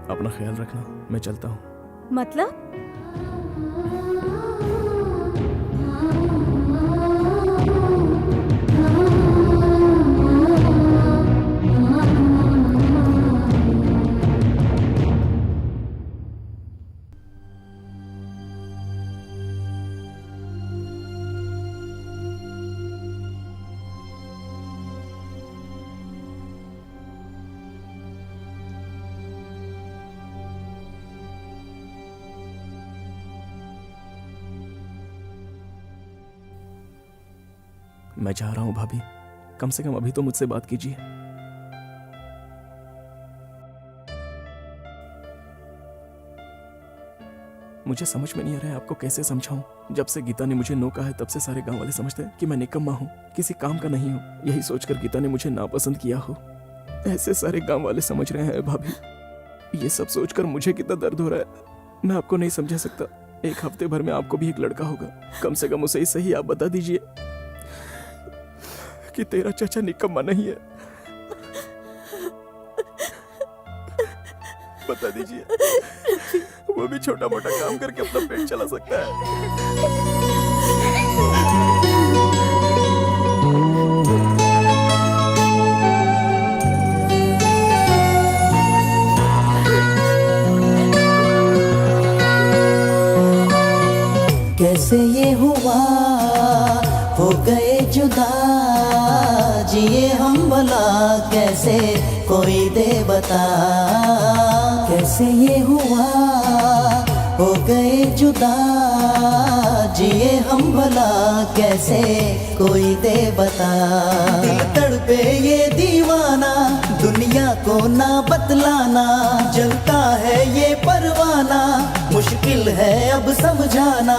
अपना ख्याल रखना, मैं चलता हूँ।
मतलब?
मैं जा रहा हूँ भाभी, कम से कम अभी तो मुझसे बात कीजिए। मुझे समझ में नहीं आ रहा है आपको कैसे समझाऊं। जब से गीता ने मुझे नो कहा है तब से सारे गांव वाले समझते हैं कि मैं निकम्मा हूँ, किसी काम का नहीं हूँ। यही सोचकर गीता ने मुझे नापसंद किया हो, ऐसे सारे गांव वाले समझ रहे हैं भाभी। ये सब सोचकर मुझे कितना दर्द हो रहा है, मैं आपको नहीं समझा सकता। एक हफ्ते भर में आपको भी एक लड़का होगा, कम से कम उसे ही सही आप बता दीजिए कि तेरा चाचा निकम्मा नहीं है। बता दीजिए, वो भी छोटा मोटा काम करके अपना पेट चला सकता है।
कैसे ये हुआ, हो गए जुदा, जिए हम भला कैसे कोई दे बता। कैसे ये हुआ, हो गए जुदा, जिए हम भला कैसे कोई दे बता। दिल तड़पे ये दीवाना, दुनिया को ना बतलाना, जलता है ये परवाना, मुश्किल है अब समझाना।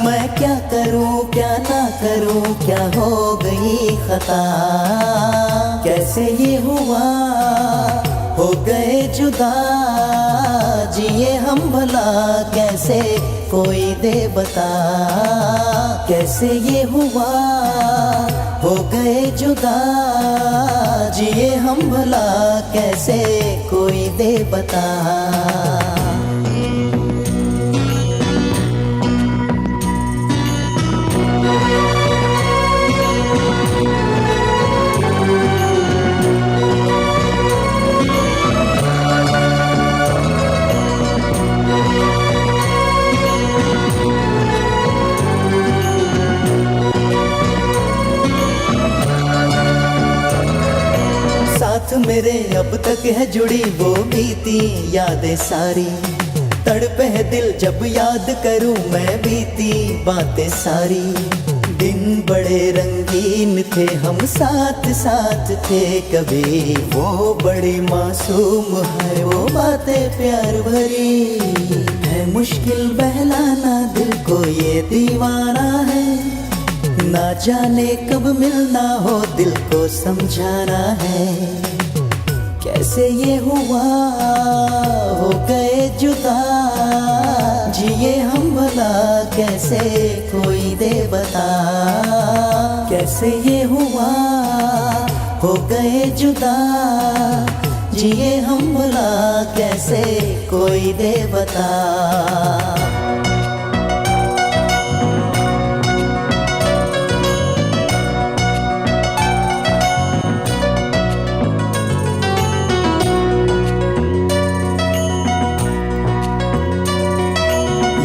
मैं क्या करूं क्या ना करूं, क्या हो गई खता। कैसे ये हुआ, हो गए जुदा, जिए हम भला कैसे कोई दे बता। कैसे ये हुआ, हो गए जुदा, जिए हम भला कैसे कोई दे बता। मेरे अब तक है जुड़ी वो बीती यादें सारी। तड़पे है दिल जब याद करूं मैं बीती बातें सारी। दिन बड़े रंगीन थे हम साथ साथ थे कभी, वो बड़ी मासूम है वो बातें प्यार भरी। है मुश्किल बहलाना दिल को ये दीवाना है, ना जाने कब मिलना हो दिल को समझाना है। कैसे ये हुआ, हो गए जुदा, जिए हम भला कैसे कोई दे बता। कैसे ये हुआ, हो गए जुदा, जिए हम भला कैसे कोई दे बता।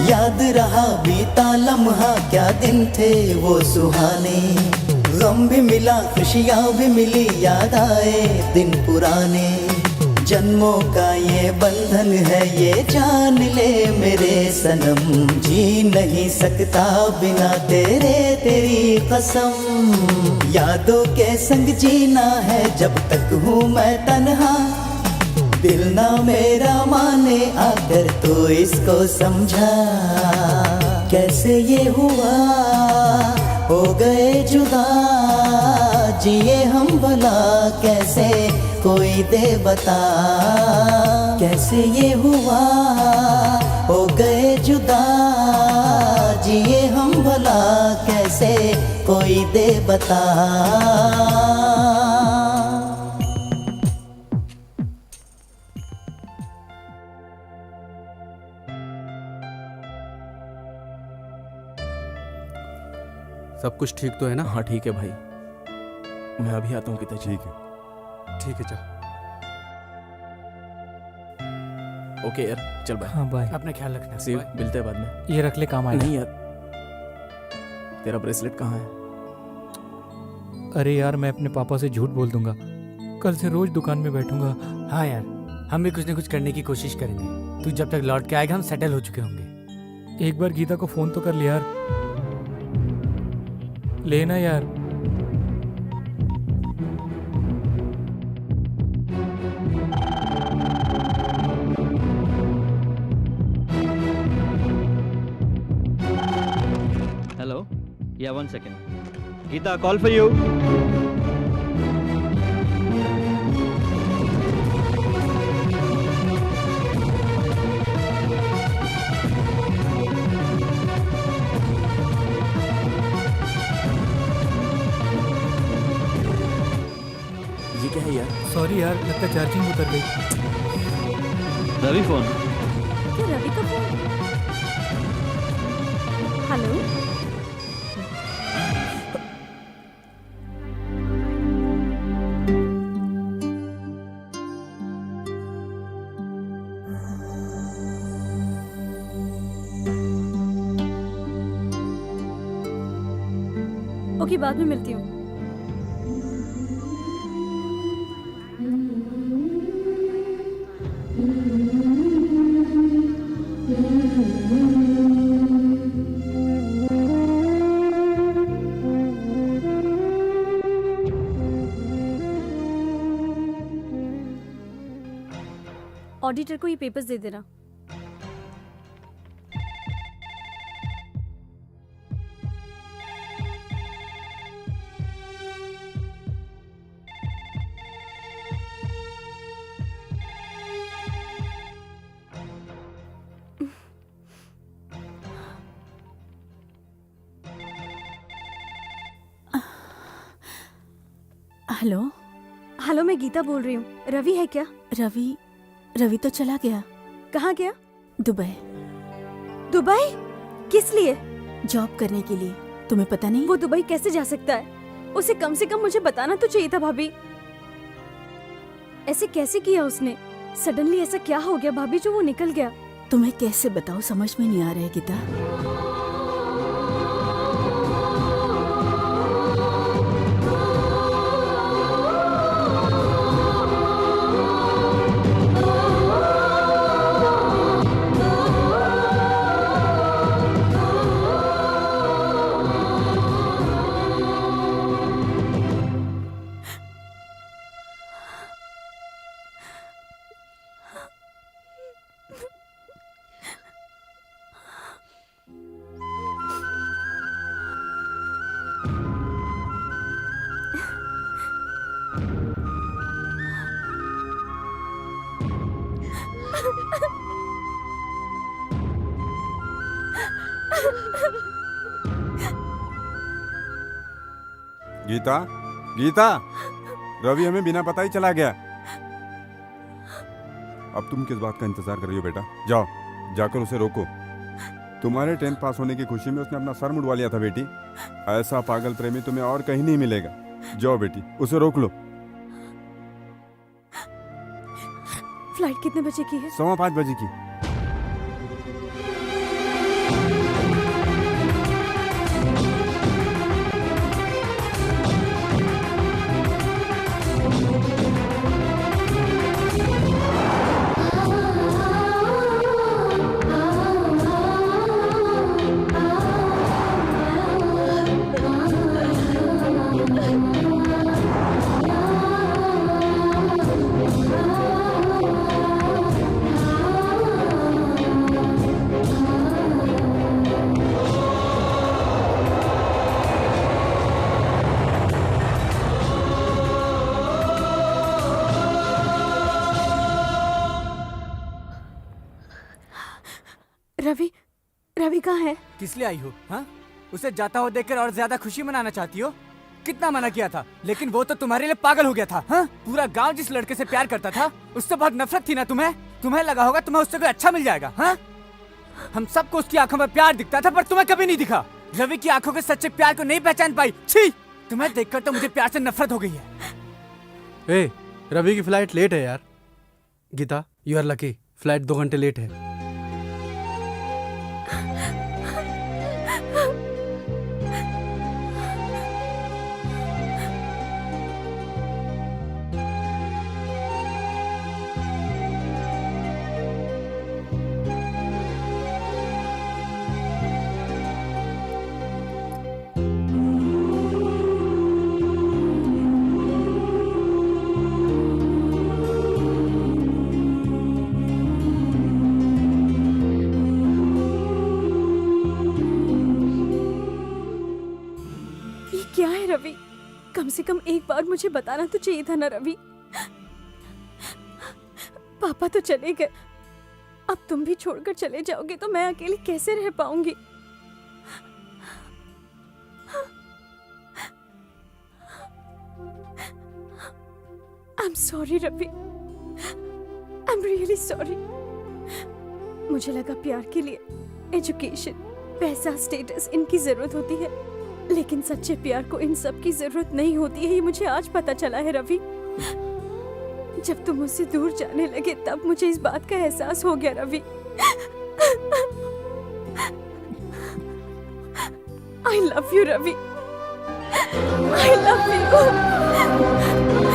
याद रहा बीता लम्हा, क्या दिन थे वो सुहाने। गम भी मिला खुशियाँ भी मिली, याद आए दिन पुराने। जन्मों का ये बंधन है ये जान ले मेरे सनम, जी नहीं सकता बिना तेरे तेरी कसम। यादों के संग जीना है जब तक हूँ मैं तन्हा, दिल ना मेरा माने आकर तो इसको समझा। कैसे ये हुआ हो गए जुदा, जिए हम भला कैसे कोई दे बता। कैसे ये हुआ हो गए जुदा, जिए हम भला कैसे कोई दे बता।
सब कुछ ठीक तो है ना?
हाँ ठीक है भाई, मैं अभी आता हूँ पिताजी।
ठीक है चल।
ओके यार, चल बाय।
हाँ बाय।
अपना ख्याल रखना।
See you, मिलते हैं बाद में।
ये रख ले, काम आएगा।
नहीं यार, तेरा ब्रेसलेट कहाँ है?
अरे यार, मैं अपने पापा से झूठ बोल दूंगा, कल से रोज दुकान में बैठूंगा।
हाँ यार, हम भी कुछ न कुछ करने की कोशिश करेंगे। तू जब तक लौट के आएगा हम सेटल हो चुके होंगे।
एक बार गीता को फोन तो कर लिया यार, लेना यार।
Hello, yeah 1 second. Geeta, call for you.
ये क्या है यार?
सॉरी यार, लगता है चार्जिंग उतर गई।
रवि फोन।
क्या रवि का फोन? हेलो, ओके, बाद में मिलती हूँ। ऑडिटर को ये पेपर्स दे देना।
हेलो।
हेलो, मैं गीता बोल रही हूँ। रवि है क्या?
रवि तो चला गया।
कहाँ गया?
दुबई।
दुबई? किस लिए?
जॉब करने के लिए। तुम्हें पता नहीं?
वो दुबई कैसे जा सकता है? उसे कम से कम मुझे बताना तो चाहिए था भाभी। ऐसे कैसे किया उसने? सडनली ऐसा क्या हो गया भाभी जो वो निकल गया?
तुम्हें कैसे बताऊं, समझ में नहीं आ रहा है गीता।
गीता, गीता, रवि हमें बिना पता ही चला गया। अब तुम किस बात का इंतजार कर रही हो बेटा? जाओ, जाकर उसे रोको। तुम्हारे 10th पास होने की खुशी में उसने अपना सर मुड़वा लिया था बेटी। ऐसा पागल प्रेमी तुम्हें और कहीं नहीं मिलेगा। जाओ बेटी, उसे रोक लो।
फ्लाइट कितने बजे की है?
5:15 बजे की।
रवि, रवि कहाँ है?
किस लिए आई हो? हाँ, उसे जाता हुआ देखकर और ज्यादा खुशी मनाना चाहती हो? कितना मना किया था, लेकिन वो तो तुम्हारे लिए पागल हो गया था। हाँ? पूरा गांव जिस लड़के से प्यार करता था, उससे बहुत नफरत थी ना तुम्हें? तुम्हें लगा होगा तुम्हें उससे कोई अच्छा मिल जाएगा। हाँ? हम सबको उसकी आंखों में प्यार दिखता था, पर तुम्हें कभी नहीं दिखा। रवि की आंखों के सच्चे प्यार को नहीं पहचान पाई। छी! तुम्हें देखकर तो मुझे प्यार से नफरत हो गई है।
ए, रवि की फ्लाइट लेट है यार। Geeta, you are lucky, flight 2 घंटे लेट है।
क्या है रवि? कम से कम एक बार मुझे बताना तो चाहिए था ना रवि। पापा तो चले गए, अब तुम भी छोड़कर चले जाओगे तो मैं अकेली कैसे रह पाऊंगी? I'm sorry Ravi, I'm really sorry। मुझे लगा प्यार के लिए एजुकेशन, पैसा, स्टेटस इनकी जरूरत होती है, लेकिन सच्चे प्यार को इन सब की जरूरत नहीं होती है। ये मुझे आज पता चला है रवि। जब तुम मुझसे दूर जाने लगे तब मुझे इस बात का एहसास हो गया Ravi. I love you Ravi, I love you।